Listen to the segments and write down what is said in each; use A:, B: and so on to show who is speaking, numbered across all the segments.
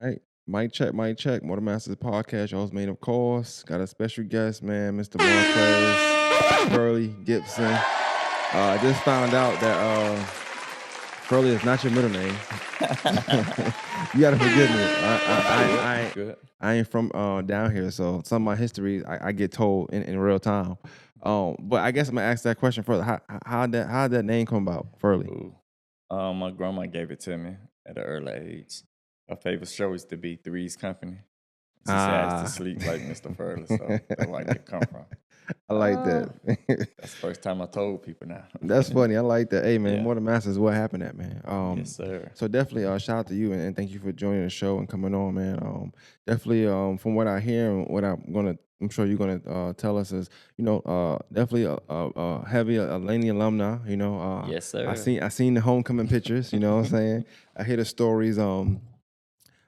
A: Hey, mic check, mic check. Motor Masters podcast, y'all's made of course. Got a special guest, man, Mr. Marquez, FURLEY, Gibson. I just found out that FURLEY is not your middle name. You gotta forgive me.
B: I'm good.
A: I ain't from down here, so some of my history I get told in real time. But I guess I'm gonna ask that question further. How'd that name come about, FURLEY?
B: Ooh. My grandma gave it to me at an early age. Her favorite show is to be Three's Company. She said I used to
A: Ah.
B: sleep like Mr. Furley, so that's where I get come from.
A: I like
B: Uh,
A: that.
B: that's the first time I told people now.
A: That's funny. I like that. Hey man,
B: Yeah.
A: more than masters. What happened at man?
B: Yes, sir.
A: So definitely shout out to you and thank you for joining the show and coming on, man. Definitely from what I hear and what I'm sure you're gonna tell us is definitely a heavy Laney alumni.
B: Yes,
A: I
B: sir.
A: seen the homecoming pictures. You know what I'm saying? I hear the stories.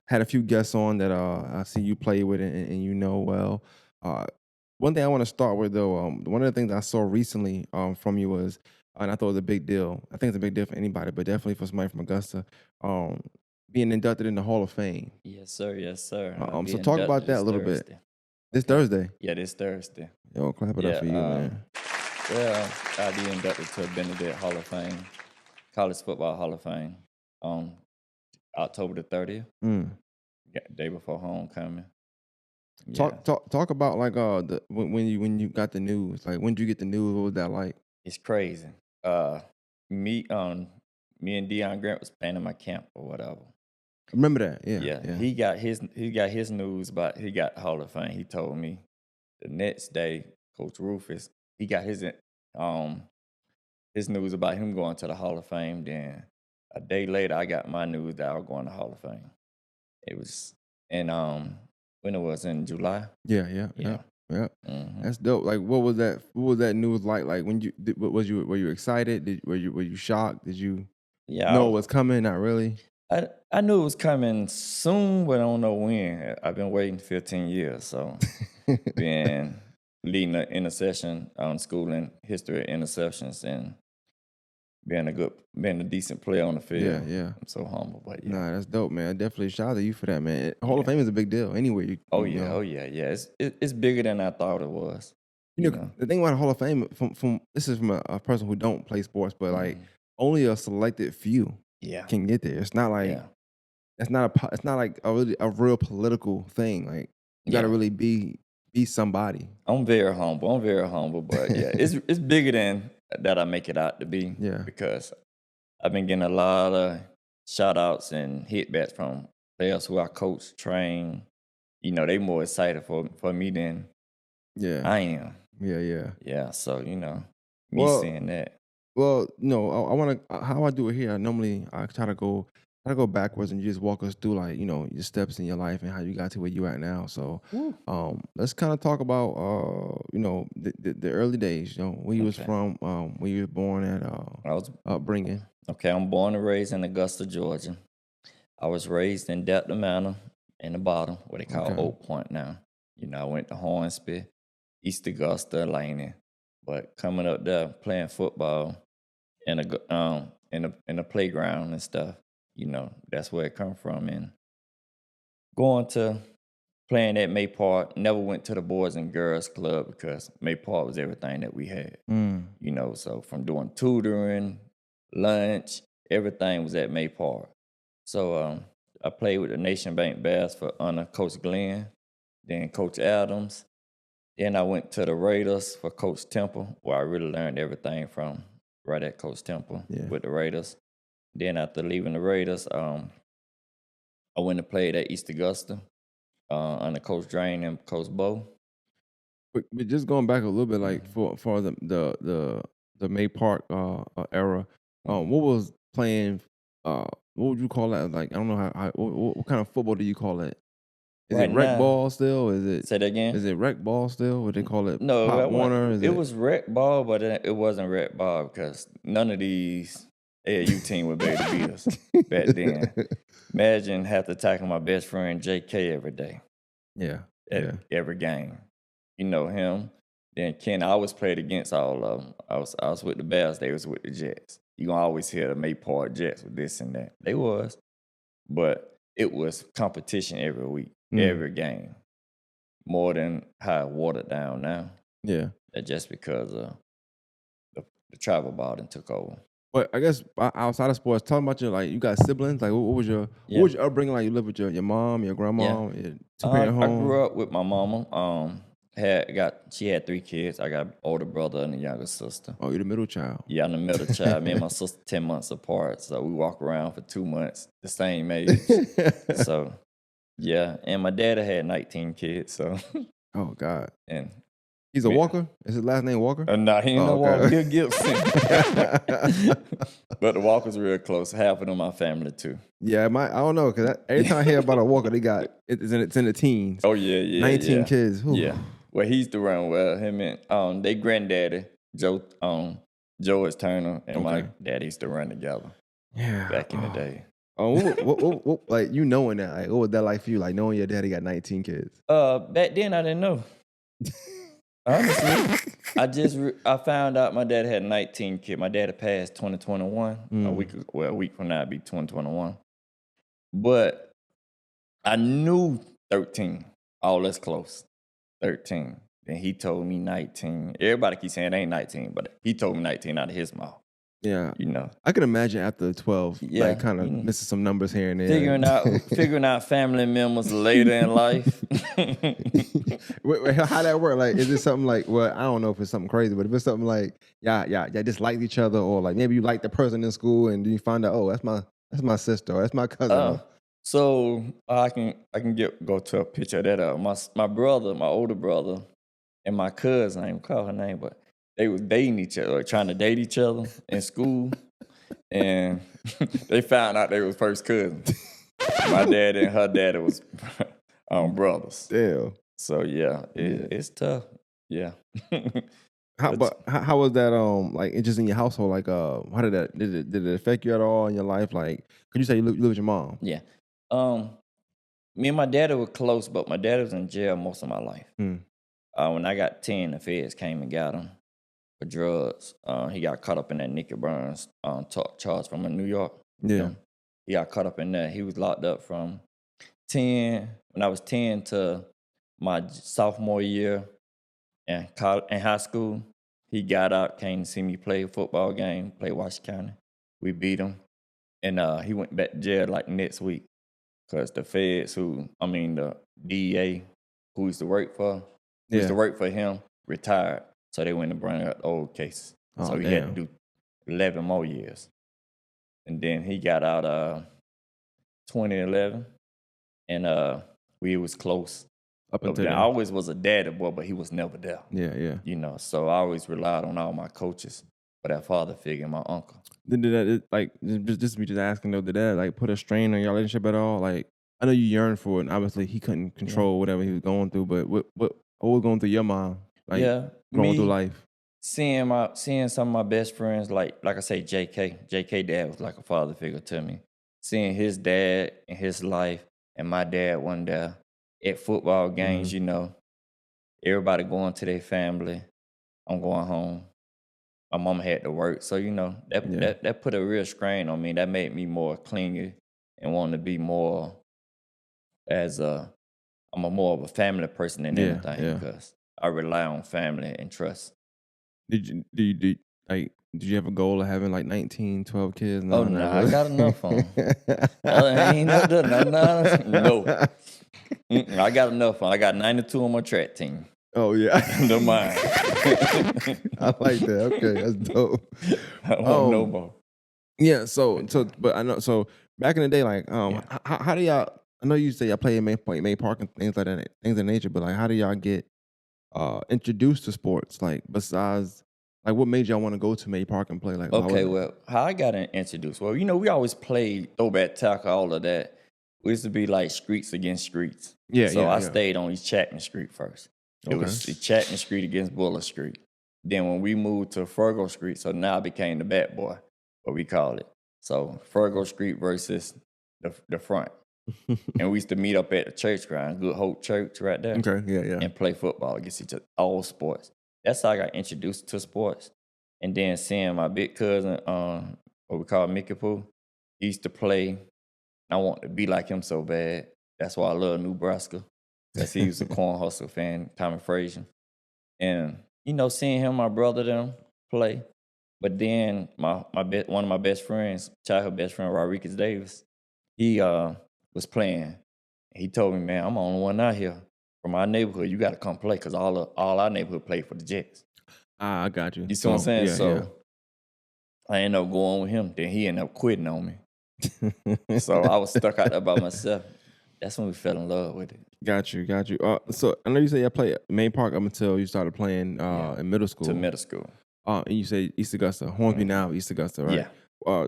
A: Had a few guests on that I see you play with and you know well. Uh, One thing I want to start with though, one of the things I saw recently from you was, and I thought it was a big deal. I think it's a big deal for anybody, but definitely for somebody from Augusta, um, being inducted in the Hall of Fame.
B: Yes, sir. Yes, sir. I'll be
A: So talk
B: inducted
A: about that a
B: this
A: little bit.
B: Thursday.
A: This
B: Okay.
A: Thursday.
B: Yeah, this Thursday.
A: Yo, clap it up
B: Yeah.
A: for you, man.
B: Well, I'll be inducted to Benedict Hall of Fame, College Football Hall of Fame, on October the 30th.
A: Mm.
B: Day before homecoming. Yeah,
A: Talk about like when you got the news. Like when did you get the news? What was that like?
B: it's crazy. Uh, me me and Deion Grant was playing in my camp or whatever.
A: Remember that? Yeah,
B: Yeah,
A: yeah.
B: he got his news about he got Hall of Fame. He told me the next day, Coach Rufus, he got his news about him going to the Hall of Fame. Then a day later, I got my news that I was going to Hall of Fame. It was in when it was in July.
A: Yeah, yeah, yeah,
B: Yeah.
A: yeah.
B: hmm
A: That's dope. Like, what was that? What was that news like? Like, when were you excited? Were you shocked? Did you
B: Yeah,
A: know it was coming? Not really.
B: I knew it was coming soon, but I don't know when. I've been waiting 15 years, so been leading an interception on schooling history of interceptions and being a decent player on the
A: Yeah,
B: field.
A: yeah.
B: I'm so humble, but yeah,
A: Nah, that's dope, man. Definitely shout out to you for that, man. Hall of
B: yeah.
A: Fame is a big deal. Anywhere
B: Oh
A: you
B: yeah,
A: go.
B: oh yeah, yeah. It's bigger than I thought it was.
A: You
B: You
A: know,
B: know.
A: the thing about Hall of Fame from this is from a person who don't play sports, but like
B: Mhm.
A: only a selected few
B: Yeah,
A: can get there. It's not like
B: yeah,
A: it's not like a real political thing. Like you got to
B: yeah.
A: really be somebody.
B: I'm very humble. I'm very humble, but yeah, it's bigger than that I make it out to be
A: Yeah.
B: because I've been getting a lot of shout outs and hitbacks from players who I coach, train. They more excited for me than
A: Yeah.
B: I am.
A: Yeah, yeah.
B: Yeah, so me
A: Well,
B: seeing that.
A: no, I want to. How I do it here. I normally I try to go backwards and you just walk us through like your steps in your life and how you got to where you at now. So,
B: Woo.
A: let's kind of talk about the early days. Where you was
B: Okay.
A: from, where you was born at,
B: I was
A: upbringing.
B: okay. I'm born and raised in Augusta, Georgia. I was raised in Delta Manor in the bottom, what they call
A: Okay.
B: Oak Point now. I went to Hornsby, East Augusta, Laney. But coming up there playing football in a playground and stuff, that's where it come from. And going to playing at May Park, never went to the Boys and Girls Club because May Park was everything that we had.
A: Mm.
B: So from doing tutoring, lunch, everything was at May Park. So I played with the Nation Bank Bass for under Coach Glenn, then Coach Adams. Then I went to the Raiders for Coach Temple, where I really learned everything from right at Coach Temple
A: Yeah.
B: with the Raiders. Then after leaving the Raiders, I went and played at East Augusta under Coach Drain and Coach Bo.
A: But just going back a little bit, like
B: Mhm,
A: for the May Park era,
B: mhm.
A: what was playing? What would you call that? Like I don't know what kind of football do you call it? Is it
B: Right
A: rec
B: now,
A: ball still?
B: say that
A: Is
B: again.
A: it rec ball still? What they call it?
B: No,
A: Pop
B: I went.
A: Warner? Is
B: It
A: it?
B: was rec ball, but it wasn't rec ball because none of these AAU team would be able to beat us back then. Imagine have to tackle my best friend JK every day
A: Yeah,
B: at
A: yeah,
B: every game. You know him. Then Ken, I always played against all of them. I was with the Bears. They was with the Jets. You gonna always hear the Mayport Jets with this and that. They was, but it was competition every week,
A: Mm.
B: every game, more than how it watered down now.
A: Yeah.
B: That just because the travel ball done took over.
A: But I guess outside of sports, tell me about your like. You got siblings? Like, what was your
B: Yeah.
A: upbringing like? You live with your mom, your grandma, your two parent
B: I
A: home.
B: grew up with my mama. She had 3 kids. I got an older brother and a younger sister.
A: Oh, you're the middle child.
B: Yeah, I'm the middle child. Me and my sister 10 months apart, so we walk around for 2 months, the same age. So yeah, and my daddy had 19 kids. So
A: Oh God,
B: and
A: he's a Walker. Is his last name Walker?
B: nah, he ain't no
A: Oh,
B: Walker.
A: okay.
B: Bill Gibson. But the Walkers real close. Half of them my family too.
A: Yeah, I don't know because every time I hear about a Walker, they got it's in the teens.
B: Oh yeah,
A: 19 kids. Whew.
B: Yeah. Well, he's the run well. Him and they granddaddy Joe is Turner and my daddy's to run together.
A: Yeah,
B: back in the day.
A: Oh, what, like you knowing that? Like, what was that like for you? Like knowing your daddy got 19 kids.
B: Back then I didn't know. Honestly, I found out my dad had 19 kids. My dad had passed 2021. A week from now it'd be 2021. But I knew 13. Oh, that's close. 13. Then he told me 19. Everybody keeps saying it ain't 19, but he told me 19 out of his mouth.
A: Yeah,
B: You know,
A: I can imagine after 12,
B: Yeah,
A: like kind of missing some numbers here and there.
B: figuring out family members later in life.
A: Wait, how that work? Like, is it something like? Well, I don't know if it's something crazy, but if it's something like, yeah, just like each other, or like maybe you like the person in school, and then you find out, oh, that's my sister, or that's my cousin.
B: So I can go to a picture of that. My brother, my older brother, and my cousin, I ain't call her name, but they was dating each other, or trying to date each other in school, and they found out they was first cousins. My dad and her daddy was brothers.
A: Damn.
B: So yeah, it's tough. Yeah.
A: How was that? Like it just in your household? Like how did it affect you at all in your life? Like, could you say you live with your mom?
B: Yeah. Me and my daddy were close, but my daddy was in jail most of my life. When I got 10, the feds came and got him for drugs. He got caught up in that Nicky Burns charge from New York.
A: Yeah.
B: He got caught up in that. He was locked up from 10, when I was 10 to my sophomore year in high school. He got out, came to see me play a football game, play Washington County. We beat him. And he went back to jail like next week. Because the feds the DEA who used to work for him, retired. So they went to bring up the old cases.
A: Oh,
B: so he had to do 11 more years. And then he got out 2011. And we was close.
A: Up until
B: I always was a daddy boy, but he was never there.
A: Yeah.
B: So I always relied on all my coaches for that father figure, my uncle.
A: Did that just asking though? Did that like put a strain on your relationship at all? Like I know you yearned for it, and obviously he couldn't control whatever he was going through. But what was going through your mind? Like going through life,
B: seeing some of my best friends, like I say, JK dad was like a father figure to me. Seeing his dad and his life, and my dad one day at football games, everybody going to their family. I'm going home. My mom had to work, so that put a real strain on me. That made me more clingy and want to be more I'm more of a family person than anything because I rely on family and trust.
A: Did you have a goal of having like 19, 12 kids?
B: No, I got enough on. I ain't never done nothing. No. I got enough on. I got 92 on my track team.
A: Oh yeah,
B: no mind.
A: I like that. Okay, that's dope.
B: I want no more.
A: Yeah. But I know. So back in the day, like, how do y'all? I know you say y'all play in May Park and things like that, things of nature. But like, how do y'all get introduced to sports? Like, besides, like, what made y'all want to go to May Park and play? Like,
B: how I got introduced? Well, we always played throwback tackle, all of that. We used to be like streets against streets. So I stayed on East Chapman Street first. It was Chapman Street against Buller Street. Then when we moved to Fergo Street, so now I became the bat boy, what we call it. So Fergo Street versus the front. And we used to meet up at the church ground, Good Hope Church right there. And play football against each other, all sports. That's how I got introduced to sports. And then seeing my big cousin, what we call Mickey Pooh, he used to play I want to be like him so bad. That's why I love Nebraska, because he was a corn hustle fan, Tommy Frazier. And, seeing him, my brother, them play. But then one of my best friends, childhood best friend, Rodriguez Davis, he was playing. He told me, man, I'm the only one out here from our neighborhood. You got to come play, because all our neighborhood played for the Jets.
A: I got you.
B: You see what I'm
A: So
B: saying?
A: yeah,
B: So I ended up going with him. Then he ended up quitting on me.
A: yeah.
B: So I was stuck out there by myself. That's when we fell in love with it.
A: Got you. So I know you say I played Main Park up until you started playing
B: Yeah.
A: in middle school.
B: To middle school.
A: And you say East Augusta, Hornsby now, East Augusta, right?
B: Yeah.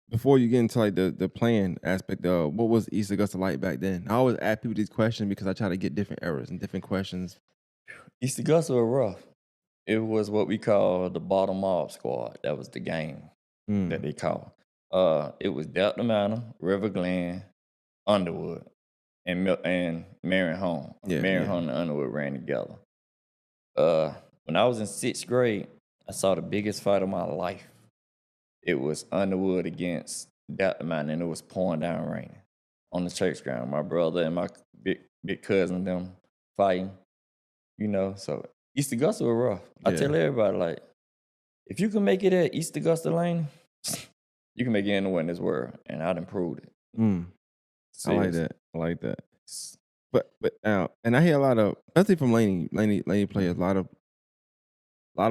A: Before you get into like the playing aspect, what was East Augusta like back then? I always ask people these questions because I try to get different errors and different questions.
B: East Augusta was rough. It was what we call the bottom mob squad. That was the game that they call. It was Delta Manor, River Glen, Underwood, and Marion Home. Marion Home and Underwood ran together. When I was in 6th grade, I saw the biggest fight of my life. It was Underwood against Delta Manor, and it was pouring down raining on the church ground. My brother and my big cousin them fighting. So East Augusta was rough. I tell everybody, like, if you can make it at East Augusta Lane, you can make it anywhere in this world, and I'd improve it.
A: I like that. But now, and I hear a lot of, especially from Laney players, a lot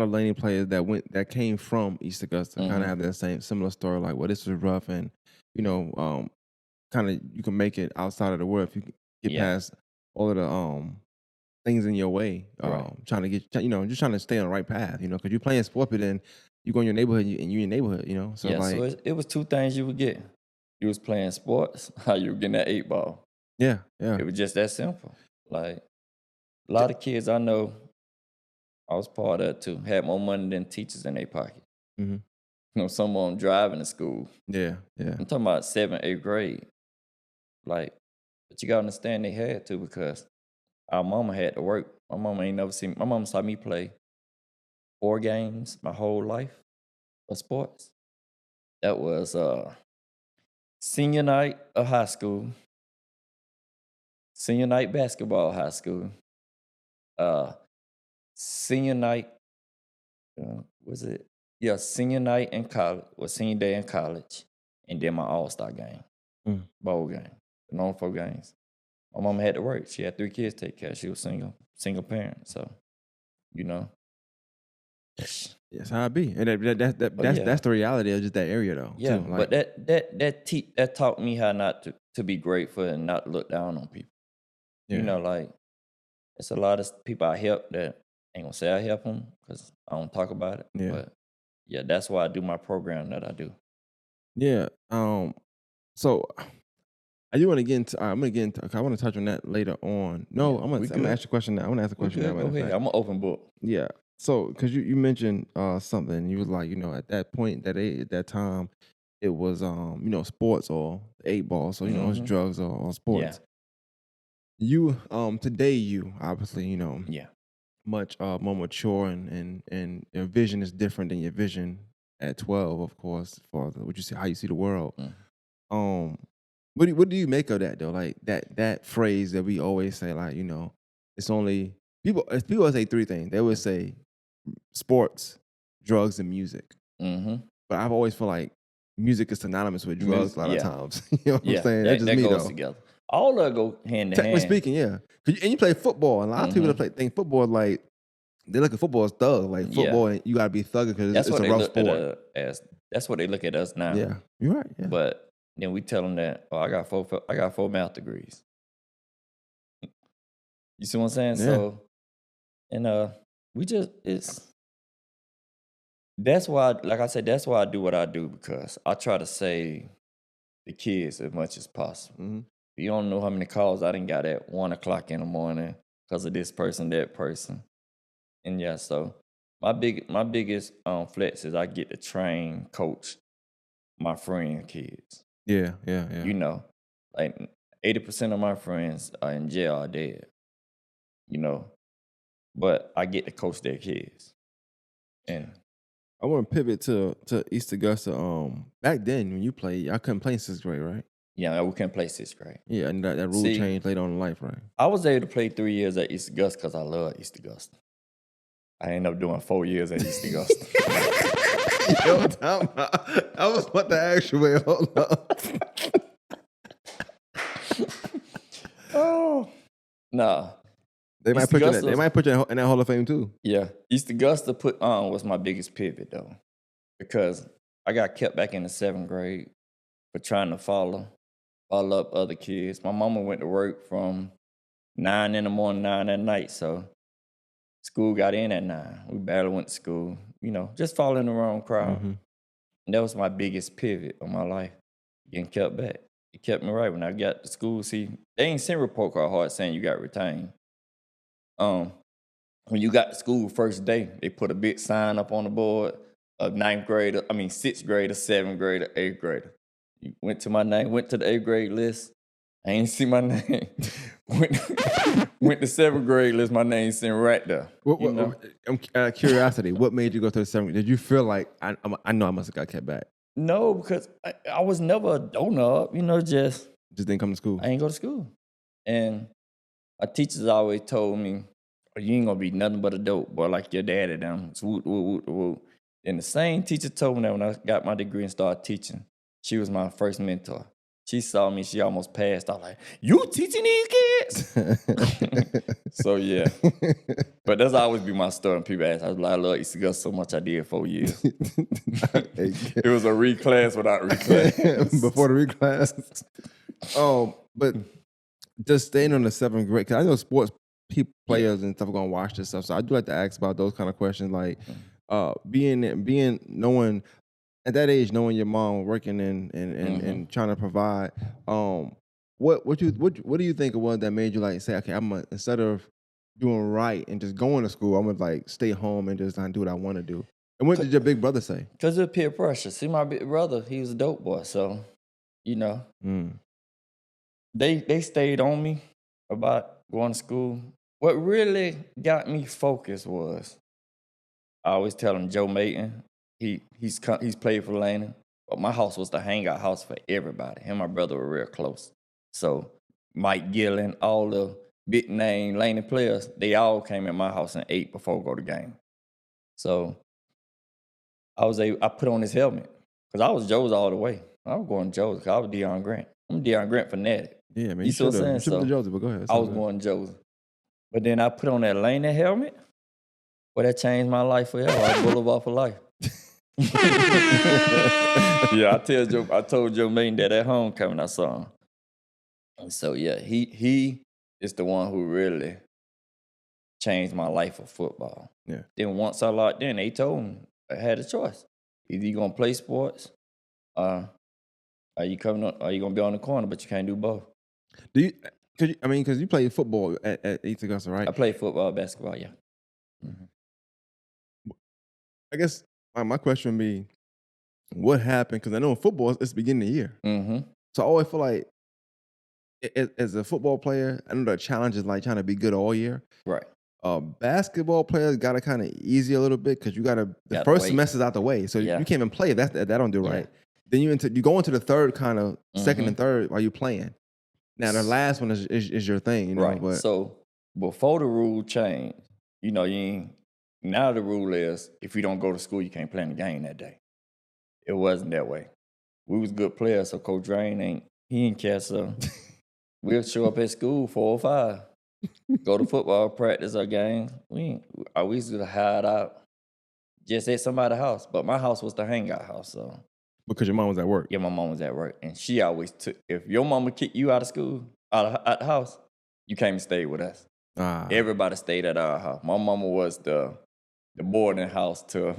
A: of Laney players that came from East Augusta kind of have that similar story. Like, well, this was rough, and kind of you can make it outside of the world if you get past all of the things in your way. Trying to get just trying to stay on the right path. Because you're playing sport, but then you go in your neighborhood and you're in your neighborhood. So
B: so it was two things you would get. You was playing sports, how you were getting that 8 ball.
A: Yeah.
B: It was just that simple. Like, a lot of kids I know, I was part of it too, had more money than teachers in their pocket. Some of them driving to school.
A: Yeah.
B: I'm talking about 7th, 8th grade. Like, but you gotta understand they had to, because our mama had to work. My mama saw me play 4 games my whole life of sports. That was senior night of high school, senior night basketball high school, senior night, senior night in college, senior day in college, and then my all-star game, bowl game, the normal 4 games. My mama had to work. She had 3 kids to take care of. She was single parent, so,
A: Yes, how it be, and that's the reality of just that area, though.
B: Yeah,
A: too. Like,
B: but that taught me how not to be grateful and not look down on people. Like, it's a lot of people I help that ain't gonna say I help them because I don't talk about it.
A: Yeah.
B: But yeah, that's why I do my program that I do.
A: Yeah. So I do want to get into. I'm gonna get into. I want to touch on that later on. No,
B: Yeah,
A: I'm gonna ask you a question now. I want to ask a question now.
B: Go ahead. I'm an open book.
A: Yeah. So, because you mentioned something, you was like, at that point, at that time, it was sports or 8 ball. So it's drugs or sports. You today you obviously much more mature and your vision is different than your vision at 12, of course, for what you see, how you see the world. What do you make of that though? Like that phrase that we always say, like, it's only people always say 3 things. They would say sports, drugs, and music. But I've always felt like music is synonymous with drugs a lot of times. You know what I'm saying? That's just
B: that
A: me
B: goes
A: though.
B: together. All of it go hand to
A: Technically
B: hand.
A: speaking, yeah. And you play football, and a lot of people that think football is like, they look at football as thug. Like football, and you gotta be thugging because it's a rough sport.
B: That's what they look at us now.
A: Yeah, you're right. Yeah.
B: But then we tell them that, I got 4 math degrees. You see what I'm saying?
A: Yeah.
B: So, and that's why, like I said, that's why I do what I do, because I try to save the kids as much as possible. You don't know how many calls I done got at 1 o'clock in the morning because of this person, that person. And yeah, so my biggest flex is I get to train, coach my friend kids.
A: Yeah.
B: Like 80% of my friends are in jail or dead. But I get to coach their kids. And
A: I want to pivot to East Augusta. Back then when you played, I couldn't play in 6th grade, right?
B: Yeah, we couldn't play sixth grade.
A: Yeah, and that rule
B: See,
A: changed later on in life, right?
B: I was able to play 3 years at East Augusta because I love East Augusta. I ended up doing 4 years at East Augusta.
A: Yo, I was about to ask you, wait, hold up.
B: Oh, nah.
A: They might
B: East
A: put you in
B: Augusta
A: that, they might put you in that Hall of Fame too.
B: Yeah, East Augusta was my biggest pivot though, because I got kept back in the 7th grade for trying to follow up other kids. My mama went to work from 9 in the morning, 9 at night, so school got in at 9. We barely went to school, just following the wrong crowd.
A: Mm-hmm.
B: And that was my biggest pivot of my life, getting kept back. It kept me right when I got to school. See, they ain't send report card hard saying you got retained. When you got to school first day, they put a big sign up on the board of 6th grader, 7th grader, 8th grader. You went to my name, went to the 8th grade list. I ain't see my name. went to 7th grade list, my name sitting right there.
A: I'm curiosity. What made you go to the 7th? Did you feel like I know I must have got kept back?
B: No, because I was never a donut, just
A: didn't come to school.
B: I ain't go to school. And my teachers always told me, "Oh, you ain't gonna be nothing but a dope boy like your daddy them." It's woot, woot, woot, woot. And the same teacher told me that when I got my degree and started teaching. She was my first mentor. She saw me, she almost passed. I was like, "You teaching these kids?" So yeah. But that's always be my story. And people ask, I was like, I love East Augusta so much I did 4 years. It was a reclass without reclass.
A: Before the reclass. But just staying on the 7th grade, because I know sports players and stuff are gonna watch this stuff. So I do like to ask about those kind of questions, like knowing at that age, knowing your mom working and trying to provide. What do you think it was that made you like say, okay, instead of doing right and just going to school, I'm gonna like stay home and just like do what I want to do? And what did your big brother say?
B: Because of peer pressure. See, my big brother, he was a dope boy, so they stayed on me about going to school. What really got me focused was I always tell him Joe Mayton. He's played for Lana, but my house was the hangout house for everybody. Him and my brother were real close. So Mike Gillen, all the big name Lana players, they all came in my house and ate before we go to game. So I put on his helmet because I was Joe's all the way. I was going Joe's because I was Deion Grant. I'm Deion Grant fanatic.
A: Yeah, man.
B: You see what I'm saying?
A: You should have Joe's, but go ahead.
B: I was going Joe's. But then I put on that Lana helmet. Well, that changed my life forever. I Boulevard for life. Yeah, I told Joe Mayton that at homecoming I saw him. And so yeah, he is the one who really changed my life for football.
A: Yeah.
B: Then once I locked in, they told me I had a choice. Either you gonna play sports, are you gonna be on the corner, but you can't do both.
A: Because you played football at East Augusta, right?
B: I played football, basketball, yeah. Mm-hmm.
A: I guess my question would be, what happened? Because I know in football, it's the beginning of the year.
B: Mm-hmm.
A: So I always feel like, as a football player, I know the challenge is like trying to be good all year.
B: Right.
A: Basketball players got it kind of easy a little bit because the first semester's out the way. So you can't even play if that don't do right. Then you go into the third kind of second and third while you playing. Now the last one is your thing,
B: right.
A: But
B: so before the rule changed, now the rule is if you don't go to school, you can't play in the game that day. It wasn't that way. We was good players, so Coach Drain ain't care. So we'll show up at school 4 or 5, go to football practice or games. We used to hide out just at somebody's house, but my house was the hangout house. So
A: because your mom was at work.
B: Yeah, my mom was at work, and she always took. If your mama kicked you out of school, out the house, you came and stayed with us. Everybody stayed at our house. My mama was the boarding house to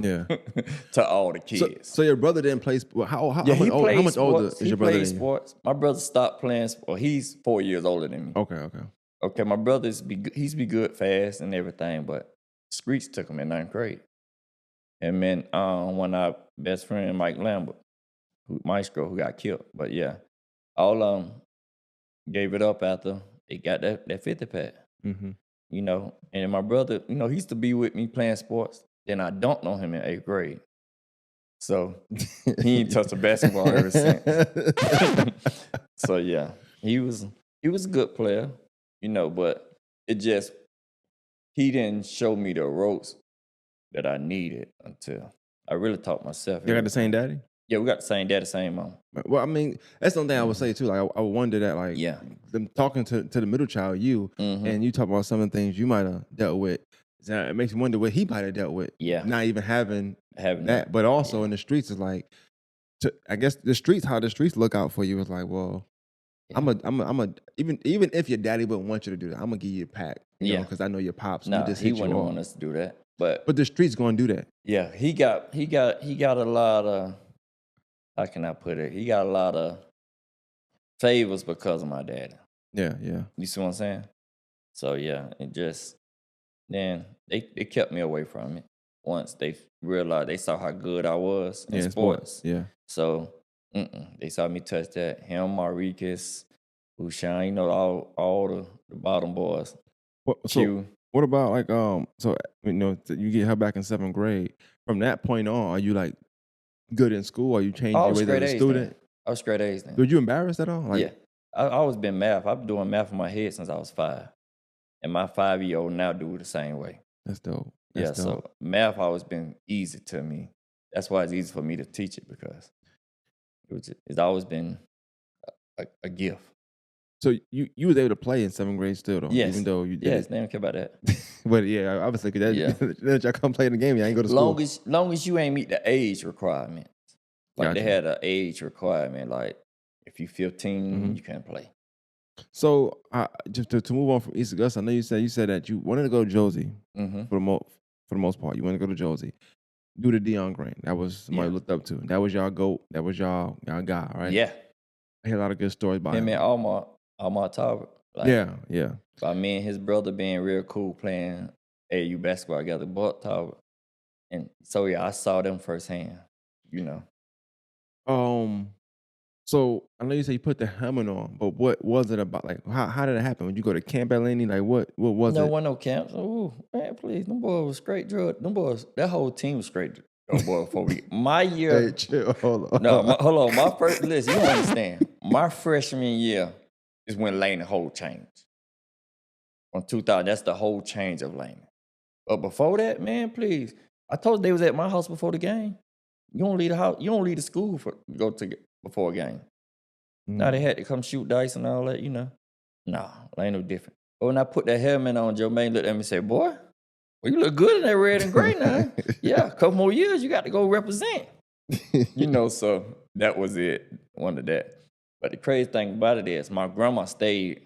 B: to all the kids.
A: So your brother didn't play sports. How much older is your brother?
B: He played sports. My brother stopped playing sports. He's 4 years older than me. Okay. My brother's be good fast and everything, but streets took him in 9th grade. And then when our best friend Mike Lambert, Maestro, who got killed. But yeah, all of them gave it up after they got that 50 pack.
A: Mm-hmm.
B: And my brother, he used to be with me playing sports. Then I don't know him in 8th grade. So he ain't touched a basketball ever since. So yeah, he was a good player, but it just he didn't show me the ropes that I needed until I really taught myself
A: You got the same
B: everything.
A: daddy?
B: Yeah, we got the same dad, the same mom.
A: Well, I mean, that's the only thing I would
B: Mhm.
A: say too. Like, I would wonder that, like,
B: Yeah.
A: them talking to the middle child, you,
B: Mm-hmm.
A: and you talk about some of the things you might have dealt with. So it makes you wonder what he might have dealt with,
B: Yeah.
A: not even having
B: Having
A: that.
B: that.
A: But also
B: Yeah.
A: in the streets, is like, I guess how the streets look out for you is like, well,
B: Yeah.
A: even if your daddy wouldn't want you to do that, I'm gonna give you a pack,
B: Yeah.
A: because I know your pops, and he
B: Nah,
A: just
B: he
A: hit you
B: wouldn't
A: off.
B: want us to do that. But
A: But the streets gonna do that.
B: yeah, he got a lot of, how can I put it? He got a lot of favors because of my daddy.
A: Yeah, yeah.
B: You see what I'm saying? So yeah, it just then they kept me away from it. Once they realized, they saw how good I was in
A: Yeah, in sports.
B: sports.
A: Yeah.
B: So they saw me touch that. Him, Marquez, Ushan, all the bottom boys.
A: So
B: Q.
A: what about, like, so you get her back in 7th grade. From that point on, are you like good in school? Are you changing
B: I
A: your
B: was
A: ways as
B: straight
A: a
B: A's then.
A: student?
B: I was straight A's then.
A: Were you embarrassed at all? Like,
B: Yeah. I always been math. I've been doing math in my head since I was 5. And my 5-year-old now do it the same way.
A: that's dope.
B: Yeah,
A: That's dope.
B: so math always been easy to me. That's why it's easy for me to teach it, because it's always been a gift.
A: So you was able to play in 7th grade still though,
B: Yes.
A: even though you did
B: Yes,
A: it.
B: they don't care about that.
A: But yeah, obviously, because
B: Yeah.
A: that y'all come play in the game, y'all ain't go to school.
B: Long as you ain't meet the age requirement. Like they
A: Gotcha.
B: had an age requirement. Like if you 15,
A: Mhm.
B: you can't play.
A: So just to move on from East Augusta, I know you said that you wanted to go to Josie
B: Mm-hmm.
A: for the most part. You wanted to go to Josie. Do the Deion Green. That was somebody you
B: Yeah.
A: looked up to. That was y'all GOAT. That was y'all guy, right?
B: Yeah.
A: I hear a lot of good stories about
B: Him
A: him.
B: and Almar Talbot. Like,
A: Yeah, yeah.
B: by me and his brother being real cool playing AAU basketball together, Buck Talbot. And so yeah, I saw them firsthand, you know.
A: So I know you say you put the helmet on, but what was it about? Like, how did it happen? Would you go to camp at Laney? Like, what was
B: No
A: it?
B: one, no camps. Oh man, please, them boys was straight drug. Them boys, that whole team was straight drug boy before we. My year,
A: Hey, chill. Hold on.
B: no, hold on. My first, listen, you don't understand. My freshman year is when Lane whole changed. From 2000, that's the whole change of Lane. But before that, man, please, I told you they was at my house before the game. You don't leave the house. You don't leave the school before a game. Now they had to come shoot dice and all that, you know. Nah, ain't no different. But when I put that helmet on, Joe Maine looked at me and said, "Boy, well, you look good in that red and gray now. Yeah, a couple more years, you got to go represent." You know, so that was it. One of that. But the crazy thing about it is my grandma stayed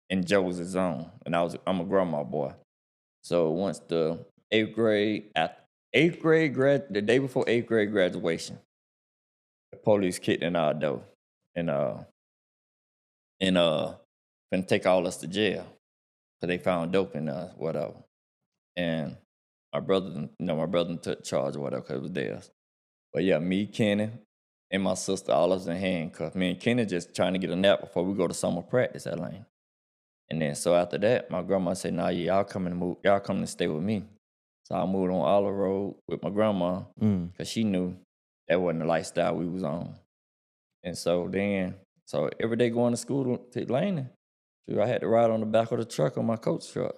B: in Joe's zone, and I'm a grandma boy. So once the the day before 8th grade graduation, the police kicked in our door and finna take all us to jail because they found dope in us, whatever. And my brother took charge or whatever because it was theirs. But yeah, me, Kenny, and my sister, all of us in handcuffs. Me and Kenny just trying to get a nap before we go to summer practice at Lane. And then so after that, my grandma said, "Nah, yeah, y'all coming to stay with me." So I moved on Olive Road with my grandma because she knew that wasn't the lifestyle we was on. And so every day going to school to Lane, I had to ride on the back of the truck on my coach truck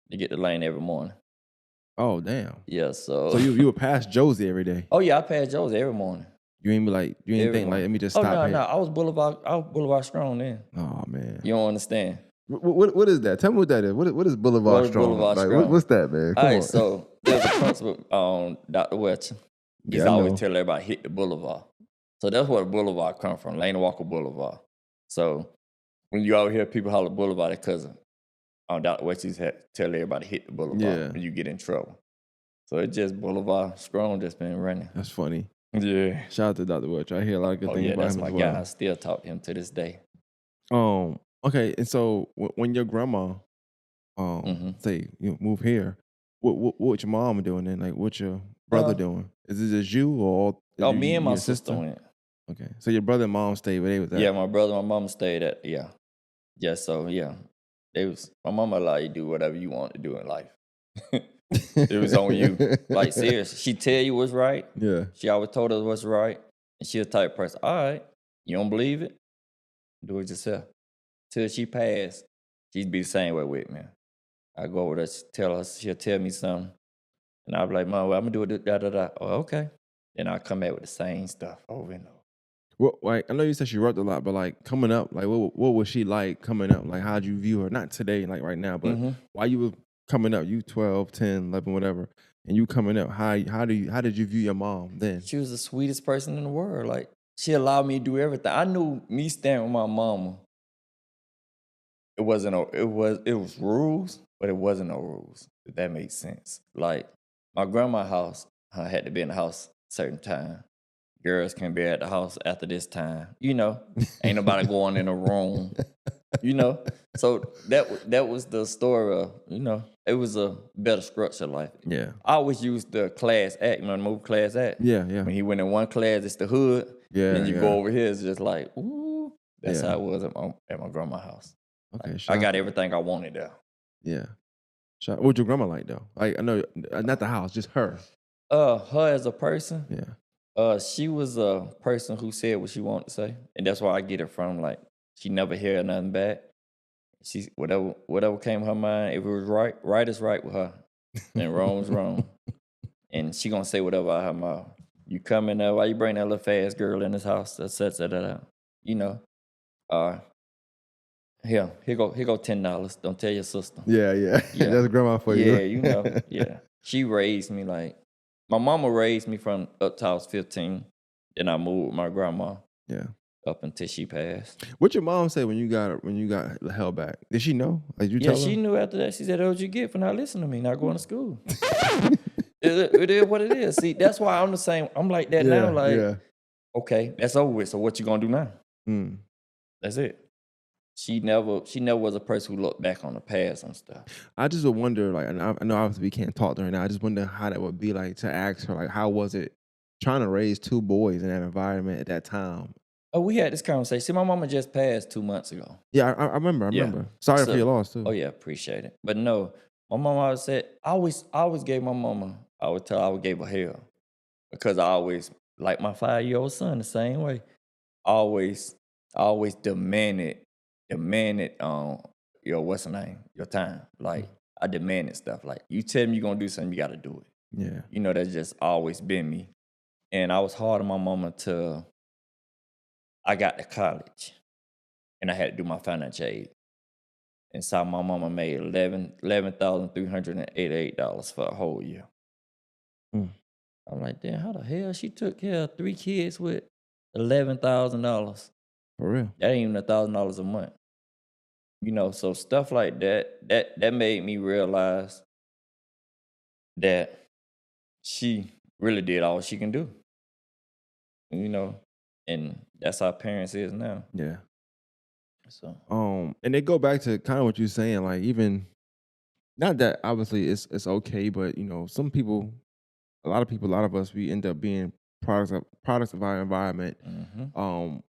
B: to get to Lane every morning.
A: Oh, damn.
B: Yeah, so.
A: So you would pass Josie every day.
B: Oh yeah, I passed Joe's every morning.
A: You ain't think like, let me just stop
B: no,
A: here.
B: I was Boulevard Strong then.
A: Oh man.
B: You don't understand.
A: What is that? Tell me what that is. What is Boulevard
B: What is
A: Strong?
B: Boulevard
A: Like,
B: Strong?
A: what's that, man? Come
B: All right,
A: on.
B: so there's a principal, Dr. Wetcher. He's
A: Yeah, I
B: always
A: know.
B: telling everybody hit the boulevard. So that's where the boulevard come from, Lane Walker Boulevard. So when you out hear people holler boulevard, because Dr. Wetcher used to tell everybody hit the boulevard
A: Yeah.
B: when you get in trouble. So it's just Boulevard Strong just been running.
A: That's funny.
B: Yeah.
A: Shout out to Dr. Welch. I hear a lot of good things about
B: that's
A: him
B: my
A: as well.
B: guy. I still talk to him to this day.
A: Okay, and so when your grandma say you move here, what your mom doing then? Like, what your brother doing? Is it just you or all?
B: Me and my
A: your
B: sister went.
A: Okay, so your brother and mom stayed where they was at.
B: Yeah, my brother and my mom stayed at, yeah. Yeah, so yeah. My mama allowed you to do whatever you want to do in life. It was on you. Like, seriously. She tell you what's right.
A: Yeah.
B: She always told us what's right. And she the type of person, all right, you don't believe it? Do it yourself. Till she passed, she'd be the same way with me. I go over there, she'll tell me something. And I'll be like, Mom, well, I'm going to do it, da. Oh, okay. Then I'll come back with the same stuff over and over.
A: Well, like I know you said she worked a lot, but like coming up, like what was she like coming up? Like how'd you view her? Not today, like right now, but while you were coming up, you 12, 10, 11, whatever, and you coming up, how did you view your mom then?
B: She was the sweetest person in the world. Like, she allowed me to do everything. I knew me standing with my mama, it was rules, but it wasn't no rules, if that makes sense. Like, my grandma's house, I had to be in the house a certain time. Girls can be at the house after this time. Ain't nobody going in a room. So that was the story of, it was a better structure life.
A: Yeah.
B: I always used the class act, the movie Class Act.
A: Yeah.
B: When he went in one class, it's the hood.
A: Yeah.
B: And you go over here, it's just like, ooh. That's
A: Yeah.
B: how it was at my grandma's house.
A: Okay.
B: Like, I got everything I wanted there.
A: Yeah. What was your grandma like though? Like I know not the house, just her.
B: Her as a person.
A: Yeah.
B: She was a person who said what she wanted to say, and that's where I get it from. Like, she never heard nothing back. She whatever came to her mind, if it was right is right with her, and wrong is wrong. And she gonna say whatever out her mouth. You come in there, why you bring that little fast girl in this house? That. Here go $10. Don't tell your sister.
A: Yeah. That's grandma for you.
B: Yeah, yeah. She raised me like. My mama raised me from up till I was 15. Then I moved with my grandma.
A: Yeah.
B: Up until she passed.
A: What your mom say when you got held back? Did she know? Like you tell her?
B: Yeah, she knew after that. She said, "What you get for not listening to me, not going to school?" It is what it is. See, that's why I'm the same. I'm like that now. Like, okay, that's over with. So what you gonna do now? That's it. She never was a person who looked back on the past and stuff.
A: I just would wonder, like, and I know obviously we can't talk to her now. I just wonder how that would be like to ask her, like, how was it trying to raise two boys in that environment at that time?
B: Oh, we had this conversation. See, my mama just passed 2 months ago.
A: Yeah, I remember.
B: Yeah.
A: Sorry for your loss too.
B: Oh yeah, appreciate it. But no, my mama always said, I always gave my mama, I would give her hell. Because I always, like my 5-year-old son, the same way. Always demanded what's the name? Your time. Like, I demanded stuff. Like, you tell me you're gonna do something, you gotta do it.
A: Yeah.
B: That's just always been me. And I was hard on my mama till I got to college. And I had to do my financial aid. And so my mama made $11,388 for a whole year. I'm like, damn, how the hell she took care of 3 kids with $11,000?
A: For real?
B: That ain't even $1,000 a month. So stuff like that made me realize that she really did all she can do. And that's how parents is now.
A: Yeah.
B: So
A: and they go back to kind of what you're saying, like even not that obviously it's okay, but some people, a lot of us, we end up being products of our environment.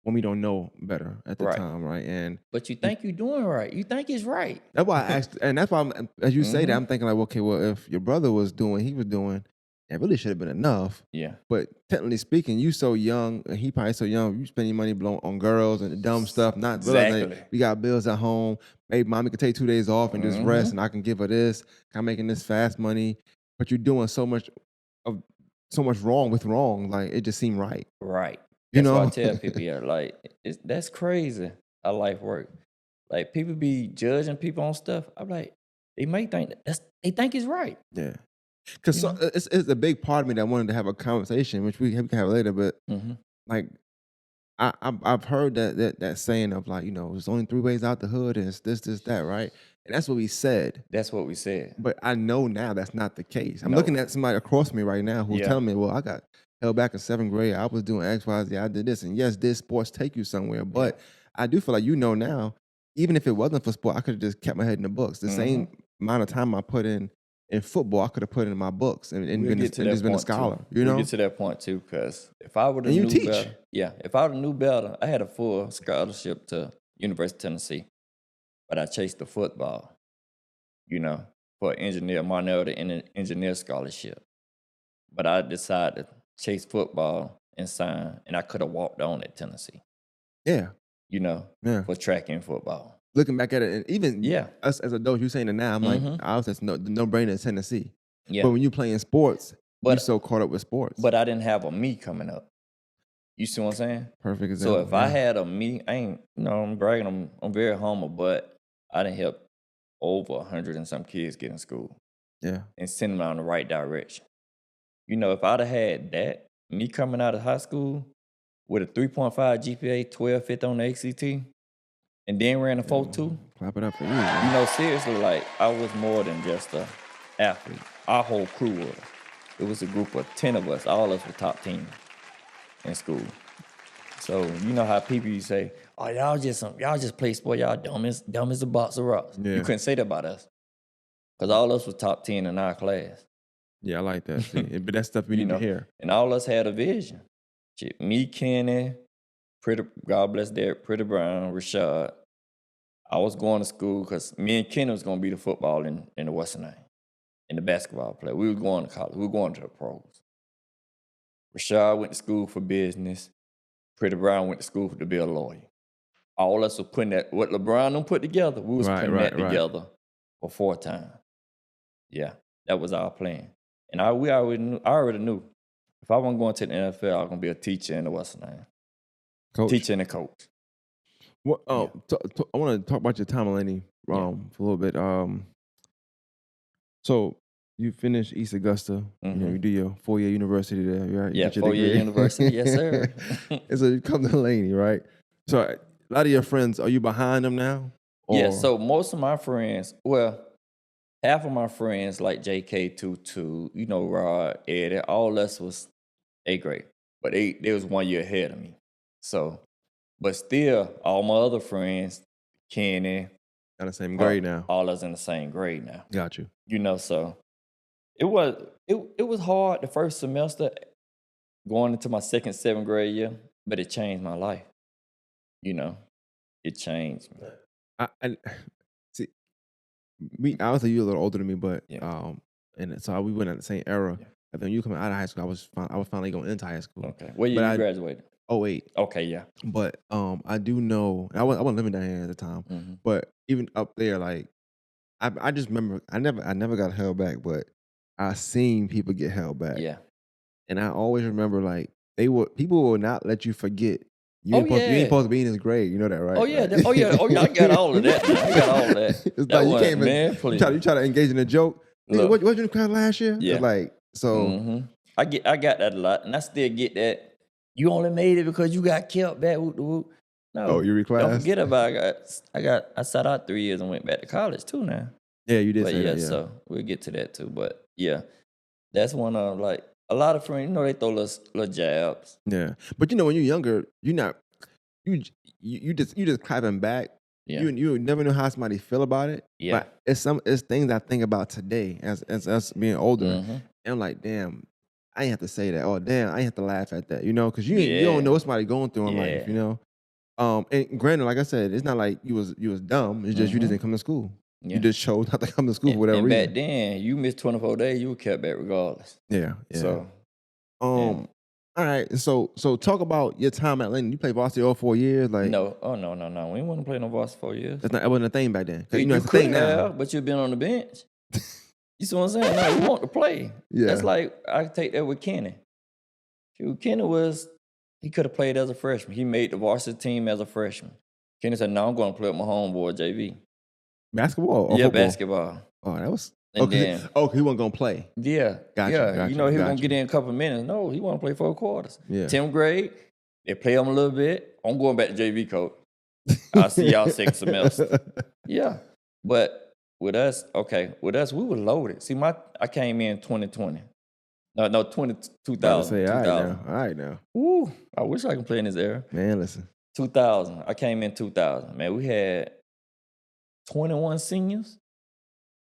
A: When we don't know better at the time, right?
B: But you think you're doing right. You think it's right.
A: That's why I asked, and that's why as you say that, I'm thinking like, okay, well, if your brother was doing, he was doing, it really should have been enough.
B: Yeah.
A: But technically speaking, you so young, and he probably so young, you spend your money on girls and dumb stuff, not realizing we got bills at home. Maybe mommy could take 2 days off and just rest, and I can give her this. I'm making this fast money, but you're doing so much wrong with wrong. Like, it just seemed right.
B: Right. That's why I tell people, like, that's crazy how life works. Like, people be judging people on stuff. I'm like, they may think they think it's right.
A: Yeah. Because it's a big part of me that wanted to have a conversation, which we can have later. But like, I've heard that saying of like, there's only 3 ways out the hood, and it's this, that, right? And that's what we said.
B: That's what we said.
A: But I know now that's not the case. I'm looking at somebody across me right now who's telling me, well, I got held back in 7th grade. I was doing X, Y, Z. I did this. And yes, did sports take you somewhere? But I do feel like now, even if it wasn't for sport, I could have just kept my head in the books. The same amount of time I put in football, I could have put in my books and just been a scholar.
B: We'll get to that point too, because if I would have knew better, if I would have knew better, I had a full scholarship to University of Tennessee, but I chased the football. for engineer, minority in an engineer scholarship. But I decided to chase football and sign, and I could have walked on at Tennessee,
A: Yeah,
B: you know,
A: yeah.
B: for track and football.
A: Looking back at it, and even
B: Yeah.
A: us as adults, you saying it now, I'm like,
B: Mhm.
A: I was just no brainer in Tennessee.
B: Yeah.
A: But when you playing sports, you
B: But
A: so caught up with sports.
B: but I didn't have a me coming up. You see what I'm saying?
A: Perfect
B: So
A: example.
B: if I had a me, I ain't, I'm bragging, I'm very humble, but I didn't help over 100 and some kids get in school
A: yeah,
B: and send them in the right direction. You know, if I'd have had that, me coming out of high school with a 3.5 GPA, 1250 on the ACT, and then ran a 4.2,
A: clap it up for you.
B: you know, seriously, like, I was more than just a athlete. Our whole crew was. It was a group of 10 of us. All of us were top 10 in school. So you know how people you say, "Oh, y'all just play sport. Y'all dumb as a box of rocks."
A: Yeah.
B: You couldn't say that about us, because all of us was top 10 in our class.
A: Yeah, I like that. See, but that's stuff we
B: You
A: need
B: know,
A: to hear.
B: and all of us had a vision. Shit, me, Kenny, God bless Derek, Pretty Brown, Rashad. I was going to school because me and Kenny was gonna be the football in the Western Nine, and the basketball player. We were going to college. We were going to the pros. Rashad went to school for business. Pretty Brown went to school to be a lawyer. All of us were putting that, what LeBron them put together, we was putting that together before time. Yeah, that was our plan. And I already knew if I wasn't going to the NFL, I was going to be a teacher in the Western Nine.
A: Coach.
B: Teacher and a coach.
A: What,
B: Yeah.
A: I want to talk about your time at Laney for a little bit. So you finish East Augusta, you know, you do your 4-year university there, right? You
B: Yeah,
A: get your
B: 4-year
A: degree.
B: university, yes, sir.
A: And so you come to Laney, right? So a lot of your friends, are you behind them now?
B: Yeah, so most of my friends, well, half of my friends like JK Tutu, you know, Rod, Eddie, all us was 8th grade. But they was 1 year ahead of me. So, but still, all my other friends, Kenny,
A: got the same grade now.
B: all us in the same grade now.
A: Got you.
B: You know, so it was hard the first semester going into my second, 7th grade year, but it changed my life. You know, it changed me.
A: I see. Obviously you're a little older than me, but
B: Yeah.
A: and so we went at the same era.
B: Yeah.
A: And then you coming out of high school, I was finally going into high school.
B: Okay. What year you graduated?
A: 08.
B: Okay, yeah.
A: But I do know, I wasn't living down here at the time,
B: Mm-hmm.
A: but even up there, like I just remember I never got held back, but I seen people get held back.
B: Yeah.
A: And I always remember like people will not let you forget. You
B: Oh,
A: ain't supposed to be in this grade. You know that, right?
B: Oh yeah,
A: Like,
B: oh yeah, I got all of that. I got all of that.
A: It's
B: That
A: like you
B: one,
A: can't even,
B: man, please.
A: you try to engage in a joke. Nigga,
B: Look.
A: what you in the class last year?
B: Yeah.
A: It's like, so
B: Mhm. I got that a lot, and I still get that. You only made it because you got kept back. Whoop, whoop. No,
A: you reclassed?
B: don't forget about I sat out 3 years and went back to college too now.
A: Yeah, you did
B: But
A: say
B: yeah,
A: that, yeah.
B: so we'll get to that too. But yeah, that's one of like a lot of friends. You know, they throw little jabs.
A: Yeah. But you know, when you're younger, you're not you just clapping back.
B: Yeah.
A: You never know how somebody feel about it.
B: Yeah.
A: But it's things I think about today as us being older.
B: Mhm.
A: And I'm like, damn, I ain't have to say that. Oh, damn, I ain't have to laugh at that. You know, because you
B: Yeah.
A: don't know what somebody going through in life,
B: Yeah.
A: you know. And granted, like I said, it's not like you was dumb. It's just you just didn't come to school.
B: Yeah.
A: You just chose not to come to school for whatever
B: and
A: reason.
B: back then, you missed 24 days, you were kept back regardless.
A: Yeah.
B: So,
A: all right. So talk about your time at Lincoln. You played varsity all 4 years. Like
B: no. We didn't want to play no varsity 4 years.
A: that wasn't a thing back then. 'Cause
B: You
A: know it's a
B: could
A: thing now.
B: have, but you've been on the bench. You see what I'm saying? No, you want to play.
A: Yeah.
B: That's like, I take that with Kenny. Kenny he could have played as a freshman. He made the varsity team as a freshman. Kenny said, no, I'm going to play with my homeboy, JV.
A: Basketball or
B: Yeah,
A: football?
B: Basketball.
A: Oh, that was...
B: And
A: he
B: then,
A: wasn't going to play.
B: Yeah.
A: Gotcha,
B: Yeah.
A: gotcha,
B: You know, he was going
A: gotcha.
B: to get in a couple of minutes. No, he want to play 4 quarters.
A: Yeah.
B: 10th grade, they play him a little bit. I'm going back to JV coach. I'll see y'all 6th semester. Yeah. But with us, we were loaded. See, I came in 2020. No, 2000.
A: Say,
B: 2000.
A: all right now.
B: Ooh, I wish I could play in this era.
A: Man, listen.
B: 2000. I came in 2000. Man, we had 21 seniors.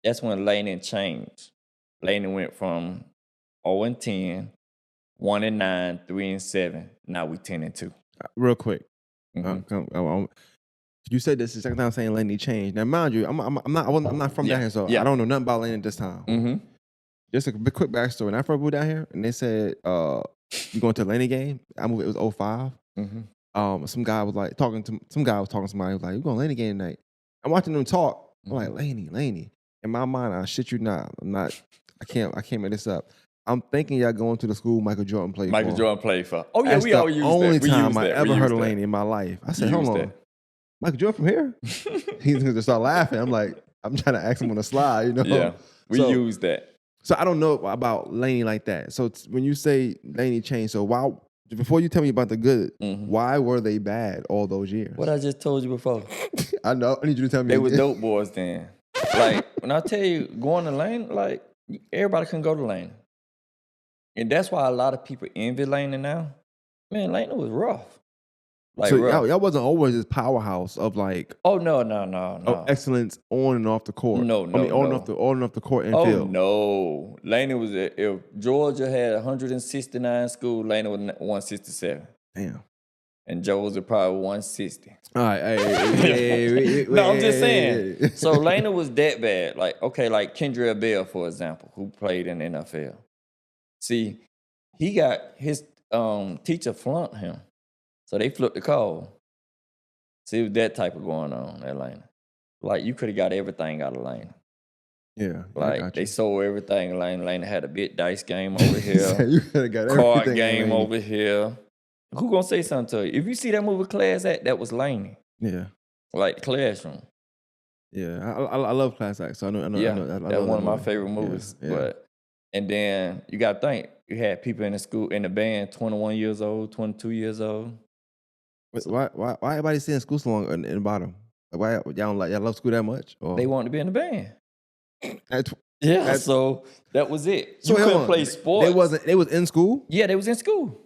B: That's when Laney changed. Laney went from 0-10, 1-9, 3-7. Now we 10-2.
A: Real quick.
B: Mhm.
A: You said this is the second time saying Laney changed. Now, mind you, I'm not from down here, so
B: Yeah.
A: I don't know nothing about Laney at this time.
B: Mm-hmm.
A: Just a quick backstory. When I first moved down here, and they said, "You going to a Laney game?" I moved. It was 05. Some guy was talking to somebody. Was like, "You going to Laney game tonight?" I'm watching them talk. I'm like, Laney. In my mind, I shit you not. I'm not. I can't make this up. I'm thinking y'all going to the school Michael Jordan played
B: Michael
A: for.
B: Jordan played for. Oh yeah,
A: That's
B: we
A: the
B: all use that.
A: only
B: We
A: time
B: use
A: I
B: that.
A: ever
B: We
A: heard
B: use
A: of
B: that.
A: Laney in my life. I
B: We
A: said, "Hold
B: use
A: on,
B: that.
A: Michael Jordan from here?" He's going to start laughing. I'm like, I'm trying to ask him on the slide, you know?
B: Yeah, we
A: So-
B: use that.
A: So I don't know about Laney like that. So when you say Laney changed, so why? Before you tell me about the good, why were they bad all those years?
B: What I just told you before.
A: I know. I need you to tell me.
B: They was
A: again.
B: dope boys then. Like when I tell you going to Lane, like everybody couldn't go to Lane. And that's why a lot of people envy Lane now. Man, Lane was rough. Like
A: So
B: rough.
A: y'all wasn't always this powerhouse of like
B: Oh no.
A: of excellence on and off the court.
B: No,
A: I mean, on and off the court and
B: Oh
A: field.
B: no. Lane was if Georgia had 169 schools, Lane was 167.
A: Damn.
B: And Joe's are probably 160.
A: All right. Hey,
B: No, I'm just saying. So Lena was that bad. Like, okay, like Kendra Bell, for example, who played in the NFL. See, he got his teacher flunked him. So they flipped the call. See, it was that type of going on at Lena. Like, you could have got everything out of Lena.
A: Yeah.
B: Like, they sold everything. Lena had a bit dice game over here.
A: You could have got
B: Card
A: everything.
B: game over here. Who gonna say something to you? If you see that movie Class Act, that was Laney.
A: Yeah.
B: Like the Classroom.
A: Yeah. I love Class Act. So I know.
B: That's one of my favorite movies.
A: Yeah.
B: But and then you gotta think, you had people in the school in the band 21 years old, 22 years old.
A: Why everybody stay in school so long in the bottom? Like, why y'all love school that much? Or?
B: They wanted to be in the band.
A: Yeah.
B: So that was it.
A: So
B: You couldn't play sports.
A: They was in school
B: Yeah, they was in school.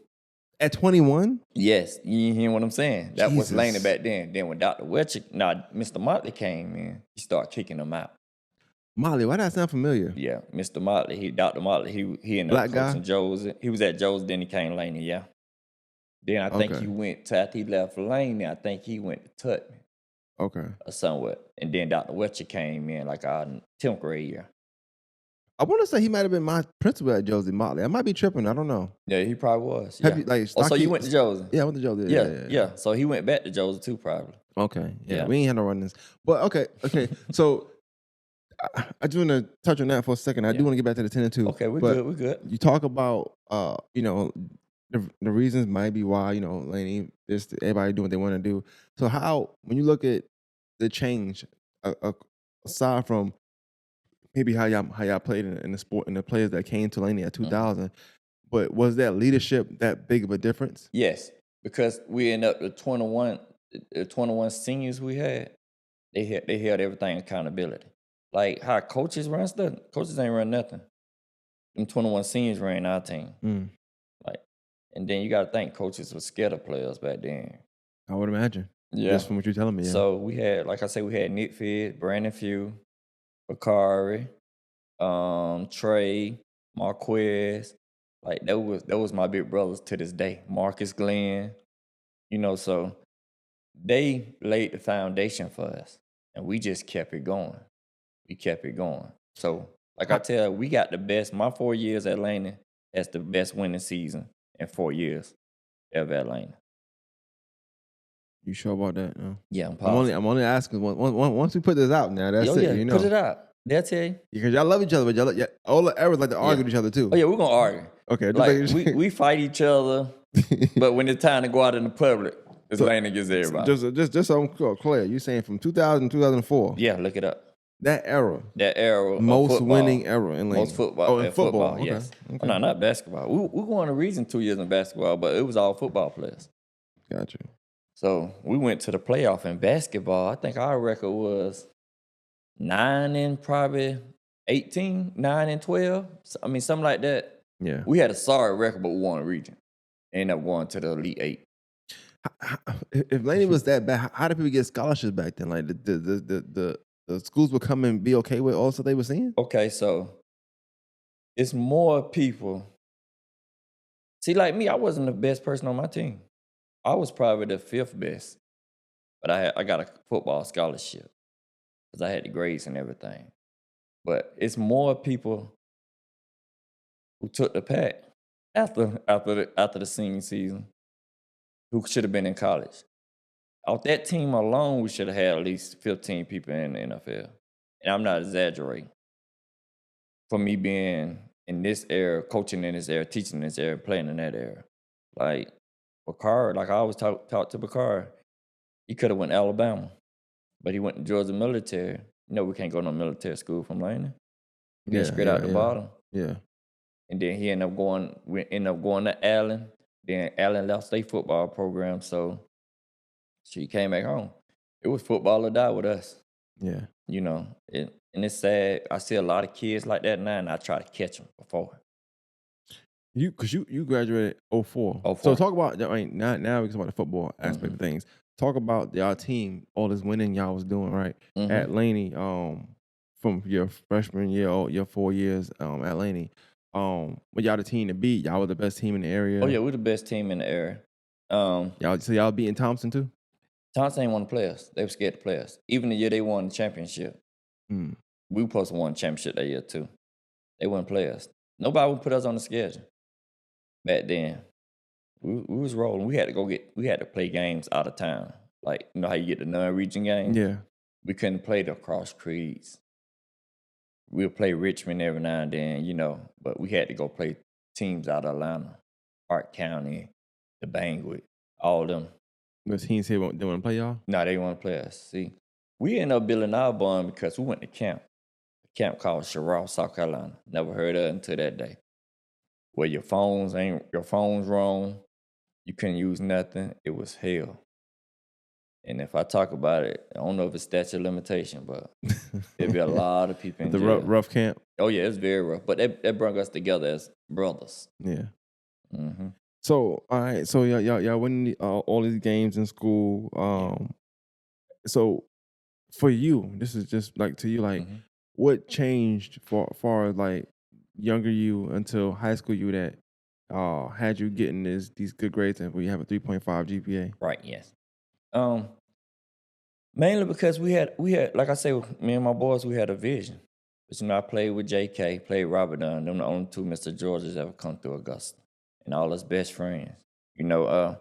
A: at 21.
B: Yes, you hear what I'm saying? That was
A: Jesus.
B: Laney back then. Then when Dr. Mr. Motley came in, he started kicking them out.
A: Molly, why that sound familiar?
B: Yeah, Mr. Motley, Dr. Motley, he ended
A: Black
B: up
A: guy?
B: coaching Joe's. He was at Joe's, then he came to Laney, yeah. Then I think
A: Okay.
B: he went to, after he left Laney, I think he went to Tutman
A: Okay.
B: or somewhat. And then Dr. Wetcher came in like our 10th grade year.
A: I want to say he might have been my principal at Josie Motley. I might be tripping. I don't know.
B: Yeah, he probably was.
A: Have
B: Yeah.
A: you,
B: So you went to Josie?
A: Yeah, I went to Josie.
B: Yeah. So he went back to Josie too, probably.
A: Okay. Yeah,
B: Yeah.
A: we ain't had no run-ins. But okay. So I do want to touch on that for a second. I do want to get back to the 10 and 2.
B: Okay, we're
A: but
B: good.
A: You talk about the reasons might be why, Laney, everybody doing what they want to do. So how, when you look at the change, aside from maybe how y'all played in the sport and the players that came to Laney at 2000, but was that leadership that big of a difference?
B: Yes, because we ended up with 21 seniors we had. They held everything accountability. Like how coaches run stuff, coaches ain't run nothing. Them 21 seniors ran our team. Like, and then you got to think coaches were scared of players back then.
A: I would imagine.
B: Yeah.
A: Just from what you're telling me. Yeah.
B: So we had, like I said, we had Nick Fitz, Brandon Few, Bakari, Trey, Marquez. Like that was my big brothers to this day. Marcus Glenn. So they laid the foundation for us. And we just kept it going. So, like I tell you, we got the best. My 4 years at Laney, that's the best winning season in 4 years ever at Laney.
A: You sure about that? No.
B: Yeah, I'm positive.
A: I'm only asking. Once we put this out now, that's it.
B: Put it out. They'll tell you.
A: Because y'all love each other, but all the errors like to argue with each other too.
B: Oh yeah, we're gonna argue.
A: Okay,
B: Like we fight each other, but when it's time to go out in the public, it's Laney against everybody.
A: Just so I'm clear, you saying from 2000 to 2004?
B: Yeah, look it up.
A: That era,
B: most
A: winning era in Laney.
B: Most football.
A: Oh, in football. Okay.
B: Yes.
A: Okay.
B: Oh, no, not basketball. We won a region 2 years in basketball, but it was all football players.
A: Gotcha.
B: So we went to the playoff in basketball. I think our record was 9 and probably 18, 9 and 12. I mean, something like that.
A: Yeah.
B: We had a sorry record, but we won a region. Ended up going to the Elite 8.
A: If Laney was that bad, how did people get scholarships back then? Like the schools would come and be okay with all the stuff they were seeing?
B: Okay, so it's more people. See, like me, I wasn't the best person on my team. I was probably the 5th best. but I got a football scholarship because I had the grades and everything. But it's more people who took the pack after the senior season who should have been in college. Off that team alone, we should have had at least 15 people in the NFL. And I'm not exaggerating. For me being in this era, coaching in this era, teaching in this era, playing in that era. Like, Bakar, like I always talk to Bakar, he could have went to Alabama, but he went to Georgia military. You know, we can't go to no military school from Laney. He went straight out the bottom.
A: Yeah.
B: And then we ended up going to Allen. Then Allen left state football program, so he came back home. It was football or die with us.
A: Yeah.
B: You know, and it's sad. I see a lot of kids like that now, and I try to catch them before.
A: You graduated 04.
B: 04.
A: So talk about, I mean, now we talk about the football aspect of things. Talk about y'all team, all this winning y'all was doing, right? At Laney, from your freshman year, your 4 years at Laney. But y'all the team to beat. Y'all were the best team in the area.
B: Oh yeah, we're the best team in the area.
A: Y'all beating Thompson too?
B: Thompson ain't want to play us. They were scared to play us. Even the year they won the championship. We were supposed to win the championship that year too. They wouldn't play us. Nobody would put us on the schedule. Back then, we was rolling. We had to play games out of town. Like, you know how you get the non-region games?
A: Yeah.
B: We couldn't play the cross creeds. We'll play Richmond every now and then, you know, but we had to go play teams out of Atlanta, Park County, the Banquet, all of them.
A: The teams here they want to play y'all?
B: No, they didn't want to play us. See, we ended up building our bond because we went to camp. A camp called Sherrall, South Carolina. Never heard of it until that day. Where your phone's wrong. You couldn't use nothing. It was hell. And if I talk about it, I don't know if it's statute of limitation, but there'd be a lot of people in
A: the
B: jail.
A: rough camp?
B: Oh, yeah, it's very rough. But that brought us together as brothers.
A: Yeah. So, all right. So, y'all winning all these games in school. So, for you, this is just like to you, like, what changed for far as like younger you until high school you that had you getting these good grades and where you have a 3.5 GPA?
B: Right, yes. Mainly because we had, like I say, me and my boys, we had a vision. But, you know, I played with JK, played Robert Dunn. Them the only two Mr. Georges ever come through Augusta. And all us best friends. You know,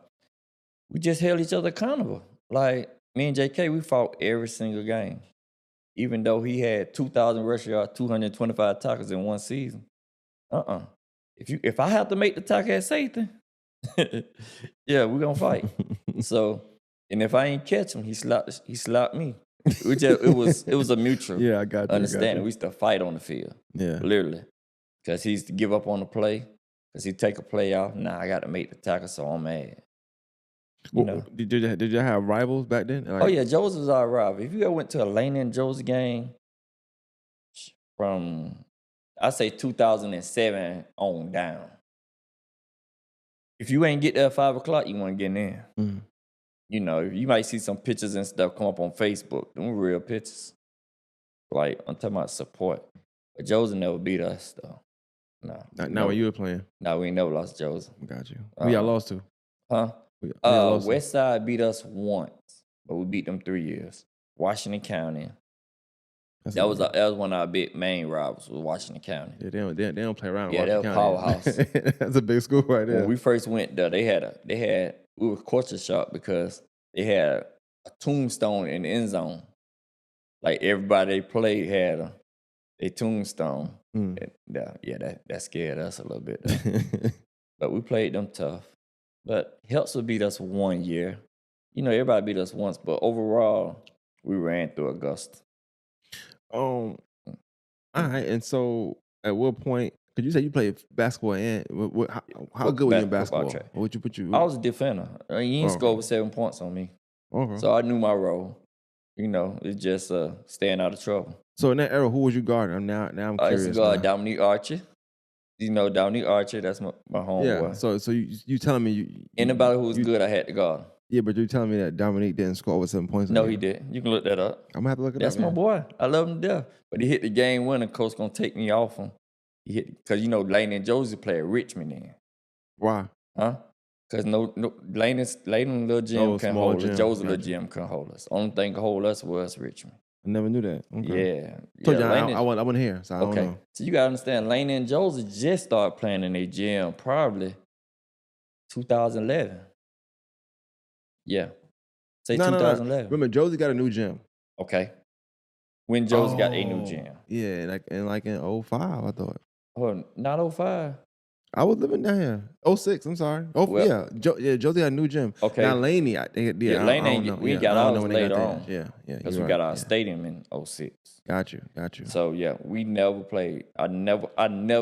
B: we just held each other accountable. Like, me and JK, we fought every single game. Even though he had 2,000 rush yards, 225 tackles in one season. If I have to make the tackle at safety, yeah, we're gonna fight. So, and if I ain't catch him, he slapped me. It was a mutual
A: I got you,
B: understanding. We used to fight on the field.
A: Yeah.
B: Literally. Because he used to give up on the play. Because he'd take a play out. Nah, I got to make the tackle, so I'm mad. You know?
A: Did you have rivals back then? Like,
B: Oh, yeah, Joe's was our rival. If you ever went to a Lane and Joe's game from, I say 2007 on down, if you ain't get there at 5 o'clock, you want to get in. You know, you might see some pictures and stuff come up on Facebook. Them real pictures. Like, I'm talking about support. But Joe's never beat us, though. No.
A: Not when you were playing?
B: No, we ain't never lost Joe's.
A: Got you. Who y'all lost to?
B: Huh? West Side beat us once, but we beat them 3 years. Washington County. That was one of our big main rivals was Washington County.
A: Yeah, they don't play around.
B: Yeah, they're a powerhouse.
A: That's a big school right there.
B: When we first went there, we were culture shock because they had a tombstone in the end zone. Like everybody they played had a tombstone. That scared us a little bit. But we played them tough. But Helps would beat us 1 year. You know, everybody beat us once, but overall, we ran through Augusta.
A: All right. And so, at what point? Because you said you played basketball and how good were you in basketball? What you put you?
B: I was a defender. You didn't score over 7 points on me.
A: Okay.
B: So I knew my role. You know, it's just staying out of trouble.
A: So in that era, who was you guarding? Now I'm curious.
B: I used to guard Dominique Archer. You know Dominique Archer, that's my homeboy.
A: Yeah. So you telling me
B: anybody who was good, I had to guard.
A: Yeah, but you're telling me that Dominique didn't score over 7 points?
B: No, he didn't. You can look that up.
A: I'm gonna have to look it up.
B: That's my boy. I love him to death. But he hit the game winner. Coach gonna take me off him. He hit because you know Lane and Josie play at Richmond then.
A: Why?
B: Huh? Because no Laney's little gym
A: Oh,
B: couldn't
A: small
B: hold us.
A: gym.
B: Joe's little
A: Gotcha.
B: gym couldn't hold us. Only thing could hold us was Richmond.
A: I never knew that. Okay.
B: Yeah.
A: Told you
B: Laney,
A: I wasn't here, so I don't
B: okay.
A: know.
B: So you gotta understand, Laney and Josie just started playing in their gym probably 2011. Yeah. Say
A: No.
B: 2011.
A: Remember, Josie got a new gym.
B: Okay. When Josie got a new
A: Oh,
B: gym.
A: yeah, like in 05, I thought.
B: Oh, not 05.
A: I was living down here. 06, I'm sorry. Oh,
B: Well-
A: yeah. Josie had a new gym.
B: Okay.
A: Now, Laney, I
B: Laney,
A: don't know.
B: we
A: Yeah,
B: got
A: I don't know
B: ours
A: when they
B: later
A: got
B: on.
A: theirs. Yeah.
B: Because
A: you're
B: we got
A: right,
B: our
A: yeah.
B: stadium in 06.
A: Got you.
B: So yeah, we never played. I never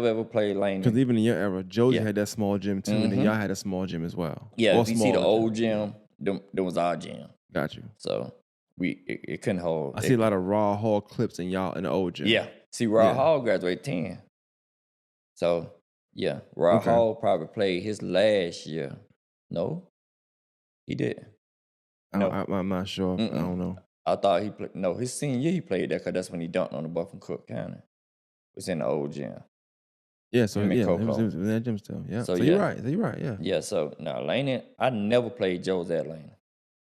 B: ever played Laney.
A: Because even in your era, Josie
B: Yeah.
A: had that small gym too, and then y'all had a small gym as well.
B: Yeah,
A: Or
B: if you see the
A: smaller
B: old gym, them was our gym.
A: Got you.
B: So it couldn't hold.
A: I see a lot of Raw Hall clips in y'all in the old gym.
B: Yeah. See, Rod
A: Yeah.
B: Hall graduated 10. So yeah, Rod
A: Okay.
B: Hall probably played his last year. No, he didn't. No.
A: I'm not sure. I don't know.
B: I thought he played. No, his senior year he played there because that's when he dunked on the buck from Cook County. It was in the old gym.
A: Yeah, so
B: Him and
A: it
B: Coco.
A: was in that gym still. Yeah.
B: So,
A: So
B: yeah.
A: you're right. Yeah.
B: Yeah, so now Laney, I never played Joe's at Laney.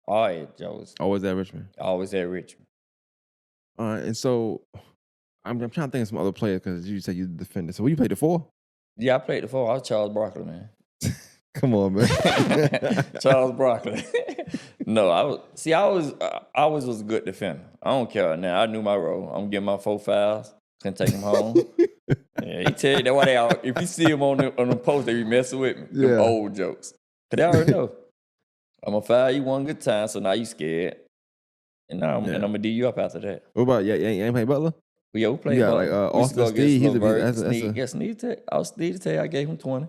B: All right, Joe's.
A: Always at Richmond.
B: Always at Richmond.
A: All right, and so I'm trying to think of some other players because you said you defended. So who you played the 4?
B: Yeah, I played the 4. I was Charles Broccoli, man.
A: Come on, man.
B: Charles Broccoli. No, I always was a good defender. I don't care now. I knew my role. I'm getting my 4 fouls. Couldn't take him home. Yeah, he tell you that why they all, if you see him on the post, they be messing with me. Them
A: Yeah.
B: old jokes. Cause they already know. I'm gonna foul you one good time, so now you scared. And now I'm gonna D you up after that.
A: What about you ain't play Butler?
B: Yeah, we played
A: Yeah,
B: ball.
A: like
B: We used to
A: Austin
B: go against
A: Steed.
B: Lil
A: That's
B: Sneed.
A: a.
B: Yeah, Sneed. I was Sneed to tell you, I gave him 20.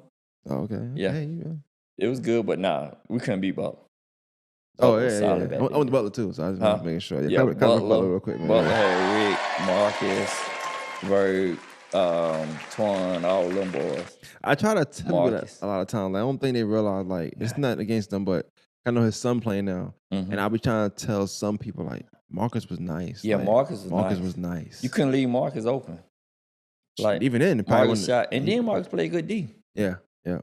A: Oh, okay.
B: Yeah.
A: Hey, yeah.
B: It was good, but nah, we couldn't beat Butler.
A: Oh,
B: Butler was
A: yeah.
B: solid back
A: I went to
B: then.
A: Butler too, so I was just making sure.
B: Yeah,
A: Cover Butler real quick, man.
B: Butler had Rick, Marquez, Bird, Twan, all them boys.
A: I try to tell you that
B: Marcus.
A: a lot of times. Like, I don't think they realize, like, it's not against them, but I know his son playing now.
B: Mhm.
A: And I'll be trying to tell some people, like, Marcus was nice.
B: Yeah,
A: like,
B: Marcus
A: Marcus
B: nice.
A: was nice.
B: You couldn't leave Marcus open. Like
A: even then, probably
B: Marcus
A: wasn't-
B: shot, and then Marcus played good D.
A: Yeah.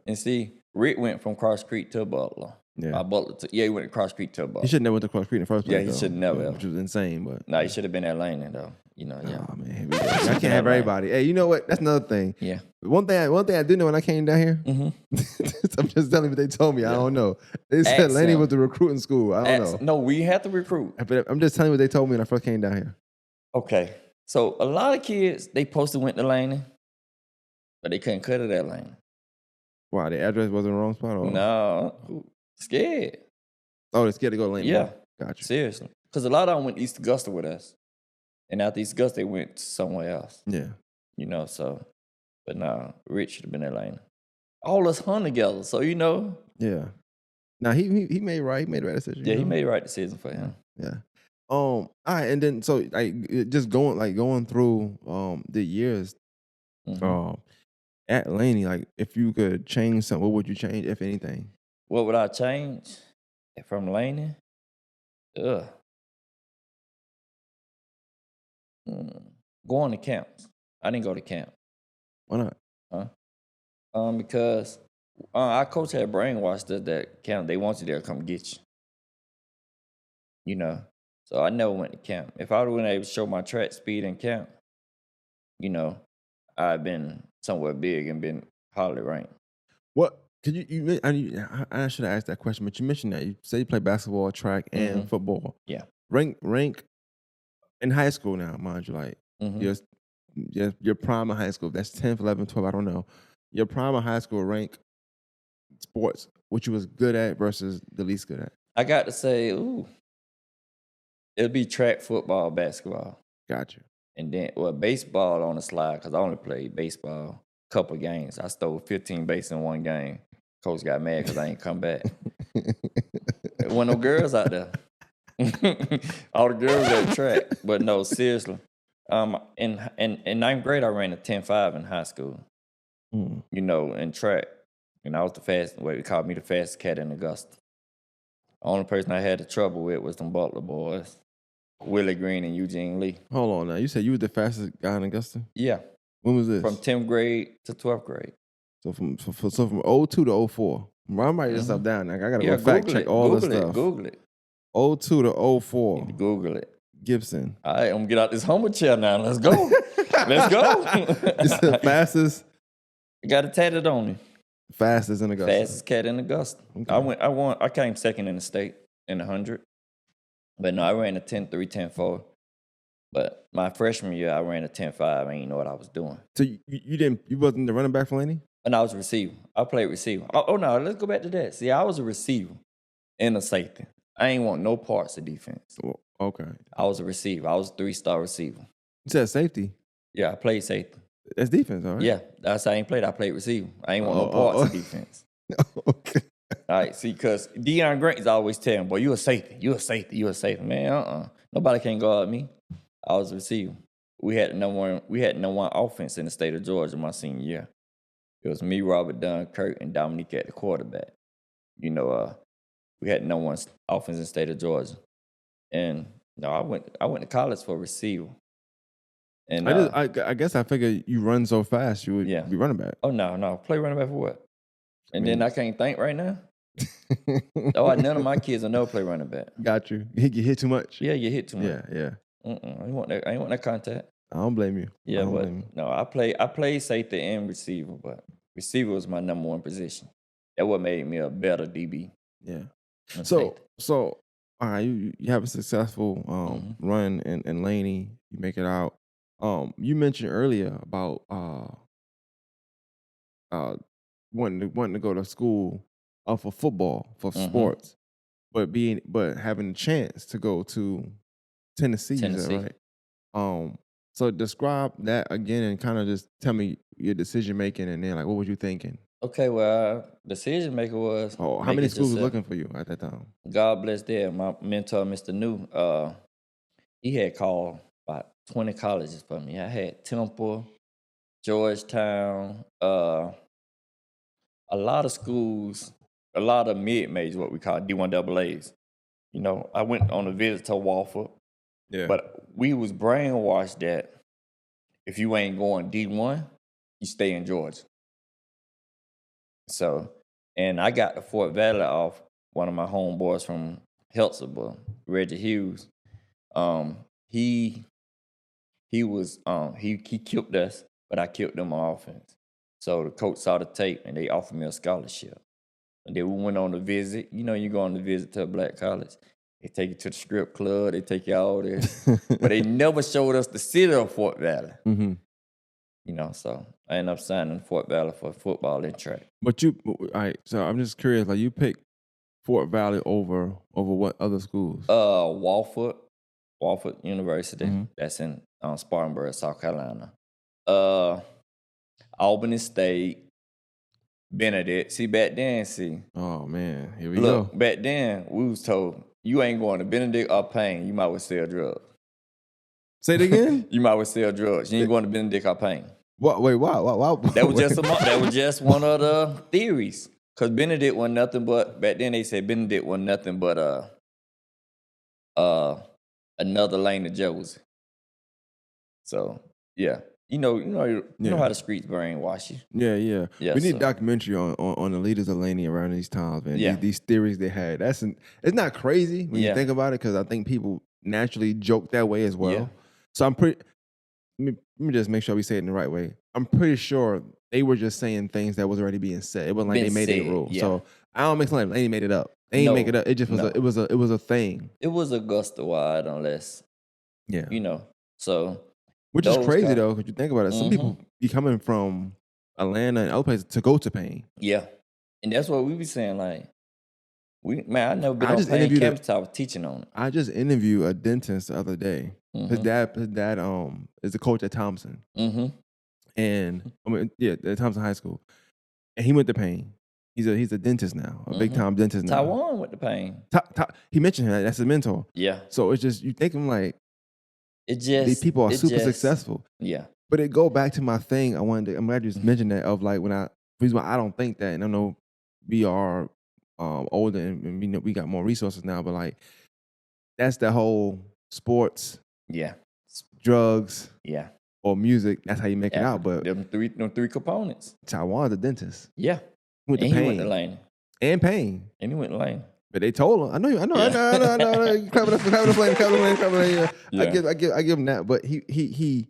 B: And see, Rick went from Cross Creek to Butler.
A: Yeah.
B: He went to Cross Creek to Butler.
A: He should never went to Cross Creek in the first place.
B: Yeah, he
A: though.
B: should never.
A: Which was insane, but.
B: Nah, he should have been at Laney though. You know, yeah.
A: Oh, man. Here we go. I can't have everybody. Hey, you know what? That's another thing.
B: Yeah.
A: One thing I do know when I came down here, I'm just telling you what they told me. I don't know. They said
B: Ask
A: Laney
B: him.
A: was the recruiting school. I don't know.
B: No, we had to recruit.
A: But I'm just telling you what they told me when I first came down here.
B: Okay. So a lot of kids, they supposed to went to Laney, but they couldn't cut it at Laney.
A: Why? The address wasn't the wrong spot? Or?
B: No. Scared.
A: Oh, they're scared to go to Laney.
B: Yeah.
A: Gotcha.
B: Seriously. Because a lot of them went to East Augusta with us. And after East Augusta, they went somewhere else.
A: Yeah.
B: You know, so. But nah, Rich should have been at Laney. All us hung together, so you know.
A: Yeah. Now he made right. He made the right decision.
B: Yeah,
A: you
B: he
A: know?
B: made the right decision for him.
A: Yeah. All right, and then so like just going through the years
B: Mhm.
A: At Laney, like if you could change something, what would you change, if anything?
B: What would I change from Laney? Going to camps. I didn't go to camp.
A: Why not?
B: Because our coach had brainwashed us that camp, they want you there to come get you. You know, so I never went to camp. If I would have been able to show my track speed in camp, you know, I'd been somewhere big and been highly ranked.
A: What could I should have asked that question, but you mentioned that you say you play basketball, track, and football.
B: Yeah.
A: Rank in high school now, mind you, like your prime of high school. That's 10th, 11th, 12th. I don't know. Your prime of high school rank sports, what you was good at versus the least good at.
B: I got to say, it'll be track, football, basketball.
A: Gotcha.
B: And then, baseball on the slide, because I only played baseball a couple of games. I stole 15 bases in one game. Coach got mad because I ain't come back. There wasn't no girls out there. All the girls at track. But no, seriously. In ninth grade, I ran a 10.5 in high school. You know, in track. And I was they called me the fastest cat in Augusta. The only person I had the trouble with was them Butler boys. Willie Green and Eugene Lee.
A: Hold on now. You said you were the fastest guy in Augusta?
B: Yeah.
A: When was this?
B: From 10th grade to 12th grade.
A: So from 02 to 04. Well, I'm writing this stuff down. Like, I gotta
B: Yeah,
A: go fact
B: Google
A: check
B: it.
A: all this
B: Google it.
A: stuff.
B: Google it.
A: 02 to
B: You
A: 04,
B: need to Google it.
A: Gibson.
B: All right, I'm gonna get out this Hummer chair now. Let's go. Let's go.
A: It's the fastest
B: Got it tatted on me.
A: in Augusta.
B: Fastest cat in Augusta.
A: Okay.
B: I came second in the state in the 100. But no, I ran a 10.3, 10.4. But my freshman year, I ran a 10.5. I didn't know what I was doing.
A: So you wasn't the running back for Laney?
B: And I was a receiver. I played receiver. Oh no, let's go back to that. See, I was a receiver and a safety. I ain't want no parts of defense.
A: Well, okay.
B: I was a receiver. I was a 3-star receiver.
A: You said safety.
B: Yeah, I played safety.
A: That's defense, all right?
B: Yeah, that's how I ain't played. I played receiver. I ain't want no parts of defense.
A: Okay.
B: All right, see, because Deion Grant is always telling, boy, you a safety, you a safety, you a safety. Man, nobody can guard me. I was a receiver. We had the number one offense in the state of Georgia my senior year. It was me, Robert Dunn, Kurt, and Dominique at the quarterback. You know, we had the number one offense in the state of Georgia. And no, I went to college for receiver. And
A: I guess I figured you run so fast you would be running back.
B: Oh no, play running back for what? And then I can't think right now. None of my kids will never play running back.
A: Got you. You hit too much.
B: Yeah, you hit too much.
A: Yeah.
B: I ain't want that contact.
A: I don't blame you.
B: Yeah, but no, I played safety and receiver, but receiver was my number one position. That what made me a better DB.
A: Yeah. So all right, you have a successful run in Laney. You make it out. You mentioned earlier about wanting to go to school for football, for sports, but having a chance to go to Tennessee. Is that right? So describe that again and kind of just tell me your decision making and then like what was you thinking?
B: Okay, well, decision maker was
A: how many schools were looking for you at that time?
B: God bless them. My mentor, Mr. New, he had called about 20 colleges for me. I had Temple, Georgetown, a lot of schools, a lot of mid-majors, what we call D1AAs. You know, I went on a visit to Wofford. Yeah. But we was brainwashed that if you ain't going D1, you stay in Georgia. So, and I got to Fort Valley off one of my homeboys from Heltzable, Reggie Hughes. He killed us, but I killed them on offense. So the coach saw the tape and they offered me a scholarship. And then we went on a visit. You know, you go on a visit to a black college. They take you to the strip club. They take you all there. But they never showed us the city of Fort Valley. Mm-hmm. You know, so I ended up signing Fort Valley for football and track.
A: But all right, so I'm just curious, like you picked Fort Valley over what other schools?
B: Wofford University. Mm-hmm. That's in Spartanburg, South Carolina. Albany State. Benedict. See, back then,
A: oh, man. Here we
B: go.
A: Look,
B: back then, we was told, you ain't going to Benedict or Payne. You might well sell drugs.
A: Say it again?
B: You might well sell drugs. You ain't going to Benedict or Payne.
A: What? Wait, why?
B: That was just one of the theories. Because Benedict wasn't nothing but, back then they said Benedict wasn't nothing but another lane of Josie. So, yeah. You know how the streets brainwash you.
A: Yeah. We need a documentary on the leaders of Laney around these times, man. Yeah. These theories they had. It's not crazy when you think about it, because I think people naturally joke that way as well. Yeah. So let me just make sure we say it in the right way. I'm pretty sure they were just saying things that was already being said. It wasn't like they made it a rule. Yeah. So I don't make something like Laney made it up. They ain't make it up. It just was it was a thing.
B: It was Augusta-wide, unless so.
A: Which is crazy though, because you think about it. Some people be coming from Atlanta and other places to go to Payne.
B: Yeah, and that's what we be saying. Like, I never been on Payne campus. I was teaching on it.
A: I just interviewed a dentist the other day. His dad is the coach at Thompson. And at Thompson High School, and he went to Payne. He's a dentist now, a big time dentist now.
B: Taiwan went to Payne.
A: He mentioned him. That's his mentor.
B: Yeah.
A: So it's just you think him like. These people are super successful.
B: Yeah.
A: But it go back to my thing. I'm glad you just mentioned that of like reason why I don't think that, and I know we are older and we got more resources now, but like that's the whole sports, drugs, or music. That's how you make it out. But
B: them three components.
A: Taiwan's a dentist.
B: Yeah.
A: He went to Laney. and Payne.
B: And he went lane.
A: But they told him. I know you. I know. I
B: Yeah.
A: know. I know. I know. I know. You clapping the flame. Clapping the flame. Clapping the flame.
B: Yeah.
A: I give him that. But he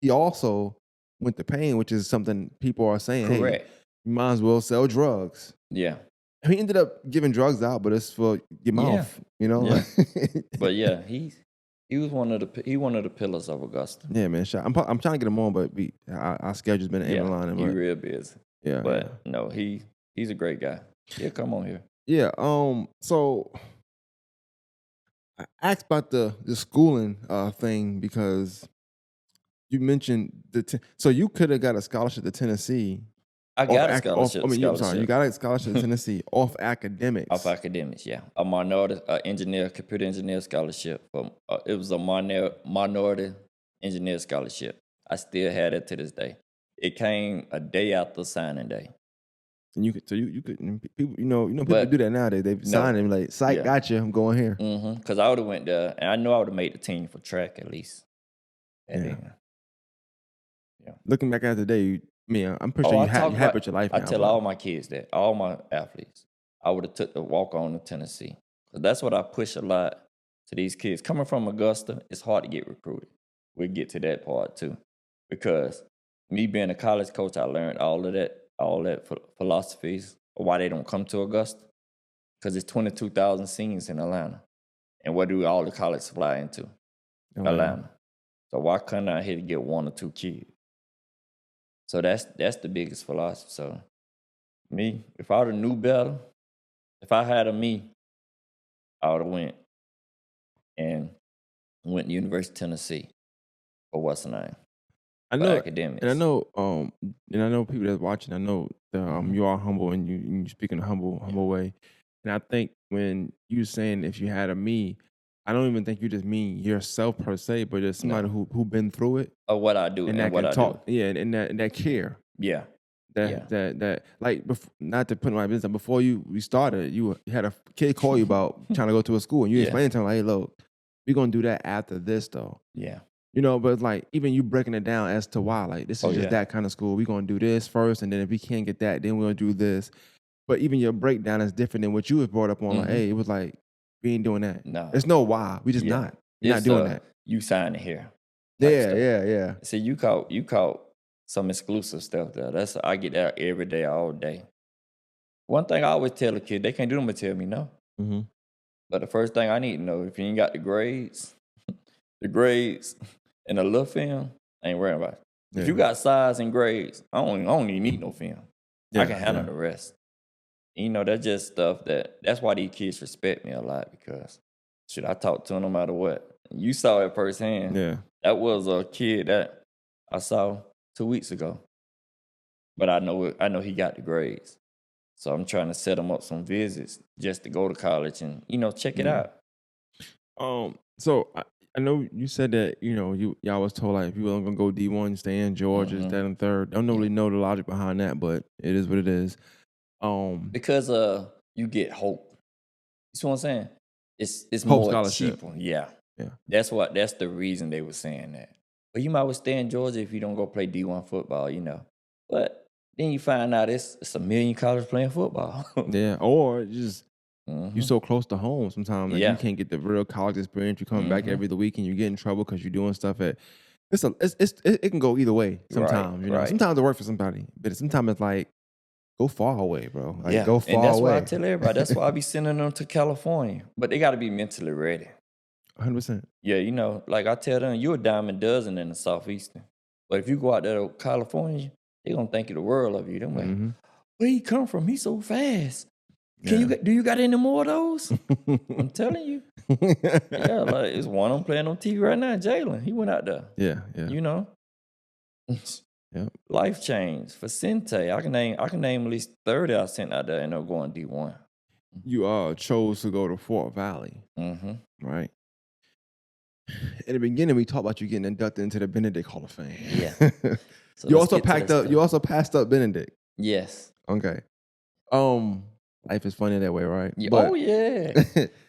A: also went to Payne, which is something people are saying. Hey,
B: Correct.
A: you might as well sell drugs.
B: Yeah.
A: He ended up giving drugs out, but it's for your mouth. You know.
B: Yeah. But yeah, he was one of the pillars of Augusta.
A: Yeah, man. I'm trying to get him on, but our schedule's been in line.
B: He real busy.
A: Yeah.
B: But no, he's a great guy. Yeah, come on here.
A: Yeah. So I asked about the schooling thing because you mentioned so you could have got a scholarship to Tennessee.
B: I got a scholarship.
A: You got a scholarship to Tennessee off academics.
B: Off academics, yeah. A minority computer engineer scholarship. It was a minority engineer scholarship. I still had it to this day. It came a day after signing day.
A: And you could people people do that nowadays. They sign him like, psych, gotcha, I'm going here.
B: Because I would have went there, and I know I would have made the team for track at least.
A: Yeah. Looking back at the day, I'm pretty sure you happy with your life now.
B: I tell all my kids that, all my athletes, I would have took the walk on to Tennessee. So that's what I push a lot to these kids. Coming from Augusta, it's hard to get recruited. We'll get to that part too. Because me being a college coach, I learned all that philosophies of why they don't come to Augusta. Because it's 22,000 seniors in Atlanta. And what do all the colleges fly into? Atlanta. So why couldn't I here to get one or two kids? So that's the biggest philosophy. So me, if I would have knew better, if I had me, I would have went to University of Tennessee for what's the name?
A: I know
B: academics.
A: And I know people that's watching, I know that you are humble and you speak in a humble way. And I think when you saying if you had me, I don't even think you just mean yourself per se, but just somebody who been through it.
B: Or what I do and what I do.
A: Yeah, and that care.
B: Yeah.
A: That like not to put in my business, before we started, you had a kid call you about trying to go to a school, and you explained to him like, hey, look, we're gonna do that after this though.
B: Yeah.
A: But it's like even you breaking it down as to why, like this is just that kind of school. We're gonna do this first, and then if we can't get that, then we're gonna do this. But even your breakdown is different than what you was brought up on. Like, hey, it was like we ain't doing that.
B: No.
A: There's no why. We just not. We're not doing that.
B: You sign it here.
A: Yeah.
B: See, you caught some exclusive stuff there. I get that every day, all day. One thing I always tell a kid, they can't do them but tell me no.
A: Mm-hmm.
B: But the first thing I need to know, if you ain't got the grades and a little film, I ain't worrying about it. Yeah. If you got size and grades, I don't even need no film. I can handle the rest. That's just stuff that's why these kids respect me a lot, because I talk to them no matter what. You saw it firsthand.
A: Yeah.
B: That was a kid that I saw 2 weeks ago. But I know he got the grades. So I'm trying to set him up some visits just to go to college and, check it out.
A: So I know you said that, y'all was told like if you weren't gonna go D1, stay in Georgia, that and third. Don't really know the logic behind that, but it is what it is.
B: Because you get hope. You see what I'm saying? It's
A: hope
B: more cheaper. Yeah. That's the reason they were saying that. But you might well stay in Georgia if you don't go play D1 football, But then you find out it's a million colleges playing football.
A: Yeah, or just you're so close to home sometimes that you can't get the real college experience. You're coming back every other week and you get in trouble because you're doing stuff at it can go either way sometimes.
B: Right.
A: Sometimes it works for somebody, but sometimes it's like go far away, bro. Like go far away.
B: And that's why I tell everybody. That's why I be sending them to California. But they got to be mentally ready.
A: 100%.
B: Yeah, like I tell them, you're a dime a dozen in the Southeastern. But if you go out there to California, they're going to think the world of you. They're like, where he come from? He's so fast. Do you got any more of those? I'm telling you. Yeah, like it's one I'm playing on TV right now, Jalen. He went out there.
A: Yeah.
B: Yeah. Life change for Sente. I can name at least 30 I sent out there and they're going D1.
A: You chose to go to Fort Valley. Right? In the beginning, we talked about you getting inducted into the Benedict Hall of Fame.
B: Yeah. So
A: you also passed up Benedict.
B: Yes.
A: Okay. Life is funny that way, right?
B: Yeah. Oh yeah.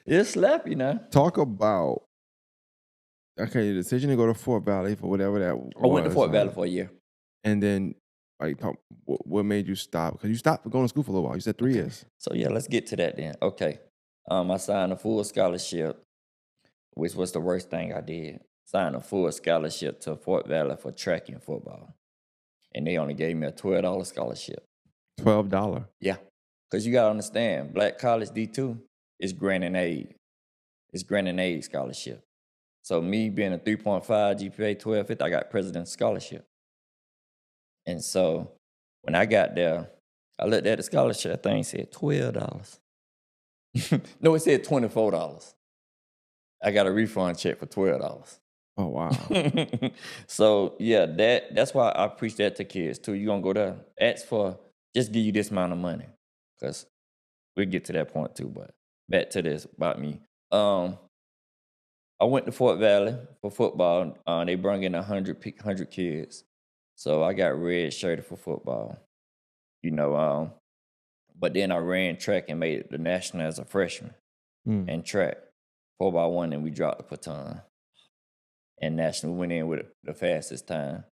B: It'll slap you now.
A: Talk about your decision to go to Fort Valley for whatever that was.
B: I went to Fort Valley for a year.
A: And then Like, what made you stop? Because you stopped going to school for a little while. You said 3
B: Okay.
A: years.
B: So yeah, let's get to that then. Okay. I signed a full scholarship, which was the worst thing I did. Signed a full scholarship to Fort Valley for track and football. And they only gave me a $12 scholarship.
A: $12.
B: Yeah. Because you gotta understand, Black College D2 is grant and aid. It's grant and aid scholarship. So me being a 3.5 GPA 1250, I got President's Scholarship. And so when I got there, I looked at the scholarship thing, said $12. No, it said $24. I got a refund check for $12.
A: Oh, wow.
B: So yeah, that's why I preach that to kids too. You gonna go there, ask for just give you this amount of money. Cause we'll get to that point too, but back to this about me. I went to Fort Valley for football. They brought in 100 kids. So I got red shirted for football. You know, but then I ran track and made it the national as a freshman and track. 4x1 and we dropped the baton. And national went in with the fastest time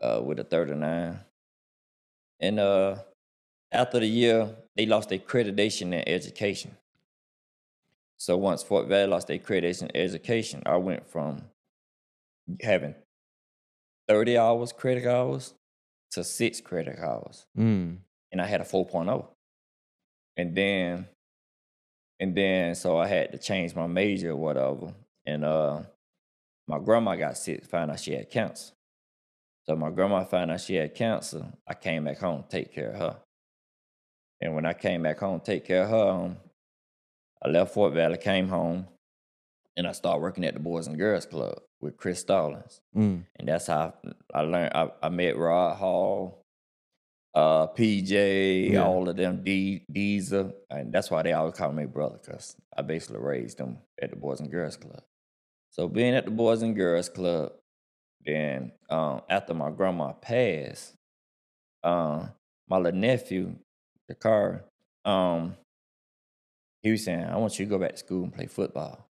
B: with a 39. And after the year, they lost their accreditation in education. So once Fort Valley lost their accreditation in education, I went from having 30 hours credit hours to 6 credit hours. And I had a 4.0. And then so I had to change my major or whatever. And my grandma got sick, found out she had cancer. So my grandma found out she had cancer. I came back home to take care of her. And when I came back home to take care of her, I left Fort Valley, came home, and I started working at the Boys and Girls Club with Chris Stallings. And that's how I learned. I met Rod Hall, PJ, all of them, Deezer. And that's why they always call me brother, because I basically raised them at the Boys and Girls Club. So being at the Boys and Girls Club, then after my grandma passed, my little nephew, the car, he was saying, I want you to go back to school and play football.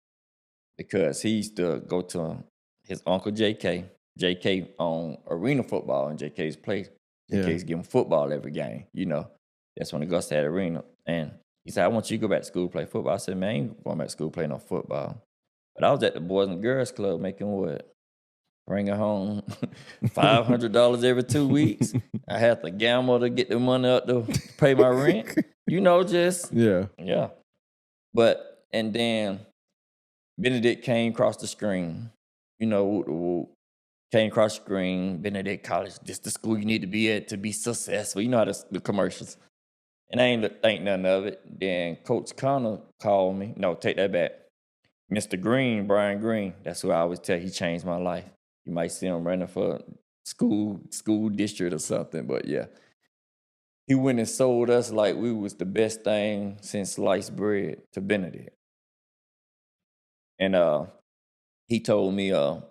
B: Because he used to go to his uncle JK. JK on arena football, and JK's play. JK's giving football every game, you know. That's when he goes to that arena. And he said, I want you to go back to school and play football. I said, man, I ain't going back to school playing no football. But I was at the Boys and Girls Club making what? Bringing home $500 every 2 weeks. I had to gamble to get the money up to pay my rent. You know, just yeah. But and then Benedict came across the screen. You know, came across the screen. Benedict College, this the school you need to be at to be successful. You know how the commercials. And I ain't think nothing of it. Then Coach Connor called me. No, take that back. Mr. Green, Brian Green. That's who I always tell. He changed my life. You might see him running for school district or something, but yeah. He went and sold us like we was the best thing since sliced bread to Benedict. And he told me, you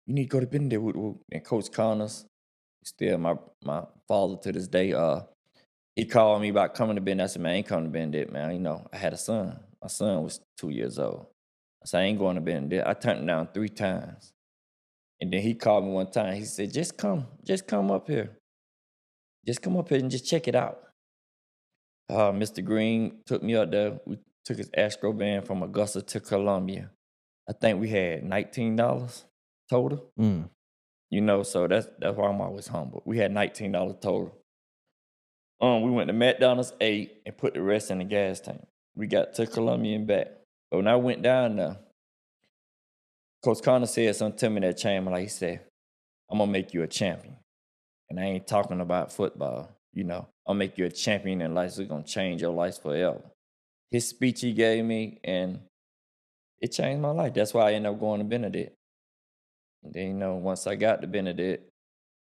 B: need to go to Benedict. And Coach Connors, still my father to this day, he called me about coming to Benedict. I said, man, I ain't coming to Benedict, man. You know, I had a son. My son was 2 years old. I said, I ain't going to Benedict. I turned him down 3 times. And then he called me one time. He said, just come up here. Just come up here and just check it out. Mr. Green took me up there. We took his Astro van from Augusta to Columbia. I think we had $19 total. You know, so that's why I'm always humble. We had $19 total. We went to McDonald's, ate, and put the rest in the gas tank. We got to Columbia and back. But when I went down there, Coach Connor said something to me that changed my life. He said, I'm going to make you a champion. And I ain't talking about football. You know, I'll make you a champion in life. It's going to change your life forever. His speech he gave me, and it changed my life. That's why I ended up going to Benedict. And then, you know, once I got to Benedict,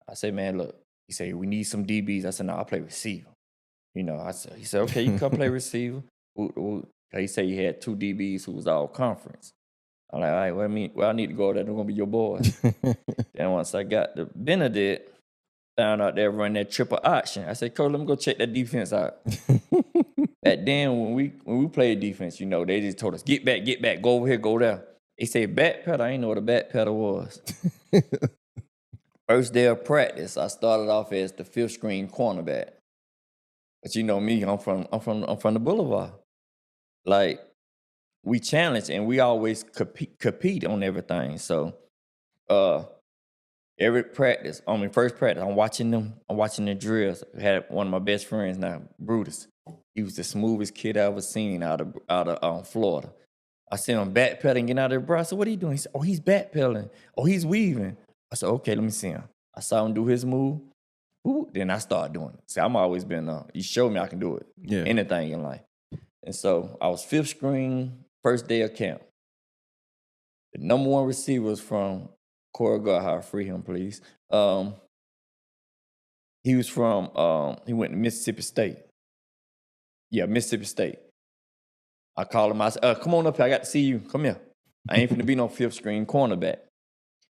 B: I said, man, look. He said, we need some DBs. I said, no, I'll play receiver. You know, he said, okay, you can come play receiver. He said he had 2 DBs who was all conference. I'm like, all right, well, I need to go there. They're going to be your boys. Then once I got to Benedict, found out they were running that triple option. I said, Coach, let me go check that defense out. Back then, when we played defense, you know, they just told us, get back, go over here, go there. They said back pedal. I didn't know what a back pedal was. First day of practice, I started off as the fifth string cornerback. But you know me, I'm from the Boulevard. Like, we challenge and we always compete on everything. So uh every practice, first practice, I'm watching the drills. I had one of my best friends now, Brutus. He was the smoothest kid I ever seen out of Florida. I see him backpedaling, getting out of there, bro. I said, what are you doing? He said, oh, he's backpedaling. Oh, he's weaving. I said, okay, let me see him. I saw him do his move. Ooh, then I started doing it. See, I'm always been, you showed me I can do it.
A: Yeah.
B: Anything in life. And so I was fifth string, first day of camp. The number one receiver was from Corey Garhire, free him, please. He was from, he went to Mississippi State. Yeah, Mississippi State. I called him, I said, come on up here, I got to see you. Come here. I ain't finna be no fifth string cornerback.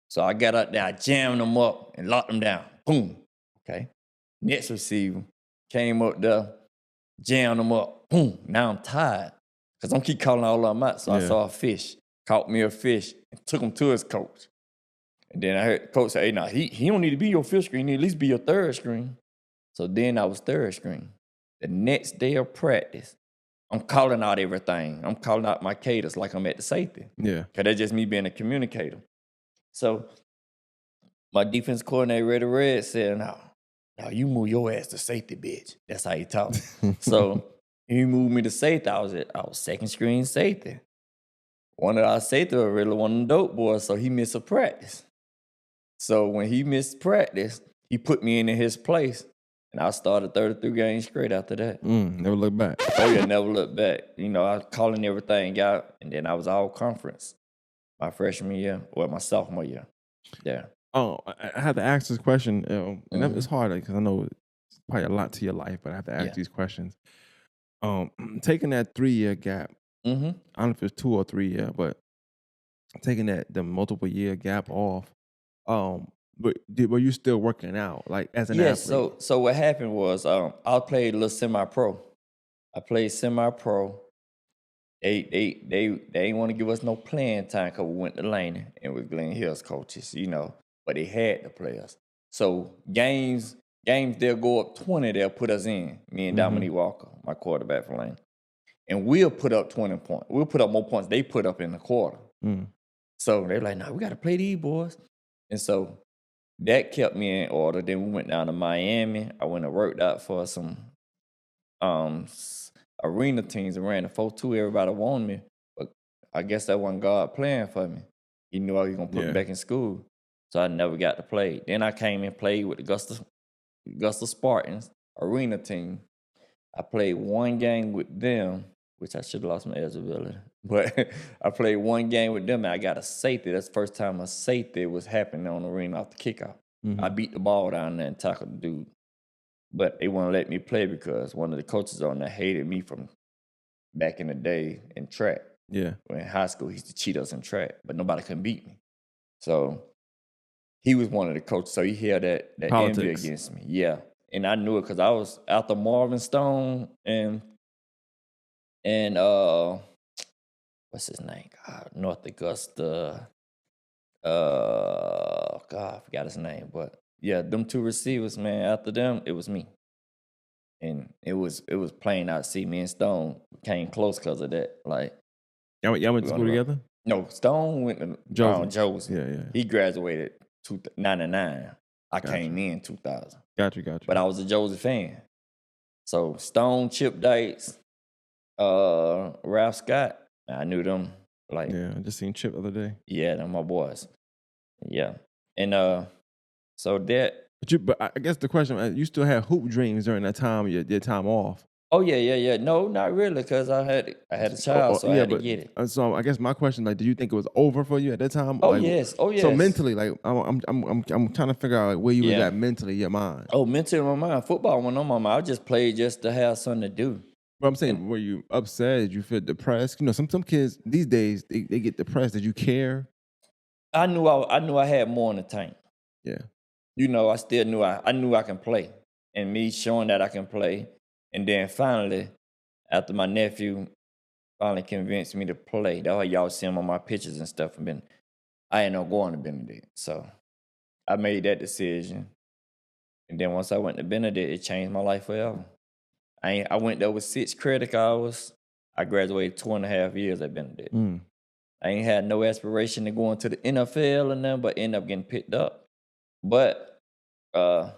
B: So I got out there, I jammed him up and locked him down. Boom. Okay. Next receiver came up there, jammed him up. Boom. Now I'm tired. Because I'm keep calling all of them out. So I saw a fish, caught me a fish, and took him to his coach. And then I heard the coach say, hey, nah, he don't need to be your fifth string, he need at least be your third string. So then I was third string. The next day of practice, I'm calling out everything. I'm calling out my cadence like I'm at the safety.
A: Yeah.
B: Because that's just me being a communicator. So my defense coordinator, Red, said, no, you move your ass to safety, bitch. That's how he talk. So he moved me to safety. I was second string safety. One of our safety was really one of them dope boys, so he missed a practice. So when he missed practice, he put me in his place. And I started 33 games straight after that.
A: Never look back.
B: Oh, yeah, never look back. You know, I was calling everything out, and then I was all conference my freshman year, or my sophomore year. Yeah.
A: Oh, I had to ask this question, and it's hard because I know it's probably a lot to your life, but I have to ask these questions. Taking that 3-year gap, I don't know if it's 2 or 3 year, but taking the multiple year gap off, but were you still working out like as an athlete?
B: So what happened was I played a little semi-pro. I played semi-pro. They didn't want to give us no playing time because we went to Laney and with Glenn Hill's coaches, you know, but they had the players. So games they'll go up 20, they'll put us in, me and Dominique Walker, my quarterback for Laney. And we'll put up 20 points. We'll put up more points they put up in the quarter. So they're like, no, we got to play these boys. And so that kept me in order. Then we went down to Miami. I went and worked out for some arena teams and ran the 4-2. Everybody wanted me. But I guess that wasn't God playing for me. He knew I was going to put me back in school. So I never got to play. Then I came and played with the Augusta Spartans arena team. I played one game with them, which I should have lost my eligibility. But I played one game with them, and I got a safety. That's the first time a safety was happening on the arena off the kickoff. I beat the ball down there and tackled the dude. But they wouldn't let me play because one of the coaches on there hated me from back in the day in track.
A: Yeah.
B: When in high school, he used to cheat us in track, but nobody could beat me. So he was one of the coaches. So he had that envy against me. Yeah. And I knew it because I was after Marvin Stone and what's his name? God, North Augusta. God, I forgot his name. But yeah, them two receivers, man, after them, it was me. And it was plain out to see me and Stone came close because of that. Like,
A: y'all went to school together?
B: No, Stone went to Josie.
A: Yeah.
B: He graduated 99. I came in 2000.
A: Got you.
B: But I was a Josie fan. So Stone, Chip Dykes, Ralph Scott, I knew them. Like,
A: yeah, I just seen Chip the other day.
B: Yeah, they're my boys. Yeah. And so that.
A: But I guess the question, you still had hoop dreams during that time, your time off.
B: Oh, yeah. No, not really, because I had a child, so I had to get it.
A: So I guess my question, like, did you think it was over for you at that time?
B: Oh,
A: like,
B: yes.
A: So mentally, like, I'm trying to figure out like, where you was at mentally, your mind.
B: Oh, mentally, my mind. Football went on my mind. I just played just to have something to do.
A: But I'm saying, were you upset? Did you feel depressed? You know, some kids these days, they get depressed. Did you care?
B: I knew I had more in the tank.
A: Yeah.
B: You know, I still knew I knew I can play. And me showing that I can play. And then finally, after my nephew finally convinced me to play, that's why y'all see him on my pictures and stuff. I ain't no going to Benedict. So I made that decision. And then once I went to Benedict, it changed my life forever. I went there with 6 credit hours. I graduated 2.5 years at Benedict.
A: Mm.
B: I ain't had no aspiration to go into the NFL or nothing, but ended up getting picked up. But take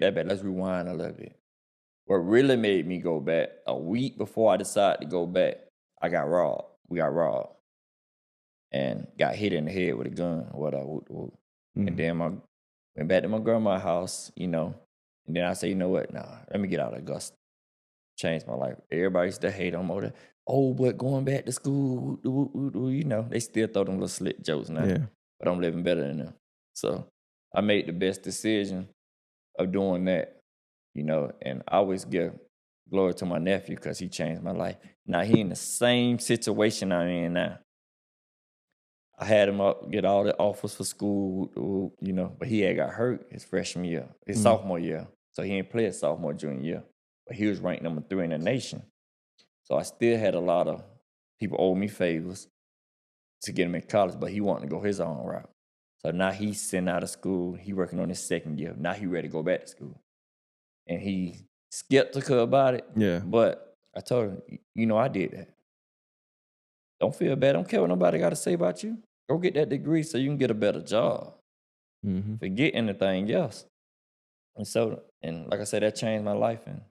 B: that back. Let's rewind a little bit. What really made me go back, a week before I decided to go back, I got robbed. We got robbed. And got hit in the head with a gun or whatever. And then I went back to my grandma's house, and then I said, you know what? Nah, let me get out of Augusta. Changed my life. Everybody used to hate on more. Oh, but going back to school, they still throw them little slick jokes now.
A: Yeah.
B: But I'm living better than them. So I made the best decision of doing that, and I always give glory to my nephew because he changed my life. Now he in the same situation I'm in now. I had him up, get all the offers for school, but he had got hurt his freshman year, his sophomore year. So he didn't play his sophomore, junior year. But he was ranked number 3 in the nation. So I still had a lot of people owe me favors to get him in college, but he wanted to go his own route. So now he's sitting out of school. He working on his second year. Now he ready to go back to school. And he skeptical about it.
A: Yeah.
B: But I told him, I did that. Don't feel bad. Don't care what nobody got to say about you. Go get that degree so you can get a better job.
A: Mm-hmm.
B: Forget anything else. And like I said, that changed my life. And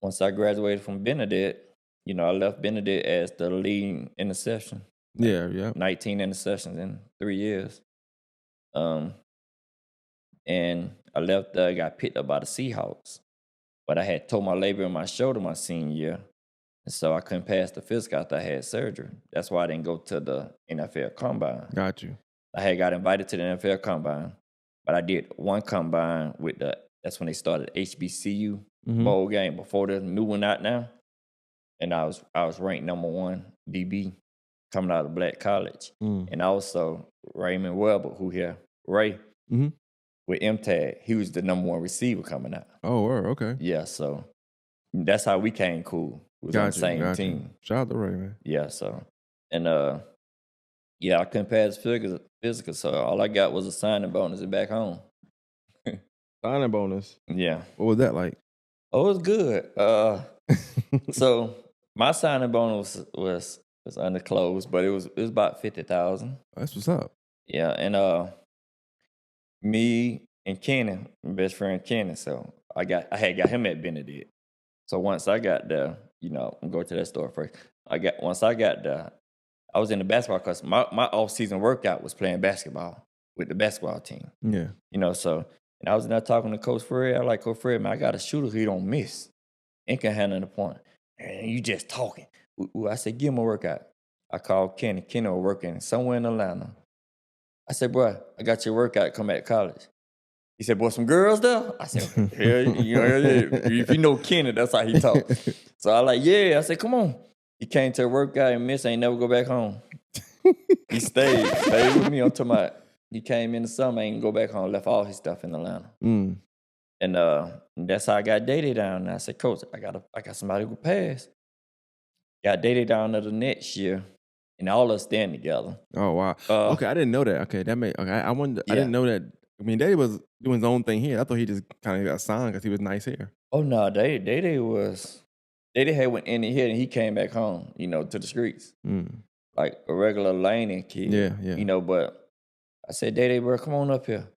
B: once I graduated from Benedict, I left Benedict as the lead interception.
A: Yeah.
B: 19 interceptions in 3 years. And I left there, got picked up by the Seahawks. But I had tore my labor in my shoulder my senior year. And so I couldn't pass the physical after I had surgery. That's why I didn't go to the NFL Combine.
A: Got you.
B: I had got invited to the NFL Combine, but I did one combine that's when they started HBCU bowl game before the new one out now. And I was ranked number 1 DB coming out of Black College. And also Raymond Weber, Ray, with MTAG, he was the number 1 receiver coming out.
A: Oh, word, okay.
B: Yeah, so that's how we came cool. We was on the same team.
A: Shout out to Ray, man.
B: Yeah, so, and I couldn't pass physical, so all I got was a signing bonus back home.
A: Signing bonus?
B: Yeah.
A: What was that like?
B: Oh, it was good. So my signing bonus was undisclosed, but it was about $50,000.
A: That's what's up.
B: Yeah, and me and Kenny, my best friend Kenny, so I had got him at Benedict. So once I got there, I'm going to that store first. Once I got there, I was in the basketball because my off-season workout was playing basketball with the basketball team.
A: Yeah.
B: And I was in there talking to Coach Fred. I like, Coach Fred, man, I got a shooter who don't miss and can handle the point. And you just talking. I said, give him a workout. I called Kenny. Kenny was working somewhere in Atlanta. I said, bro, I got your workout. Come back to college. He said, boy, some girls there? I said, if you know Kenny, that's how he talk. So I like, yeah. I said, come on. He came to a workout and missed, ain't never go back home. He stayed with me until he came in the summer, ain't go back home, left all his stuff in Atlanta. And that's how I got dated down there. I said, Coach, I got somebody who could pass. Got dated down there the next year, and all of us stand together.
A: Oh, wow. Okay, I didn't know that. Okay, I wanted. I didn't know that. I mean, Daddy was doing his own thing here. I thought he just kind of got signed because he was nice here.
B: Oh, no, Daddy had went in here and he came back home, to the streets. Like a regular laning kid.
A: Yeah.
B: But I said, Daddy, bro, come on up here.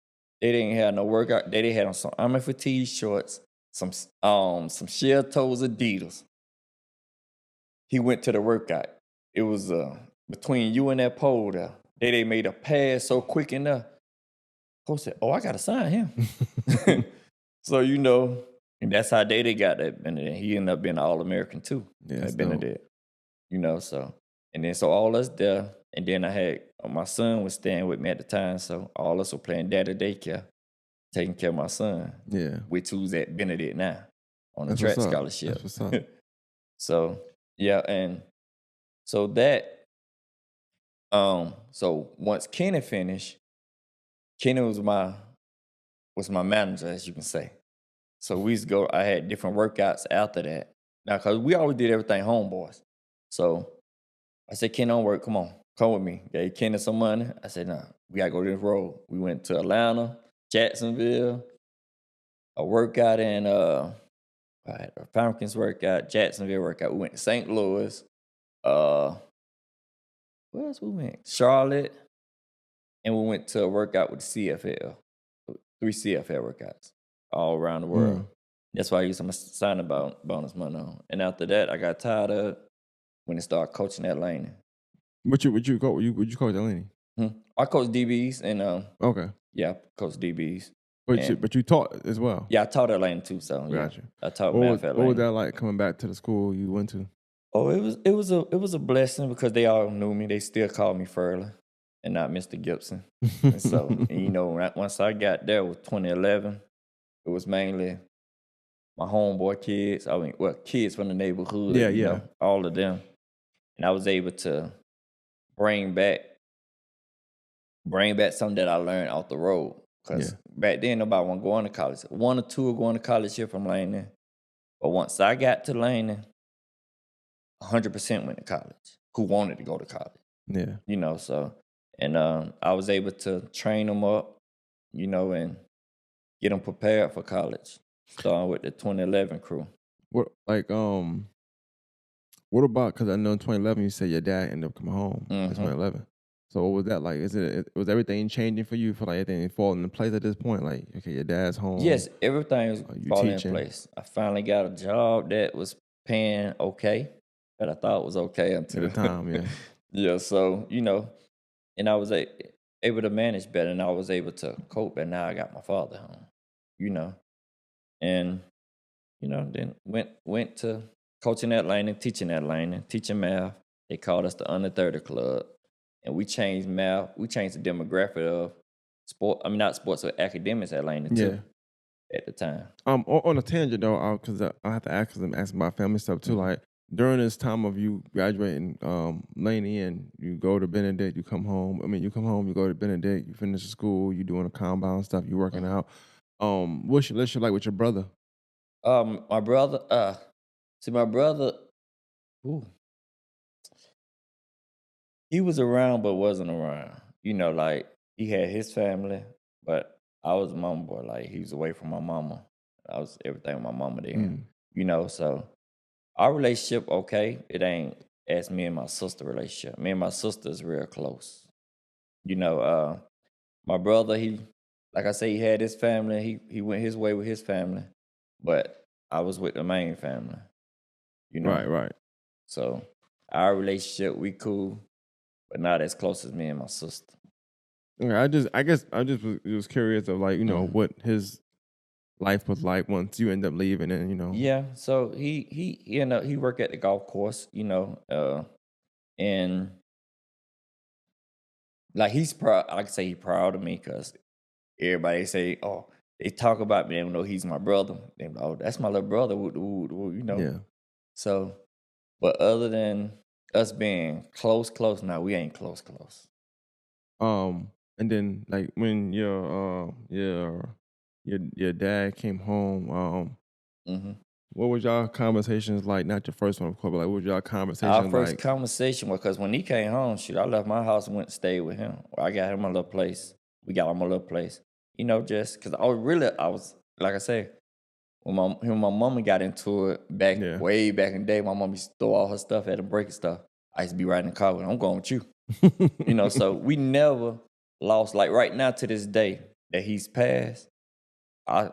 B: They didn't have no workout. Daddy had on some Army fatigue shorts, some shell toes Adidas. He went to the workout. It was between you and that pole there. They made a pass so quick enough. Coach said, I got to sign him. So, and that's how Daddy got that Benedict. He ended up being an All-American too at Benedict. So, and then so all us there, and then I had, my son was staying with me at the time, so all us were playing daddy daycare, taking care of my son.
A: Yeah.
B: Which who's at Benedict now on a track scholarship.
A: That's what's up.
B: So, yeah, and so that, so once Kenny finished, Kenny was my manager, as you can say. So we used to go, I had different workouts after that. Now, because we always did everything homeboys. So I said, Kenny, don't work, come on, come with me. Gave Kenny some money. I said, nah, we gotta go this road. We went to Atlanta, Jacksonville, a workout in a Falcons workout, Jacksonville workout. We went to St. Louis. Uh, where else we went? Charlotte, and we went to a workout with the CFL. 3 CFL workouts all around the world.
A: Mm.
B: That's why I used my signing bonus money on. And after that, I got tired of it when I started coaching at Laney.
A: What you coach at Laney?
B: I coach DBs and
A: Okay,
B: yeah, I coach DBs.
A: but you taught as well.
B: Yeah, I taught at Laney too. So yeah,
A: Gotcha.
B: I taught
A: What
B: math at
A: what was
B: Laney.
A: that like coming back to the school you went to?
B: Oh, it was a blessing because they all knew me. They still called me FURLEY and not Mr. Gibson. And so, and, you know, once I got there with 2011, it was mainly my homeboy kids. I mean, well, kids from the neighborhood.
A: Yeah,
B: you
A: yeah.
B: know, all of them, and I was able to bring back something that I learned off the road. Because back then, nobody was going to college. 1 or 2 were going to college here from Laney. But once I got to Laney, 100% went to college who wanted to go to college.
A: Yeah.
B: You know, so, and I was able to train them up, you know, and get them prepared for college, starting with the 2011 crew.
A: What what about, because I know in 2011 you said your dad ended up coming home in 2011. So what was that like? Was everything changing for you? For like everything falling into place at this point? Like, okay, your dad's home.
B: Yes, everything was falling
A: teaching?
B: in place. I finally got a job that was paying okay, that I thought was okay until
A: At the time, yeah.
B: yeah, so, you know, and I was able to manage better, and I was able to cope, and now I got my father home, you know. And, you know, then went to coaching at Laney, teaching math. They called us the Under 30 Club. And we changed math. We changed the demographic of sport. I mean, not sports, but academics at Laney too. At the time.
A: On a tangent though, because I have to ask them, ask about family stuff too. Like during this time of you graduating Laney and you go to Benedict, you come home. I mean, you come home, you go to Benedict, you finish the school, you doing a compound stuff, you working out. What's your relationship like with your brother?
B: My brother. See, my brother. Ooh. He was around, but wasn't around. You know, like he had his family, but I was a mama boy. Like he was away from my mama. I was everything with my mama then. You know, so our relationship, okay, it ain't as me and my sister relationship. Me and my sister is real close. You know, my brother, he, like I say, he had his family. He went his way with his family, but I was with the main family. You know,
A: Right.
B: So our relationship, we cool, but not as close as me and my sister.
A: Okay, I guess I just was curious of like, you know, what his life was like once you end up leaving, and you know.
B: Yeah, so he ended up, he worked at the golf course, you know, and like he's proud. I can say he's proud of me because everybody say, oh, they talk about me, they don't know he's my brother. They oh, that's my little brother, you know.
A: Yeah.
B: So, but other than us being close, now we ain't close.
A: And then like when your dad came home, what was y'all conversations like? Not your first one, of course, but like what was y'all conversations
B: Our first
A: like?
B: conversation was because when he came home, shoot, I left my house and went to stay with him. I got him a little place. We got him a little place. You know, just because I was, like I said, when him and my mama got into it way back in the day, my mom used to throw all her stuff at him, breaking stuff. I used to be riding in the car with him. I'm going with you. You know, so we never lost. Like right now to this day that he's passed, I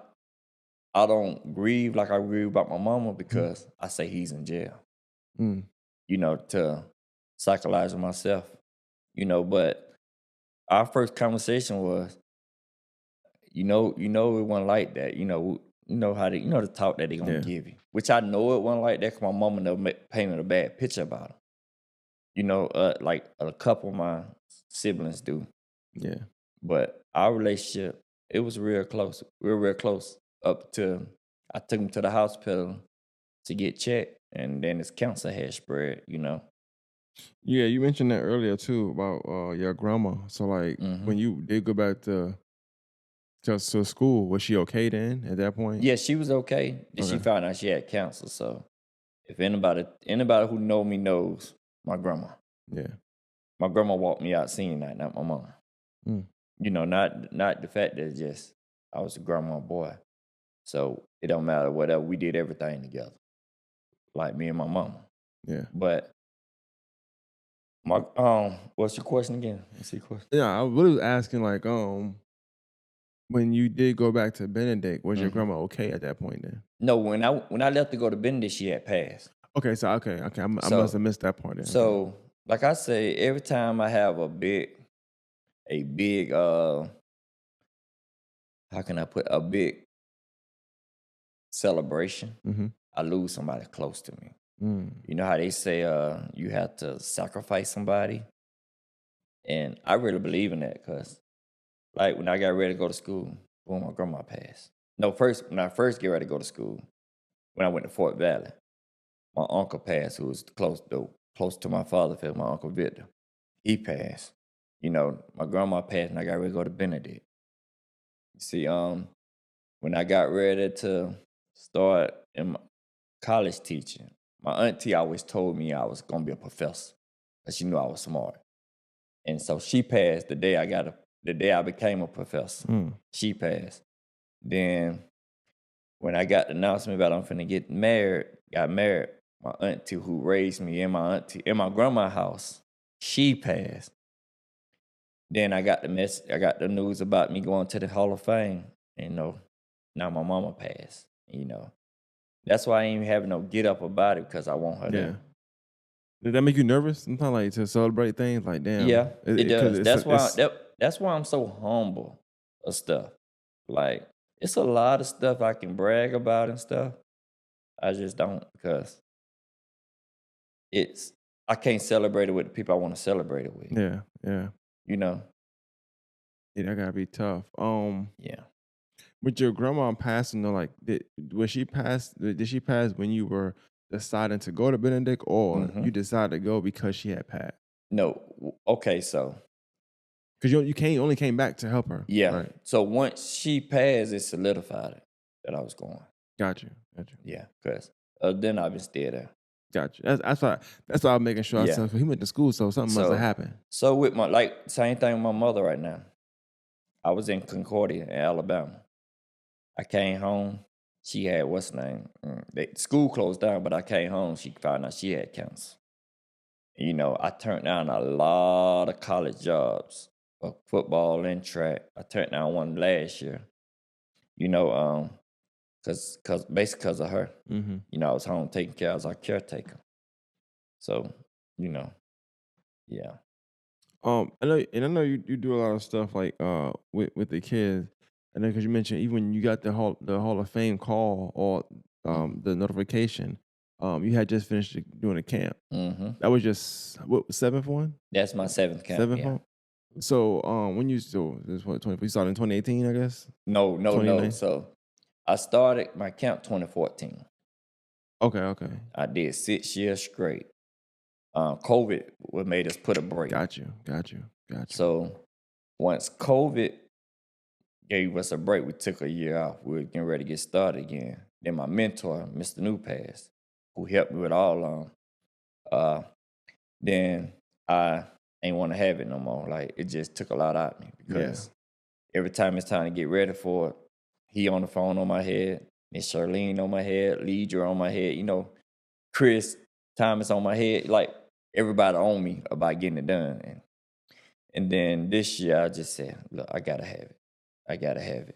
B: don't grieve like I grieve about my mama because I say he's in jail. You know, to psychologize myself. You know, but our first conversation was, it wasn't like that. You know how they, the talk that they gonna give you. Which I know it wasn't like that because my mama never painted a bad picture about him. You know, like a couple of my siblings do.
A: Yeah.
B: But our relationship, it was real close. We were real close up to, I took him to the hospital to get checked, and then his cancer had spread, you know.
A: Yeah, you mentioned that earlier too about your grandma. So like when you did go back to school, was she okay then at that point?
B: Yeah, she was okay. And she found out she had cancer. So if anybody who know me knows my grandma.
A: Yeah.
B: my grandma walked me out senior night, not my mom.
A: Mm.
B: You know, not the fact that it's just I was a grandma boy. So it don't matter whatever. We did everything together, like me and my mama.
A: Yeah.
B: But my what's your question again? What's your question?
A: Yeah, I really was asking, like, when you did go back to Benedict, was your
B: Hmm.
A: grandma okay at that point then?
B: No, when I left to go to Benedict, she had passed.
A: Okay, so okay, I must have
B: So
A: missed that part then. Okay.
B: so like I say, every time I have a big how can I put a big celebration,
A: Mhm.
B: I lose somebody close to me.
A: Mm.
B: You know how they say you have to sacrifice somebody? And I really believe in that because like when I got ready to go to school, boom, my grandma passed. No, first when I first get ready to go to school, when I went to Fort Valley, my uncle passed, who was close to my father, my uncle Victor. He passed. You know, my grandma passed and I got ready to go to Benedict. You see, when I got ready to start in my college teaching, my auntie always told me I was gonna be a professor because she knew I was smart. And so she passed the day I became a professor.
A: Mm.
B: She passed. Then when I got the announcement about I'm finna got married, my auntie who raised me in my grandma's house, she passed. Then I got the news about me going to the Hall of Fame. You know, now my mama passed. You know, that's why I ain't even having no get up about it because I want her
A: Yeah.
B: there.
A: Did that make you nervous sometimes, like, to celebrate things? Like, damn,
B: Yeah, it
A: because
B: does.
A: it's
B: That's why I'm so humble of stuff. Like it's a lot of stuff I can brag about and stuff. I just don't because it's I can't celebrate it with the people I want to celebrate it with.
A: yeah, yeah,
B: You know?
A: yeah. That gotta be tough.
B: Yeah.
A: With your grandma passing, though, like, did she pass when you were deciding to go to Benedict, or
B: Hmm.
A: you decided to go because she had passed?
B: No. Okay. So
A: Because you only came back to help her,
B: yeah.
A: right?
B: So once she passed, it solidified it that I was going.
A: Got you, got you,
B: Yeah. Because then I've been still there.
A: got you. That's why I'm making sure. I
B: Yeah.
A: said, he went to school, so something must have
B: So
A: happened.
B: with my like same thing with my mother right now. I was in Concordia in Alabama. I came home. She had what's the name? School closed down, but I came home. She found out she had cancer. You know, I turned down a lot of college jobs for football and track. I turned down one last year. You know, basically because of her.
A: Hmm.
B: You know, I was home taking care. I was our caretaker. So, you know, yeah.
A: I know you do a lot of stuff, like, with the kids. And then because you mentioned, even when you got the Hall of Fame call, or
B: Hmm.
A: the notification, you had just finished doing a camp.
B: Hmm.
A: That was just what, seventh one?
B: That's my seventh camp.
A: Seventh
B: Yeah.
A: one? So, when you still this what 20, you started in 2018, I guess?
B: No, no, no.
A: 29?
B: So I started my camp 2014.
A: Okay, okay.
B: I did 6 years straight. COVID what made us put a break.
A: Got you, got you, got you.
B: So once COVID gave us a break, we took a year off. We were getting ready to get started again. Then my mentor, Mr. New passed, who helped me with all of them. Uh, then I ain't want to have it no more. Like it just took a lot out of me
A: Yeah,
B: because every time it's time to get ready for it, he on the phone on my head, Miss Charlene on my head, Leadra on my head, you know, Chris Thomas on my head, like everybody on me about getting it done. And then this year I just said, look, I gotta have it. I gotta have it.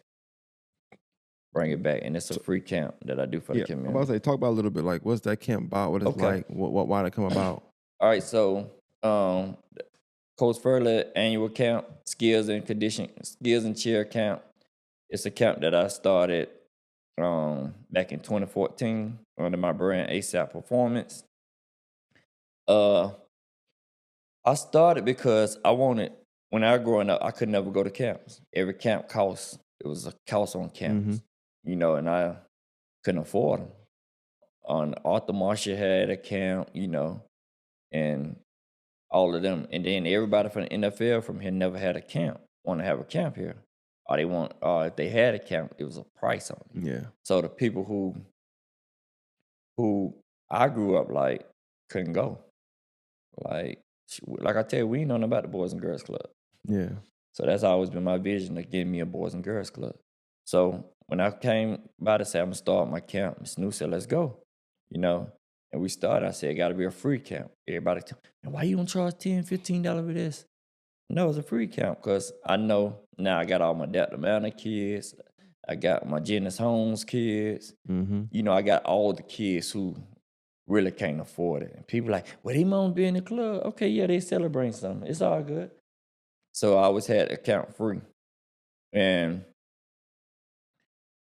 B: Bring it back. And it's a
A: so
B: free camp that I do for the
A: yeah, I'm about to
B: community.
A: say, talk about a little bit, like, what's that camp about? What it's
B: Okay.
A: like? Why did it come about?
B: All right, so Coach FURLEY annual camp, skills and cheer camp. It's a camp that I started back in 2014 under my brand ASAP Performance. Uh, I started because I wanted when I was growing up, I could never go to camps. Every camp cost it was a cost on
A: Mhm.
B: campus, you know, and I couldn't afford them. On Arthur Marshall had a camp, you know, and all of them, and then everybody from the NFL from here never had a camp. Want to have a camp here, or they want, or if they had a camp, it was a price on it.
A: Yeah.
B: So the people who I grew up like couldn't go. Like Like I tell you, we ain't know nothing about the Boys and Girls Club.
A: Yeah.
B: So that's always been my vision of getting me a Boys and Girls Club. So when I came by to say I'm gonna start my camp, Miss New said, let's go. And we started. I said, it gotta be a free camp. Everybody tell me, why you don't charge $10, $15 for this? No, it's a free camp because I know now I got all my Dr. Manor kids. I got my Janice Holmes kids.
A: Mm-hmm.
B: I got all the kids who really can't afford it. And people like, well, they mom be in the club. Okay, yeah, they celebrate something. It's all good. So I always had account free. And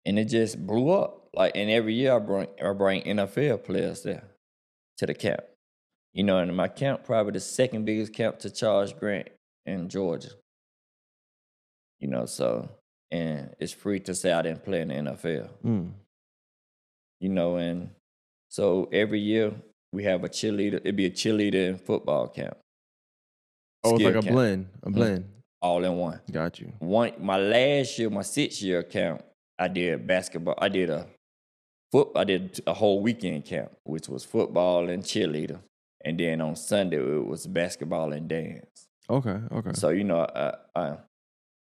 B: it just blew up. And every year I bring NFL players there to the camp. And my camp probably the second biggest camp to Charles Grant in Georgia. So and it's free to say I didn't play in the NFL. And so every year we have a cheerleader. It'd be a cheerleader and football camp.
A: Oh, it's like a
B: camp.
A: blend.
B: All in one.
A: Got you.
B: My last year, my 6th year camp, I did basketball. I did a whole weekend camp, which was football and cheerleader. And then on Sunday, it was basketball and dance.
A: Okay.
B: So, I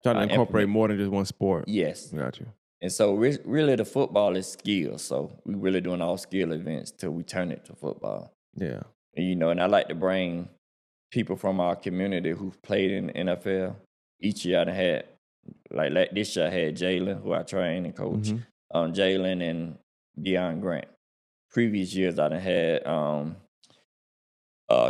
A: trying to incorporate more than just one sport.
B: Yes.
A: Got you.
B: And so really the football is skill. So we really doing all skill events till we turn it to football.
A: Yeah.
B: And I like to bring people from our community who've played in the NFL. Each year I had, like this year I had Jalen, who I train and coach. Jalen and Deion Grant. Previous years I done had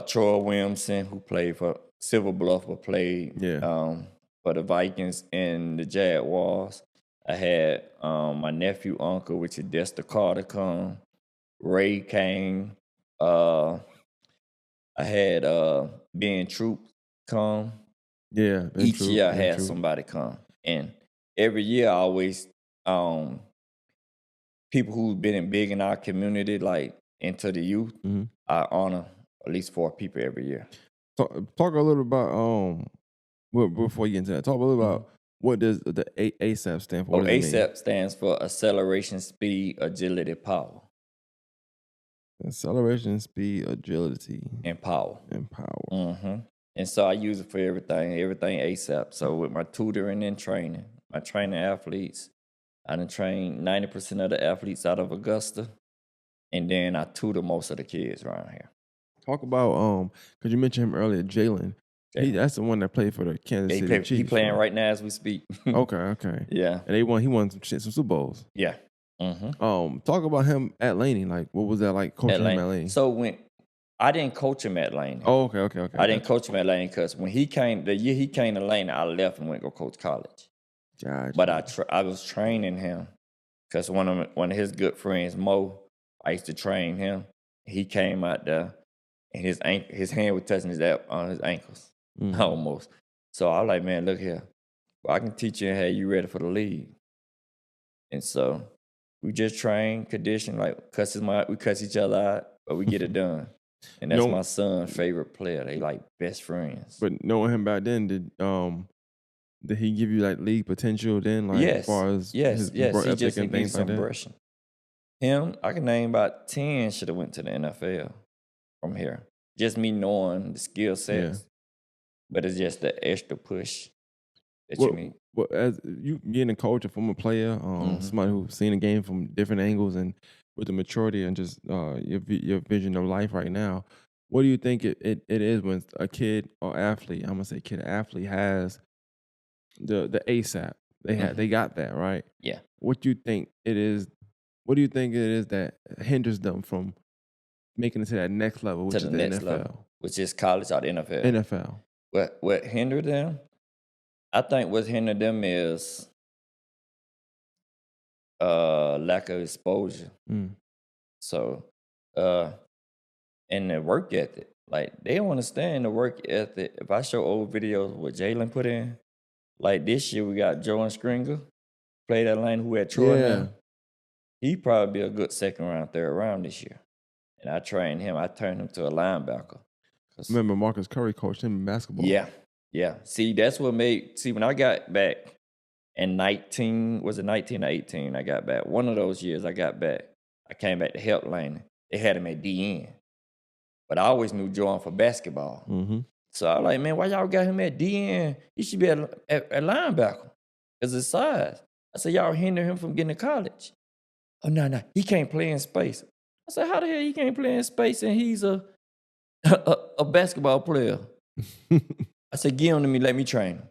B: Troy Williamson, who played for Silver Bluff, but played for the Vikings and the Jaguars. I had my nephew, uncle, which is Dexter Carter, come. Ray came. I had Ben Troop come.
A: Yeah.
B: Each year I had somebody come. And every year I always, people who've been big in our community, like into the youth, I honor at least 4 people every year.
A: Talk a little about, before you get into that, talk a little about what does the ASAP stand for?
B: ASAP stands for Acceleration, Speed, Agility, Power.
A: Acceleration, speed, agility,
B: and power.
A: Mm-hmm.
B: And so I use it for everything ASAP. So with my tutoring and training, my training athletes, I done trained 90% of the athletes out of Augusta, and then I tutor most of the kids around here.
A: Talk about because you mentioned him earlier, Jalen. That's the one that played for the Kansas City Chiefs.
B: He's playing right now as we speak.
A: Okay.
B: Yeah.
A: And he won some Super Bowls.
B: Yeah.
A: Talk about him at Laney. Like, what was that like coaching him at Laney?
B: So when I didn't coach him at Laney.
A: Oh, okay.
B: I didn't coach him at Laney because when the year he came to Laney, I left and went to go coach college.
A: Gotcha.
B: But I was training him because one of his good friends, Mo, I used to train him. He came out there and his hand was touching on his ankles almost. So I was like, man, look here, I can teach you and have you ready for the league. And so we just train, condition, like we cuss each other out, but we get it done. And that's my son's favorite player. They like best friends.
A: But knowing him back then, did he give you like league potential then? Like
B: yes.
A: As far as
B: yes. He just
A: and
B: needs
A: things like
B: some brushing. Him, I can name about 10 should have went to the NFL from here. Just me knowing the skill sets. Yeah. But it's just the extra push that you need.
A: Well, as you getting a coach, a former player, somebody who's seen the game from different angles and with the maturity and just your vision of life right now, what do you think it is when a kid or athlete, I'm gonna say kid or athlete, has the ASAP? They got that, right?
B: Yeah.
A: What do you think it is? What do you think it is that hinders them from making it to that next level, which is the NFL, level,
B: which is college or the NFL?
A: NFL.
B: What hindered them? I think what hindered them is lack of exposure. So, and the work ethic. Like, they don't understand the work ethic. If I show old videos what Jalen put in, like this year we got Joe and Stringer, played that lane who had Troy now. He probably be a good second round, third round this year. And I trained him. I turned him to a linebacker.
A: Remember Marcus Curry coached him in basketball?
B: Yeah. See, that's what when I got back in 19 or 18, I got back. One of those years I got back. I came back to help Lane. They had him at DN. but I always knew Jordan for basketball.
A: Mm-hmm.
B: So I was like, man, why y'all got him at DN? He should be at linebacker because his size. I said, y'all hinder him from getting to college. Oh, no, he can't play in space. I said, how the hell he can't play in space and he's a basketball player? I said, give him to me, let me train him.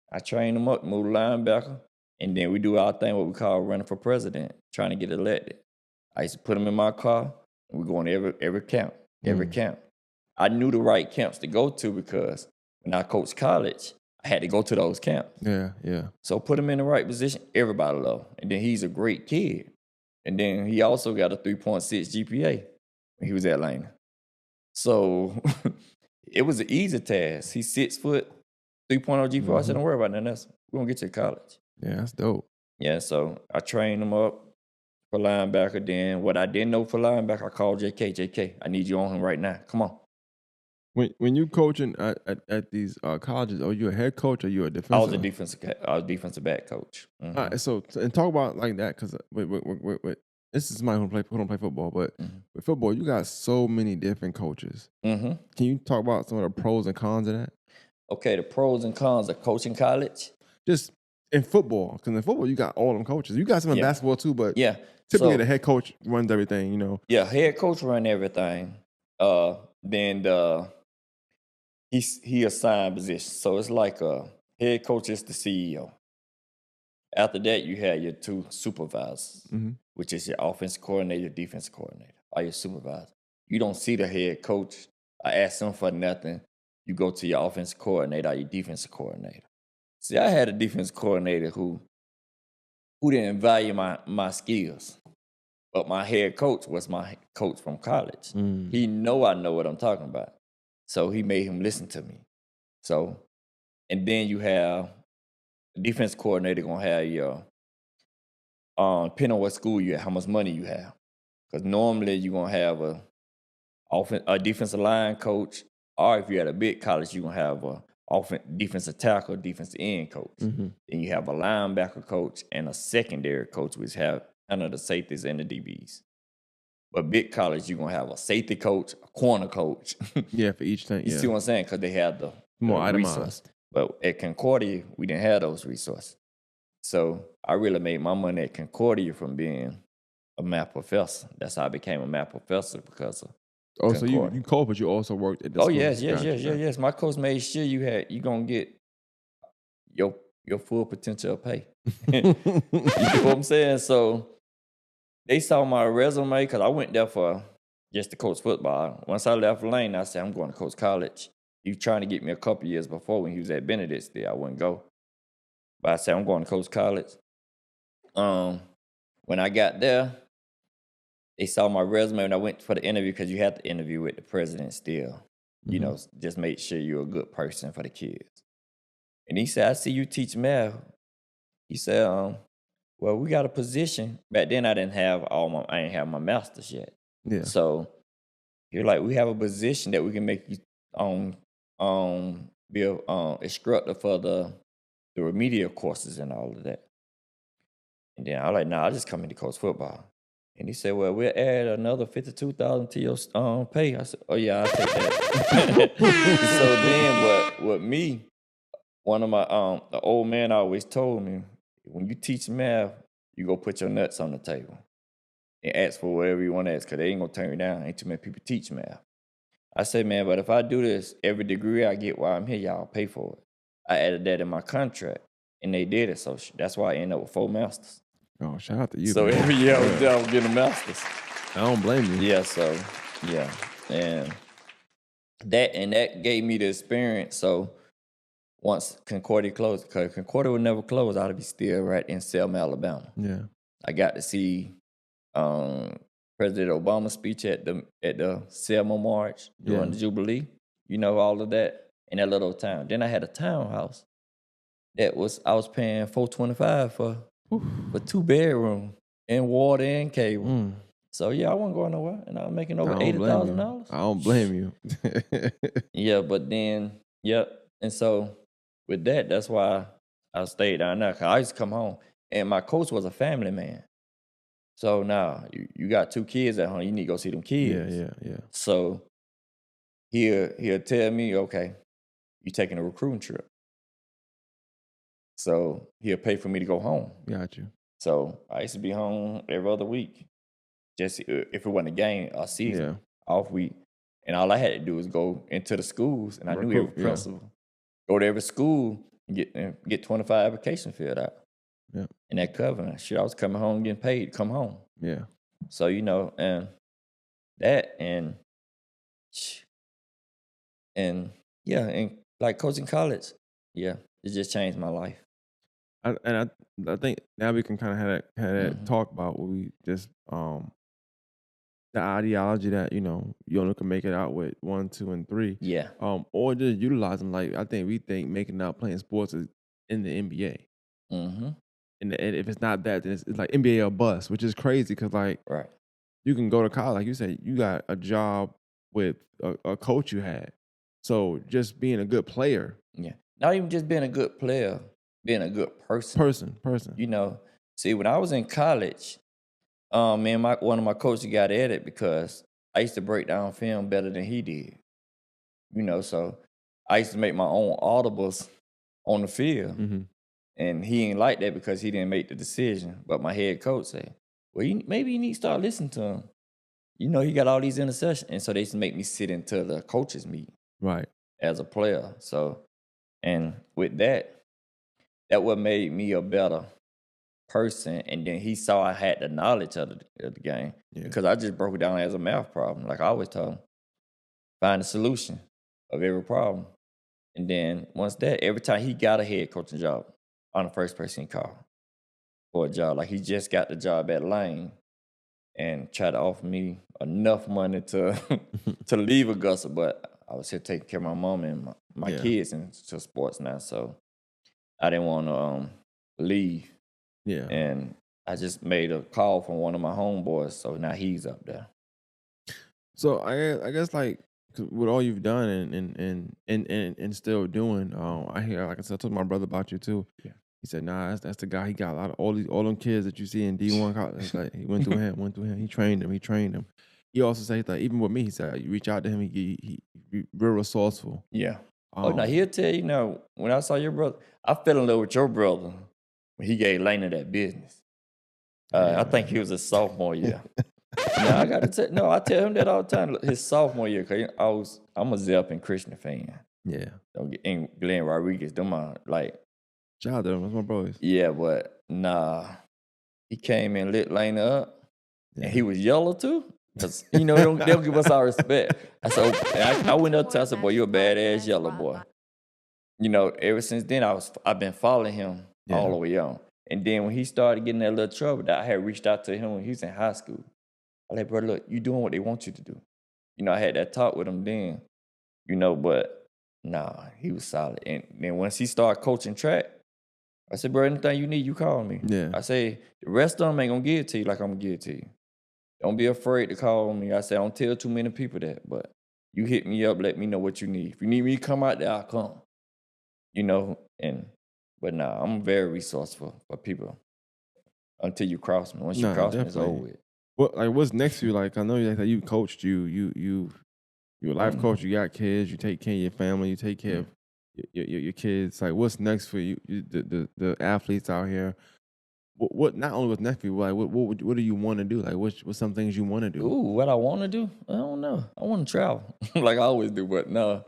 B: I trained him up, moved to linebacker, and then we do our thing, what we call running for president, trying to get elected. I used to put him in my car, and we going to every camp, every camp. I knew the right camps to go to because when I coached college, I had to go to those camps.
A: Yeah, yeah.
B: So put him in the right position, everybody love him. And then he's a great kid. And then he also got a 3.6 GPA when he was at Lane. So it was an easy task. He's 6 foot, 3.0 GPA. I said, don't worry about nothing else. We're going to get you to college.
A: Yeah, that's dope.
B: Yeah, so I trained him up for linebacker. Then what I didn't know for linebacker, I called JK, I need you on him right now. Come on.
A: When you coaching at these colleges, are you a head coach or you a defensive?
B: I was a defensive back coach. Mm-hmm.
A: All right, so and talk about like that because this is somebody who don't play football, but with football you got so many different coaches.
B: Mm-hmm.
A: Can you talk about some of the pros and cons of that?
B: Okay, the pros and cons of coaching college.
A: Just in football, because in football you got all them coaches. You got some in basketball too, but typically the head coach runs everything. You know.
B: Yeah, head coach run everything. Then he assigned positions. So it's like a head coach is the CEO. After that, you have your 2 supervisors, which is your offensive coordinator, defensive coordinator, or your supervisor. You don't see the head coach. I ask them for nothing. You go to your offensive coordinator or your defensive coordinator. See, I had a defensive coordinator who didn't value my skills, but my head coach was my coach from college. He know I know what I'm talking about. So he made him listen to me. So, and then you have the defense coordinator gonna have your, depending on what school you at, how much money you have. Because normally you're gonna have a defensive line coach, or if you're at a big college, you're gonna have a defensive tackle, defensive end coach. Then you have a linebacker coach and a secondary coach, which have under the safeties and the DBs. But big college, you're going to have a safety coach, a corner coach.
A: Yeah, for each thing.
B: You see what I'm saying? Because they have the
A: more
B: resource.
A: itemized.
B: But at Concordia, we didn't have those resources. So I really made my money at Concordia from being a math professor. That's how I became a math professor because of
A: so you coach, but you also worked at the school.
B: Yes. My coach made sure you going to get your full potential pay. You know what I'm saying? So they saw my resume because I went there for just to coach football. Once I left Lane, I said, I'm going to coach college. He was trying to get me a couple years before when he was at Benedict still. I wouldn't go. But I said, I'm going to coach college. When I got there, they saw my resume and I went for the interview because you have to interview with the president still. You know, just make sure you're a good person for the kids. And he said, I see you teach math. He said, well, we got a position. Back then, I didn't have my master's yet.
A: Yeah.
B: So you're like, we have a position that we can make you be a instructor for the remedial courses and all of that. And then I was like, nah, I just come in to coach football. And he said, well, we'll add another $52,000 to your pay. I said, oh yeah, I'll take that. So then, with me, one of my the old man always told me, when you teach math, you go put your nuts on the table and ask for whatever you want to ask, because they ain't going to turn you down. Ain't too many people teach math. I said, man, but if I do this, every degree I get while I'm here, y'all pay for it. I added that in my contract, and they did it. So that's why I ended up with 4 masters.
A: Oh, shout out to you.
B: So
A: man.
B: every year I was getting a master's.
A: I don't blame you.
B: Yeah, so, yeah. And that gave me the experience. So once Concordia closed, because Concordia would never close, I'd be still right in Selma, Alabama.
A: Yeah.
B: I got to see President Obama's speech at the Selma March during the Jubilee. You know, all of that in that little town. Then I had a townhouse I was paying $425 for 2 bedrooms and water and cable. So yeah, I wasn't going nowhere, and I was making over $80,000.
A: I don't blame you.
B: Yeah, but then and so with that, that's why I stayed down there. Cause I used to come home, and my coach was a family man. So now you got 2 kids at home. You need to go see them kids.
A: Yeah.
B: So he'll tell me, okay, you taking a recruiting trip. So he'll pay for me to go home.
A: Got you.
B: So I used to be home every other week. Just if it wasn't a game or season,
A: Yeah.
B: off week. And all I had to do was go into the schools, and I knew every
A: Recruit, yeah.
B: principal. Go to every school and get 25 applications filled out.
A: Yeah.
B: And that covenant, shit, I was coming home getting paid to come home.
A: Yeah.
B: So, and that and yeah, and like coaching college, yeah, it just changed my life.
A: I think now we can kind of have that
B: Mhm.
A: talk about what we just the ideology that you only can make it out with 1, 2, and 3.
B: Yeah.
A: Or just utilize them. Like I think we think making it out playing sports is in the NBA,
B: Mm-hmm.
A: and if it's not that, then it's like NBA or bust, which is crazy because like
B: Right.
A: you can go to college, like you said, you got a job with a coach you had, so just being a good player,
B: Yeah. Not even just being a good player, being a good person.
A: person.
B: See, when I was in college, me and one of my coaches got at it because I used to break down film better than he did. So I used to make my own audibles on the field,
A: Mm-hmm.
B: and he ain't like that because he didn't make the decision. But my head coach said, "Well, maybe you need to start listening to him. He got all these interceptions," and so they used to make me sit into the coaches meeting
A: Right.
B: as a player. So, and with that what made me a better person. And then he saw I had the knowledge of the game
A: Yeah.
B: because I just broke it down as a math problem. Like I always tell him, find a solution of every problem. And then once that, every time he got a head coaching job, I'm the first person he called for a job. Like he just got the job at Lane and tried to offer me enough money to to leave Augusta, but I was here taking care of my mom and my
A: Yeah.
B: kids into sports now, so I didn't want to leave.
A: Yeah.
B: And I just made a call from one of my homeboys, so now he's up there.
A: So I guess like 'cause with all you've done and still doing, I hear, like I said, I told my brother about you too.
B: Yeah.
A: He said, "Nah, that's the guy. He got a lot of all them kids that you see in D1 college. It's like he went through him. He trained them. He also said that even with me, he said you reach out to him. He real resourceful.
B: Yeah. Oh, now he'll tell you, when I saw your brother, I fell in love with your brother when he gave Lena that business. I think he was a sophomore year. Now I got to tell, I tell him that all the time. His sophomore year, because I'm a Zepp and Christian fan.
A: Yeah.
B: Don't get in Glenn Rodriguez, them are like,
A: Shout out to him. That's my boys.
B: yeah, but nah, he came and lit Lena up,
A: Yeah.
B: and he was yellow too. Because, they don't give us our respect. I went up to him, I said, boy, you a badass yellow boy. Ever since then, I've been following him all the way on. And then when he started getting that little trouble, I had reached out to him when he was in high school. I like, bro, look, you doing what they want you to do. I had that talk with him then, but nah, he was solid. And then once he started coaching track, I said, bro, anything you need, you call me.
A: Yeah.
B: I say, the rest of them ain't gonna give it to you like I'm gonna give it to you. Don't be afraid to call me. I say, don't tell too many people that, but you hit me up, let me know what you need. If you need me to come out there, I'll come. But nah, I'm very resourceful for people until you cross me. Once you cross me, it's over with.
A: What's next for you? Like, I know you coached, you're a life coach, you got kids, you take care of your family, you take care of your kids. Like, what's next for you, the athletes out here? What not only what's next for you, like what do you want to do? Like, what's some things you want to do?
B: Ooh, what I want to do? I don't know. I want to travel like I always do, but no.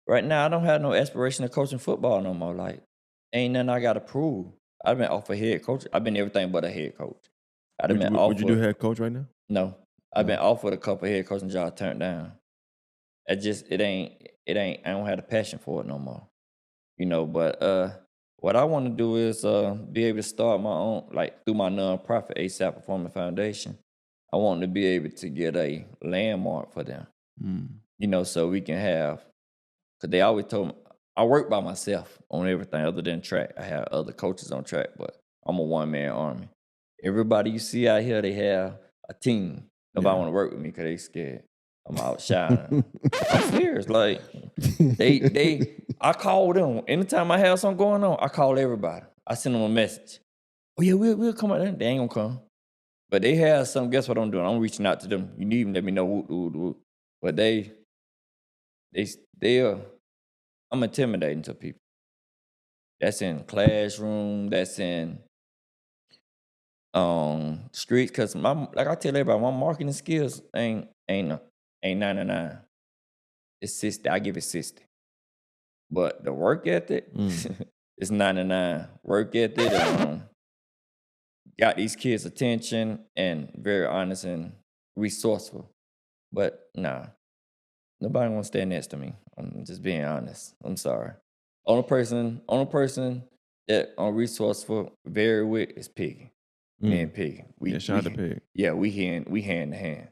B: Right now, I don't have no aspiration of coaching football no more. Like, ain't nothing I got to prove. I've been off a head coach. I've been everything but a head coach.
A: Would you do head coach right now?
B: No. I've been offered a couple head coaching jobs, turned down. It ain't, I don't have the passion for it no more. But what I want to do is be able to start my own, like through my nonprofit, ASAP Performance Foundation. I want to be able to get a landmark for them, so we can have, because they always told me, I work by myself on everything other than track. I have other coaches on track, but I'm a one-man army. Everybody you see out here, they have a team. Nobody want to work with me because they scared. I'm outshining. I'm serious. Like, I call them. Anytime I have something going on, I call everybody. I send them a message. Oh, yeah, we'll come out there. They ain't going to come. But they have some, guess what I'm doing? I'm reaching out to them. You need them, let me know. but they're I'm intimidating to people. That's in classroom. That's in streets. Cause like I tell everybody, my marketing skills ain't 99. It's 60. I give it 60. But the work ethic is 99. Work ethic, got these kids' attention and very honest and resourceful. But nah, nobody wants to stand next to me. I'm just being honest. I'm sorry. Only person that I'm resourceful very with is Piggy. Me and Piggy.
A: Yeah, shout out to Pig.
B: Yeah, we hand to hand.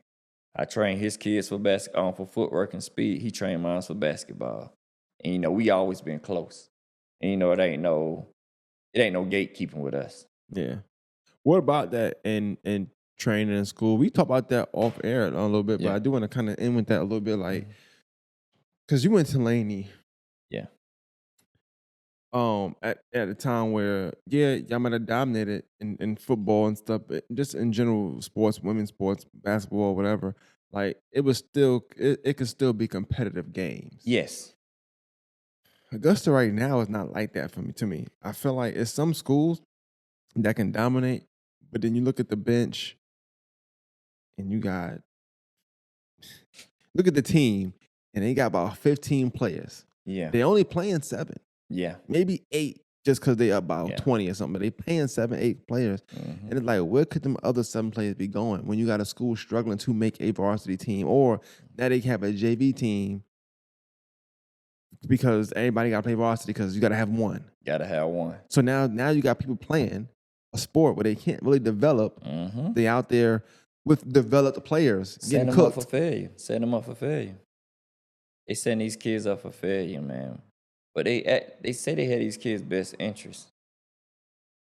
B: I train his kids for for footwork and speed. He trained mine for basketball. And we always been close. And it ain't no gatekeeping with us.
A: Yeah. What about that in training in school? We talked about that off air a little bit, but I do want to kind of end with that a little bit, like, because you went to Laney.
B: Yeah.
A: At a time where, y'all might have dominated in football and stuff, but just in general sports, women's sports, basketball, whatever, like it was still, it could still be competitive games.
B: Yes.
A: Augusta right now is not like that to me. I feel like it's some schools that can dominate, but then you look at the bench and look at the team and they got about 15 players.
B: Yeah.
A: They only playing 7.
B: Yeah.
A: Maybe 8 just because they up about 20 or something. But they paying 7, 8 players. And it's like, where could them other 7 players be going when you got a school struggling to make a varsity team, or now they have a JV team because everybody got to play varsity because you got to have one.
B: Got to have one.
A: So now you got people playing a sport where they can't really develop. They out there with developed players getting cooked.
B: Set them up for failure. They send these kids up for failure, man. But they say they had these kids' best interests.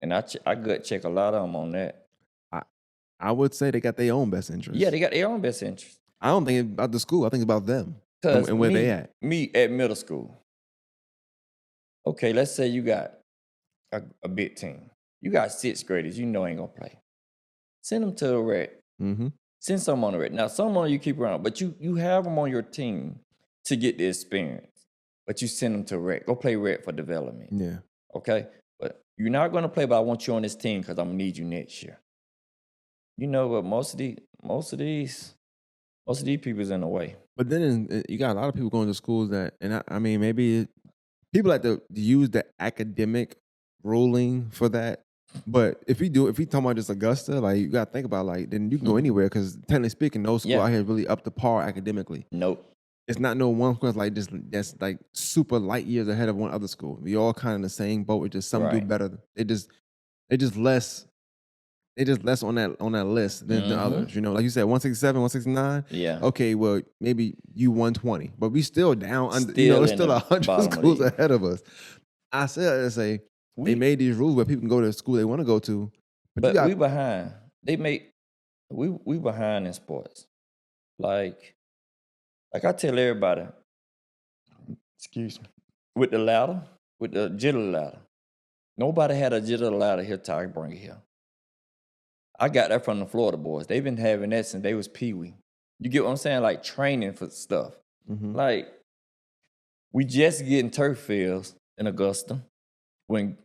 B: And I gut check a lot of them on that.
A: I would say they got their own best interests.
B: Yeah, they got their own best interests.
A: I don't think about the school. I think about them and where they at.
B: Me at middle school. Okay, let's say you got a big team. You got 6th graders you know ain't going to play. Send them to a rec. Send some on the rec. Now, some on you keep around, but you have them on your team to get the experience. But you send them to rec. Go play rec for development.
A: Yeah.
B: Okay? But you're not going to play, but I want you on this team because I'm going to need you next year. You know what? Most of these people's in the way.
A: But then you got a lot of people going to schools that, and I mean, maybe people like to use the academic ruling for that. But if we talking about just Augusta, like you got to think about, like, then you can go anywhere because technically speaking, no school out here is really up to par academically.
B: Nope.
A: It's not no one school like just that's like super light years ahead of one other school. We all kind of in the same boat. It's just some do better. They just less on that list than the others. Like you said, 167, 169.
B: Yeah.
A: Okay, well maybe you 120, but we still down under.
B: Still
A: there's still 100 schools ahead of us. I said to say they made these rules where people can go to the school they want to go to,
B: but we behind. We behind in sports. Like I tell everybody, excuse me, with the ladder, with the jitter ladder. Nobody had a jitter ladder here till I bring it here. I got that from the Florida boys. They've been having that since they was peewee. You get what I'm saying? Like training for stuff. Like we just getting turf fields in Augusta when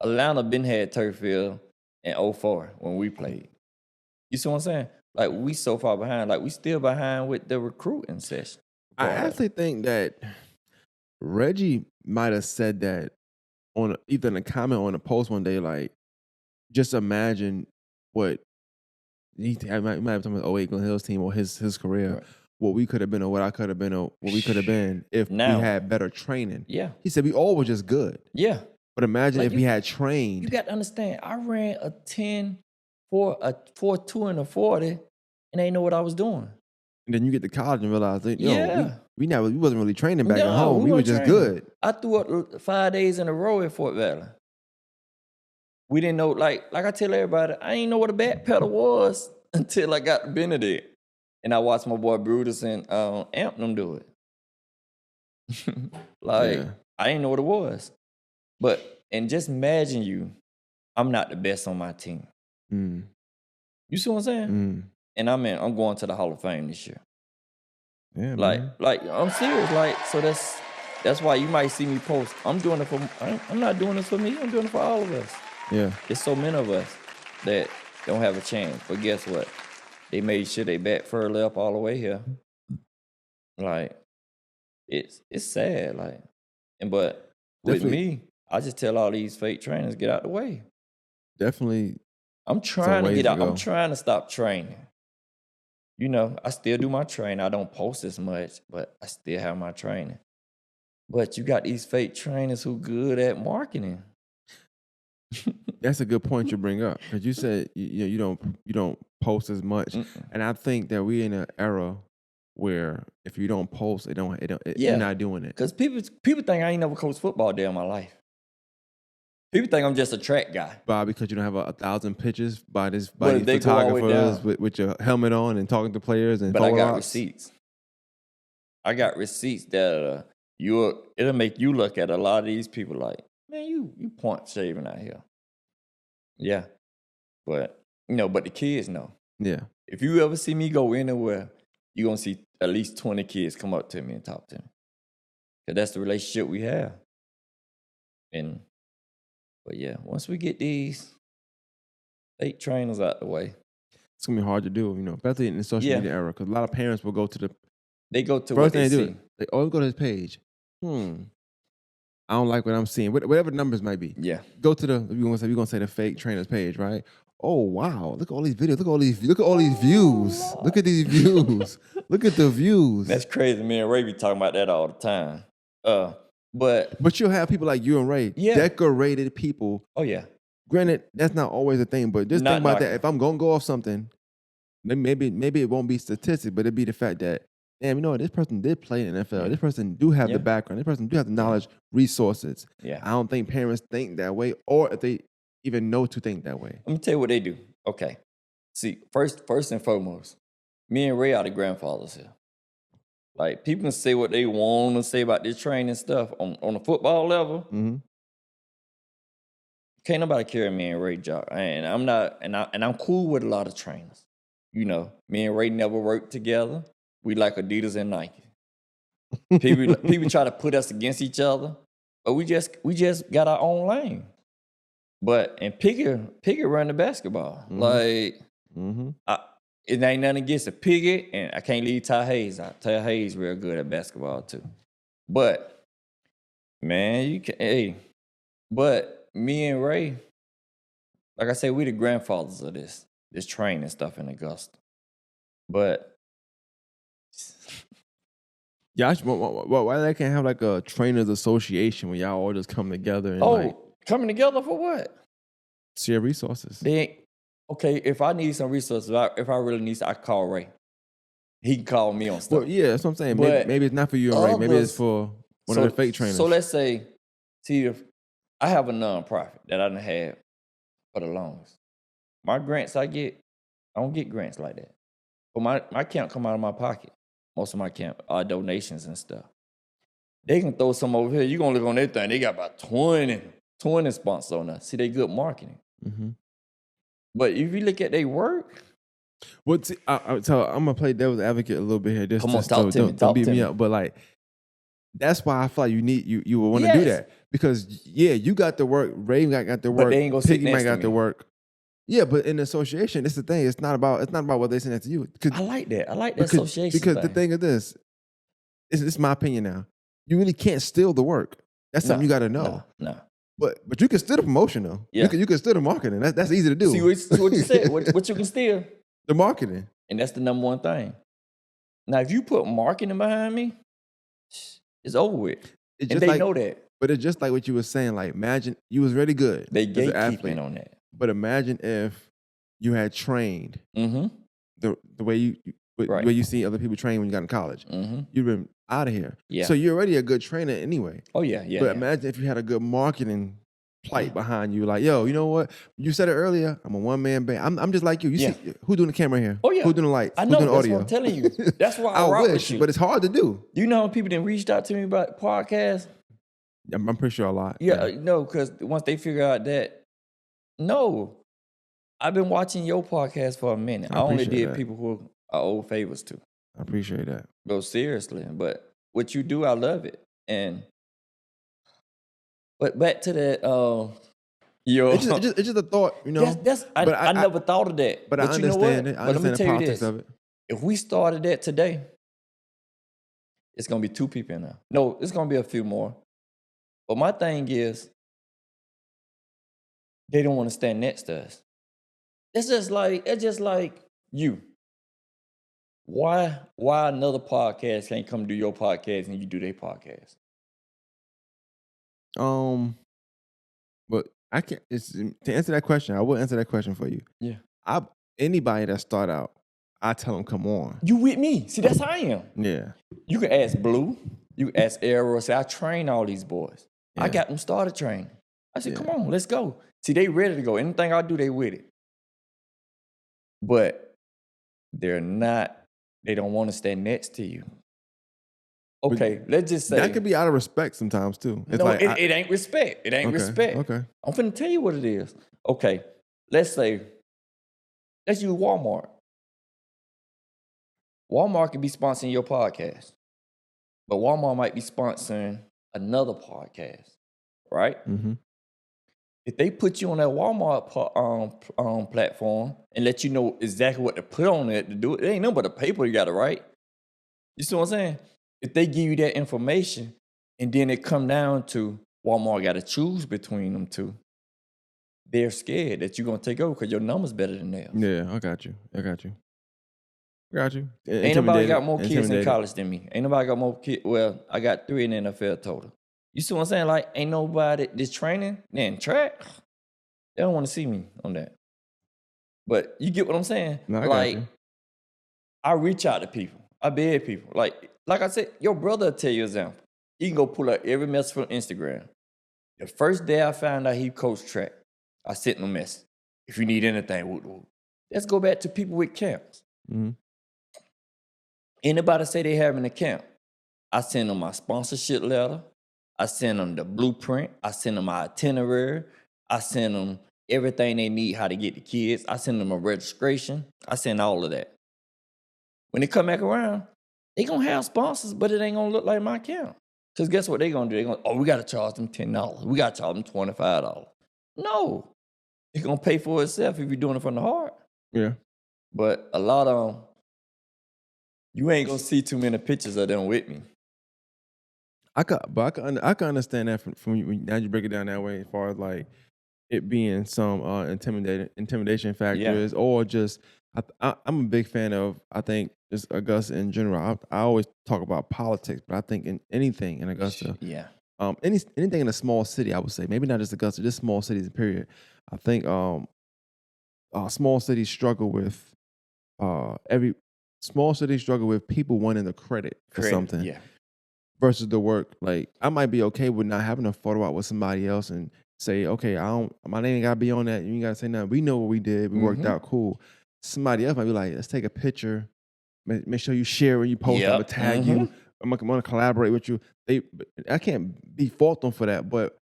B: Atlanta been had turf field in 2004 when we played. You see what I'm saying? Like, we so far behind. Like, we still behind with the recruiting session.
A: I actually think that Reggie might have said that on either in a comment or in a post one day, like, just imagine what he might have talking about 08 Glen Hill's team or his career, what we could have been or what I could have been or what we could have been if we had better training.
B: Yeah.
A: He said we all were just good.
B: Yeah.
A: But imagine if we had trained.
B: You got to understand, I ran a 10 for a 4.2 and a 40, and they didn't know what I was doing.
A: And then you get to college and realize that, we wasn't really training back at home. We were just good.
B: I threw up 5 days in a row at Fort Valley. We didn't know, like I tell everybody, I didn't know what a back pedal was until I got to Benedict. And I watched my boy Brutus and Amp them do it. I didn't know what it was. And just imagine I'm not the best on my team. You see what I'm saying? And I'm going to the Hall of Fame this year.
A: Yeah, man.
B: Like I'm serious. Like, so that's why you might see me post. I'm doing it for. I'm not doing this for me. I'm doing it for all of us.
A: Yeah.
B: There's so many of us that don't have a chance. But guess what? They made sure they back FURLEY up all the way here. Like, it's sad. Like, but with
A: Definitely.
B: me, I just tell all these fake trainers, get out the way.
A: Definitely
B: I'm trying to
A: ways
B: get
A: to
B: out. I'm
A: go.
B: trying to stop training. You know, I still do my training. I don't post as much, but I still have my training. But you got these fake trainers who good at marketing.
A: That's a good point you bring up because you said you don't post as much, and I think that we're in an era where if you don't post, you're not doing it.
B: Because people think I ain't never coached football a day in my life. People think I'm just a track guy.
A: Bob, because you don't have 1,000 pictures by these
B: they go all the way
A: photographers
B: down.
A: with your helmet on and talking to players and
B: But I got
A: ops.
B: receipts. I got receipts that it'll make you look at a lot of these people like, man, you point shaving out here. Yeah. But but the kids know.
A: Yeah.
B: If you ever see me go anywhere, you're gonna see at least 20 kids come up to me and talk to me. Because that's the relationship we have. But yeah, once we get these fake trainers out the way,
A: it's gonna be hard to do, especially in the social media era, because a lot of parents will go to the
B: they go to
A: first
B: what
A: thing
B: they
A: they do.
B: see.
A: They always go to his page. I don't like what I'm seeing. Whatever the numbers might be.
B: Yeah.
A: Go to we're gonna say the fake trainers page, right? Oh wow! Look at all these videos. Look at all these views. Look at these views. Look at the views.
B: That's crazy. Me and Ray be talking about that all the time. But
A: you'll have people like you and Ray, decorated people.
B: Oh yeah.
A: Granted, that's not always a thing, but just think about that. If I'm gonna go off something, maybe it won't be statistic, but it'd be the fact that, damn, this person did play in the NFL. This person do have the background. This person do have the knowledge, resources.
B: Yeah.
A: I don't think parents think that way, or if they even know to think that way.
B: Let me tell you what they do. Okay. See, first and foremost, me and Ray are the grandfathers here. Like, people can say what they want to say about this training stuff on the football level.
A: Mm-hmm.
B: Can't nobody carry me and Ray job. And I'm not, and I'm cool with a lot of trainers. Me and Ray never worked together. We like Adidas and Nike. People try to put us against each other, but we just got our own lane. And Piggy run the basketball.
A: Mm-hmm.
B: Like, it ain't nothing against a Piggy, and I can't leave Ty Hayes out. Ty Hayes real good at basketball too. But man, but me and Ray, like I said, we the grandfathers of this training stuff in Augusta. But
A: yeah, why they can't have like a trainers association where y'all all just come together and
B: coming together for what?
A: Share resources.
B: Okay, if I need some resources, if I really need, I call Ray. He can call me on stuff.
A: Well, yeah, that's what I'm saying.
B: But
A: maybe it's not for you and Ray. Maybe it's for one of the fake trainers.
B: So let's say, if I have a nonprofit that I done had for the longest. My grants I don't get grants like that. But my camp come out of my pocket. Most of my camp are donations and stuff. They can throw some over here. You're going to look on their thing. They got about 20 sponsors on us. See, they good marketing.
A: Mm-hmm.
B: But if you look at their work.
A: So I'm going to play devil's advocate a little bit here.
B: Come on, talk to me.
A: Don't beat me up. But like, that's why I feel like you would want to do that. Because, you got the work. Ray got the work.
B: But they ain't going to sit next
A: Piggy
B: to
A: got
B: me.
A: the work. Yeah, but in association, it's the thing. It's not about what they send that to you.
B: I like that. I like that association
A: because
B: thing.
A: the thing of this, it's my opinion now. You really can't steal the work. That's something you got to know.
B: No.
A: But you can steal the promotion though.
B: Yeah.
A: You can steal the marketing. That's easy to do.
B: See what you said. What you can steal?
A: The marketing.
B: And that's the number one thing. Now, if you put marketing behind me, it's over with. And they know that.
A: But it's just like what you were saying. Like, imagine you was really good.
B: They
A: as an athlete,
B: gatekeeping on that.
A: But imagine if you had trained the way you see other people train when you got in college.
B: Mm-hmm.
A: You've been out of here.
B: Yeah.
A: So you're already a good trainer anyway.
B: Oh, yeah.
A: But imagine if you had a good marketing plight behind you. Like, yo, you know what? You said it earlier. I'm a one-man band. I'm just like you. You see, who doing the camera here?
B: Oh, yeah.
A: Who doing the lights?
B: I know.
A: Who doing the audio?
B: That's what I'm telling you. That's why I rock
A: wish,
B: with you.
A: but it's hard to do.
B: You know how people done reached out to me about podcasts?
A: I'm pretty sure a lot.
B: Yeah, no, because once they figure out that, no, I've been watching your podcast for a minute. I only did people who are old favors to.
A: I appreciate that.
B: Bro, seriously. But what you do, I love it. And but back to that, yo,
A: It's just a thought, you know.
B: that's
A: But
B: I never thought of that.
A: but I
B: But you know
A: understand
B: what?
A: it. I
B: But let me
A: understand the
B: tell you
A: politics
B: this:
A: of it.
B: if we started that today, it's gonna be 2 people in there. No, it's gonna be a few more. But my thing is, they don't want to stand next to us. It's just like you. Why another podcast can't come do your podcast and you do their podcast?
A: But I can't. It's to answer that question. I will answer that question for you.
B: Yeah.
A: Anybody that start out, I tell them come on.
B: You with me? See, that's how I am.
A: Yeah.
B: You can ask Blue. You can ask Arrow. Say, I train all these boys. I
A: Yeah.
B: got them started training. I said,
A: Yeah.
B: come on, let's go. See, they ready to go. Anything I do, they with it. But they're not. They don't want to stand next to you. Okay, let's just say
A: That could be out of respect sometimes too. It's
B: no,
A: like
B: it ain't respect. It ain't
A: okay,
B: respect.
A: Okay.
B: I'm finna tell you what it is. Okay, let's use Walmart. Walmart could be sponsoring your podcast, but Walmart might be sponsoring another podcast, right?
A: Mm-hmm.
B: If they put you on that Walmart platform and let you know exactly what to put on it to do it, ain't nothing but a paper you got to write. You see what I'm saying? If they give you that information and then it come down to Walmart got to choose between them two, they're scared that you're going to take over because your number's better than theirs.
A: Yeah, I got you.
B: Ain't nobody got more kids in college than me. Ain't nobody got more kids. Well, I got 3 in the NFL total. You see what I'm saying? Like, ain't nobody this training, then track. They don't want to see me on that. But you get what I'm saying?
A: No, I
B: like,
A: got you.
B: I reach out to people. I beg people. Like I said, your brother will tell you an example. He can go pull up every message from Instagram. The first day I found out he coached track, I sent him a message. If you need anything, whoop, whoop. Let's go back to people with camps.
A: Mm-hmm.
B: Anybody say they having a camp, I send them my sponsorship letter. I send them the blueprint. I send them my itinerary. I send them everything they need, how to get the kids. I send them a registration. I send all of that. When they come back around, they gonna have sponsors, but it ain't gonna look like my camp. Because guess what they gonna do? They gonna, we gotta charge them $10. We gotta charge them $25. No. It's gonna pay for itself if you're doing it from the heart.
A: Yeah.
B: But a lot of them, you ain't gonna see too many pictures of them with me.
A: I can understand that from you now you break it down that way as far as like it being some intimidation factors or just I'm a big fan of I think just Augusta in general. I always talk about politics, but I think in anything in Augusta, anything in a small city, I would say maybe not just Augusta, just small cities period. I think small cities struggle with small cities struggle with people wanting the credit for something.
B: Yeah.
A: Versus the work. Like I might be okay with not having a photo out with somebody else and say, okay, my name ain't gotta be on that. You ain't gotta say nothing. We know what we did. We worked out cool. Somebody else might be like, let's take a picture. Make sure you share when you post. I'm gonna tag you. I'm gonna collaborate with you. I can't be fault them for that, but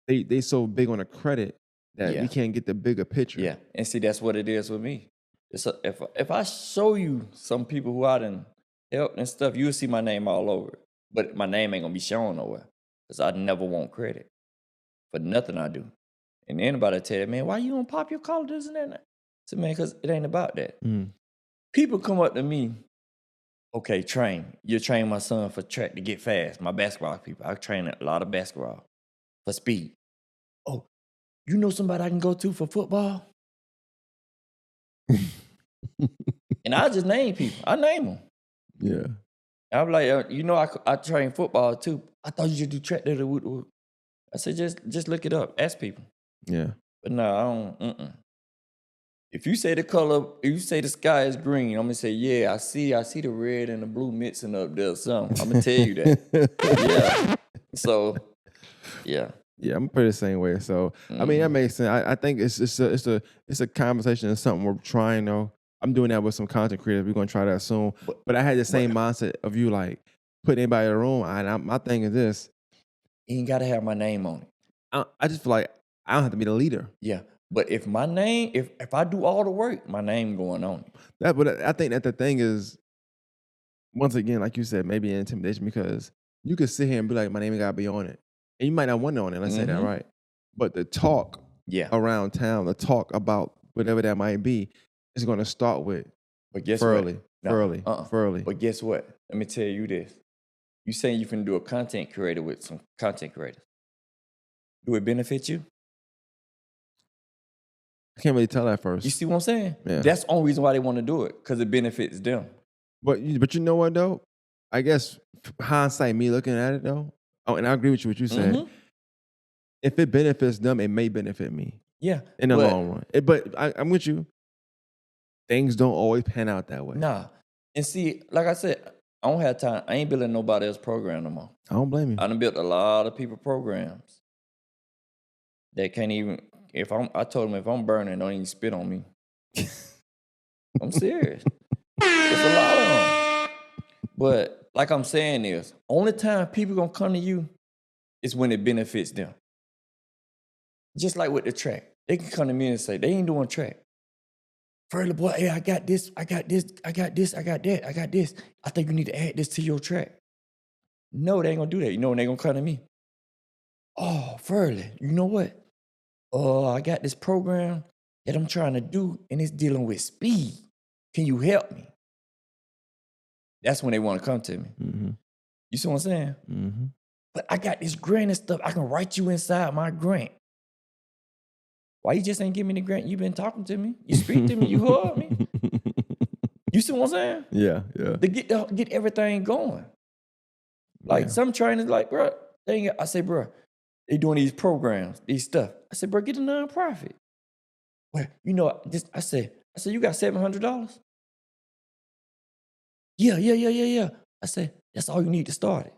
A: they so big on the credit that we can't get the bigger picture.
B: Yeah, and see that's what it is with me. If I show you some people who I done helped and stuff, you'll see my name all over it. But my name ain't gonna be shown nowhere because I never want credit for nothing I do. And anybody tell you, man, why you don't pop your collar, this and that? I said, man, because it ain't about that. People come up to me, okay, you train my son for track to get fast. My basketball people, I train a lot of basketball for speed. Oh, you know somebody I can go to for football? And I just name people. I name them.
A: Yeah.
B: I'm like, I train football too. I thought you just do track. I said, just look it up. Ask people.
A: Yeah.
B: But no, I don't. If you say the sky is green, I'm gonna say, yeah, I see the red and the blue mixing up there. Something. I'm gonna tell you that. Yeah. So, yeah.
A: Yeah, I'm pretty the same way. So I mean that makes sense. I think it's a conversation. It's something we're trying though. I'm doing that with some content creators. We're gonna try that soon. But I had the same mindset of you like putting anybody in the room. My thing is this.
B: You ain't gotta have my name on it.
A: I just feel like I don't have to be the leader.
B: Yeah. But if my name, if I do all the work, my name going on it.
A: But I think that the thing is once again, like you said, maybe intimidation because you could sit here and be like, my name got to be on it. And you might not want it on it. Let's say that,
B: Mm-hmm.
A: right? But the talk
B: Yeah.
A: around town, the talk about whatever that might be, is going to start with
B: But guess
A: Furley,
B: what? No.
A: Furley, Furley.
B: But guess what? Let me tell you this. You saying you can do a content creator with some content creators. Do it benefit you?
A: I can't really tell that first.
B: You see what I'm saying?
A: Yeah.
B: That's the only reason why they want to do it, because it benefits them.
A: But you know what, though? I guess hindsight, me looking at it, though, and I agree with you what you said.
B: Mm-hmm.
A: If it benefits them, it may benefit me.
B: Yeah.
A: In the long run. But I'm with you. Things don't always pan out that way.
B: Nah. And see, like I said, I don't have time. I ain't building nobody else's program no more.
A: I don't blame you.
B: I done built a lot of people programs. They can't even, I told them if I'm burning, don't even spit on me. I'm serious. It's a lot of them. But like I'm saying is, only time people gonna come to you is when it benefits them. Just like with the track. They can come to me and say, they ain't doing track. Furley boy, hey, I got this, I got this, I got this, I got that, I got this. I think you need to add this to your track. No, they ain't gonna do that. You know when they gonna come to me? Oh, Furley, you know what? I got this program that I'm trying to do, and it's dealing with speed. Can you help me? That's when they want to come to me.
A: Mm-hmm.
B: You see what I'm saying?
A: Mm-hmm.
B: But I got this grant and stuff. I can write you inside my grant. Why you just ain't give me the grant? You been talking to me. You speak to me. You heard me. You see what I'm saying?
A: Yeah.
B: To get everything going. Like some trainers, like, bro, I say, bro, they doing these programs, these stuff. I said, bro, get a nonprofit. Well, you know, I said, you got $700? Yeah. I said, that's all you need to start it.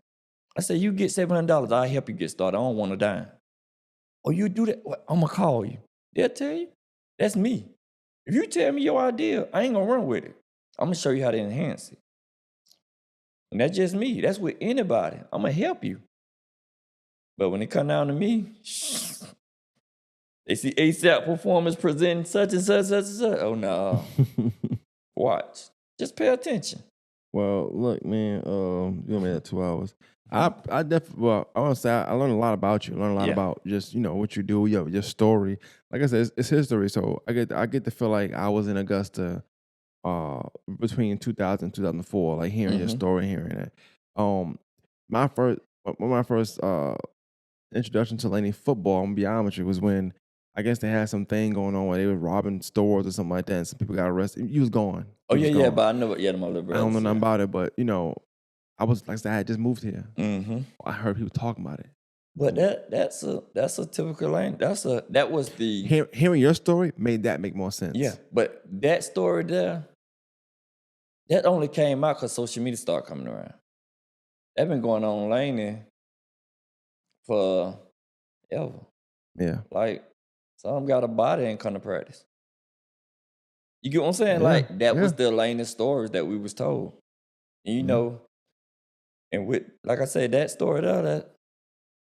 B: I said, you get $700, I'll help you get started. I don't want a dime. Oh, you do that? Well, I'm going to call you. They'll tell you. That's me. If you tell me your idea, I ain't going to run with it. I'm going to show you how to enhance it. And that's just me. That's with anybody. I'm going to help you. But when it come down to me, they see ASAP performance presenting such and such, such and such. Oh, no. Watch. Just pay attention.
A: Well, look, man, you only had 2 hours. I definitely, well, I want to say I learned a lot about you. Learned a lot about just, what you do, your story. Like I said, it's history. So I get to feel like I was in Augusta between 2000 and 2004, like hearing your story, hearing that. My first introduction to any football, I'm gonna be honest with you, was when I guess they had some thing going on where they were robbing stores or something like that, and some people got arrested. You was gone.
B: Oh, yeah, but I know, my little brother.
A: I don't know nothing about it, but I was like I said, I had just moved here.
B: Mm-hmm.
A: I heard people talking about it.
B: But that's a typical lane. That was the
A: hearing your story made that make more sense.
B: Yeah, but that story there, that only came out because social media started coming around. That been going on laning for ever.
A: Yeah.
B: Like some got a body and come to practice. You get what I'm saying?
A: Yeah.
B: Like that was the laning stories that we was told. And you know, and with like I said, that story there,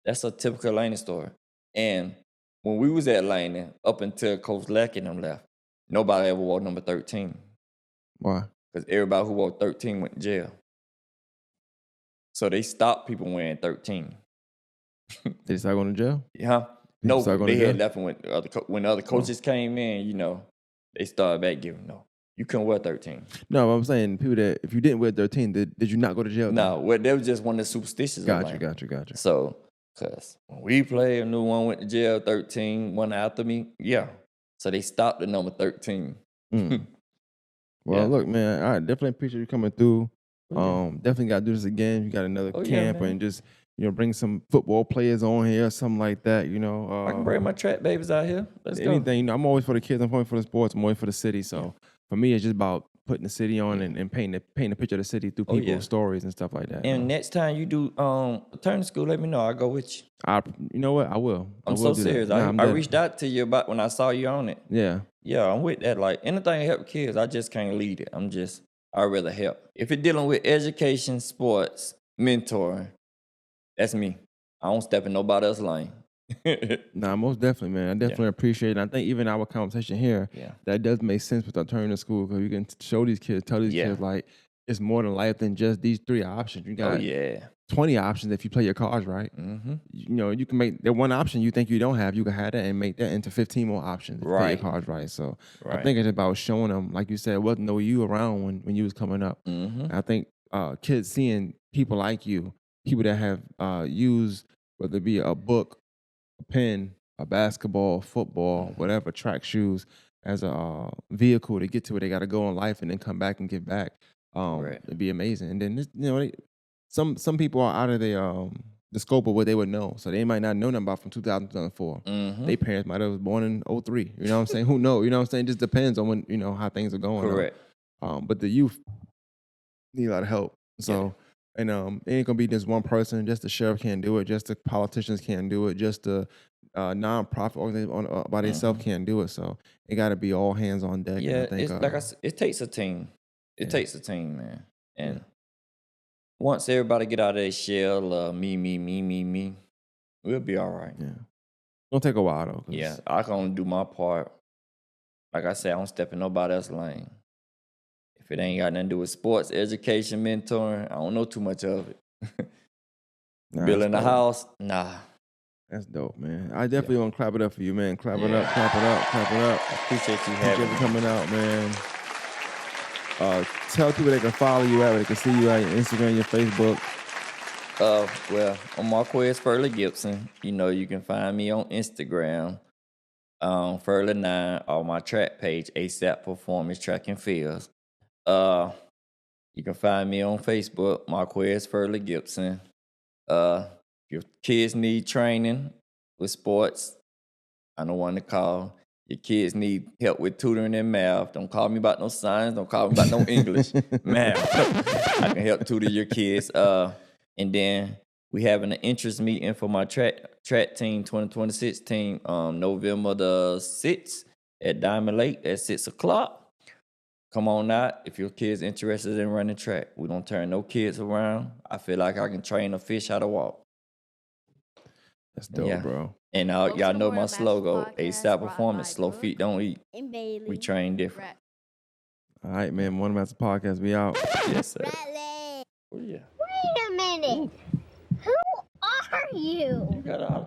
B: that's a typical laning story. And when we was at laning, up until Coach Lackey and them left, nobody ever wore number 13.
A: Why?
B: Because everybody who wore 13 went to jail. So they stopped people wearing 13.
A: They start going to jail?
B: Yeah. No, they had left when the other coaches came in, they started back giving, you couldn't wear 13.
A: No, I'm saying people that, if you didn't wear 13, did you not go to jail?
B: No, well, that was just one of the superstitions.
A: Gotcha.
B: So, because when we played, a new one went to jail, 13, one after me, yeah. So they stopped the number 13.
A: Well, look, man, I definitely appreciate you coming through. Definitely got to do this again. You got another camp and just, bring some football players on here, something like that,
B: I can bring my track babies out here. Let's
A: anything,
B: go.
A: I'm always for the kids. I'm always for the sports. I'm always for the city. So for me, it's just about putting the city on and painting a picture of the city through people's stories and stuff like that.
B: And next time you do attorney school, let me know. I'll go with you.
A: You know what? I will.
B: I'm so serious. I reached out to you about when I saw you on it.
A: Yeah.
B: Yeah, I'm with that. Like anything to help kids, I just can't lead it. I'd rather help. If it's dealing with education, sports, mentoring, that's me. I don't step in nobody else's lane.
A: Nah, most definitely, man. I definitely appreciate it. And I think even our conversation here, that does make sense with returning to school because you can show these kids, tell these kids, like, it's more than life than just these 3 options. You
B: Oh
A: got
B: yeah.
A: 20 options if you play your cards right.
B: Mm-hmm.
A: You know, you can make that one option you think you don't have, you can have that and make that into 15 more options if you play your
B: Right.
A: cards right. So I
B: Right.
A: think it's about showing them, like you said, wasn't no you around when you was coming up.
B: Mm-hmm.
A: I think kids seeing people like you, people that have used whether it be a book, a pen, a basketball, football,
B: Mm-hmm.
A: whatever, track shoes as a vehicle to get to where they got to go in life and then come back and give back.
B: Right.
A: It'd be amazing. And then some people are out of the scope of what they would know, so they might not know nothing about from 2000 2004.
B: Mm-hmm.
A: Their parents might have was born in 03. You know what I'm saying? Who knows? You know what I'm saying? It just depends on when how things are going.
B: Correct.
A: But the youth need a lot of help.
B: Yeah.
A: So, and it ain't gonna be just one person. Just the sheriff can't do it. Just the politicians can't do it. Just the nonprofit organization by themselves
B: Mm-hmm.
A: can't do it. So it got to be all hands on deck. And I
B: Yeah,
A: think
B: it's like I said, it takes a team. It
A: Yeah.
B: takes a team, man. And
A: Yeah.
B: once everybody get out of their shell, me, we'll be all right.
A: Yeah, gonna take a while though. 'Cause
B: Yeah, I can only do my part. Like I said, I don't step in nobody else's lane. If it ain't got nothing to do with sports, education, mentoring, I don't know too much of it.
A: Nah,
B: Building
A: that's
B: a
A: dope.
B: house, nah.
A: That's dope, man. I definitely want to clap it up for you, man. Clap it up,
B: Yeah.
A: clap it up, clap it up.
B: I appreciate you
A: Appreciate
B: having
A: you
B: me.
A: coming out, man. Tell people they can follow you at, where they can see you at your Instagram, your Facebook.
B: Well, I'm Marquez FURLEY GIBSON. You know, you can find me on Instagram, FURLEY9, on my track page, ASAP Performance Track and Fields. You can find me on Facebook, Marquez FURLEY GIBSON. If your kids need training with sports, I know one to call. Your kids need help with tutoring and math. Don't call me about no science. Don't call me about no English. Math. I can help tutor your kids. And then we having an interest meeting for my track team, 2026 team, November the 6th at Diamond Lake at 6 o'clock. Come on out if your kid's interested in running track. We don't turn no kids around. I feel like I can train a fish how to walk.
A: That's dope,
B: Yeah.
A: bro.
B: And
C: Welcome
B: y'all
C: to
B: know
C: More
B: my
C: Master
B: slogan,
C: Podcast,
B: ASAP
C: brought
B: Performance,
C: by
B: slow
C: Brooke
B: feet don't eat.
C: and Bailey.
B: We train different.
A: All right, man. One Master Podcast. We out.
B: Yes, sir.
C: Bradley.
B: Oh, yeah.
C: Wait a minute. Who are you?
B: You got all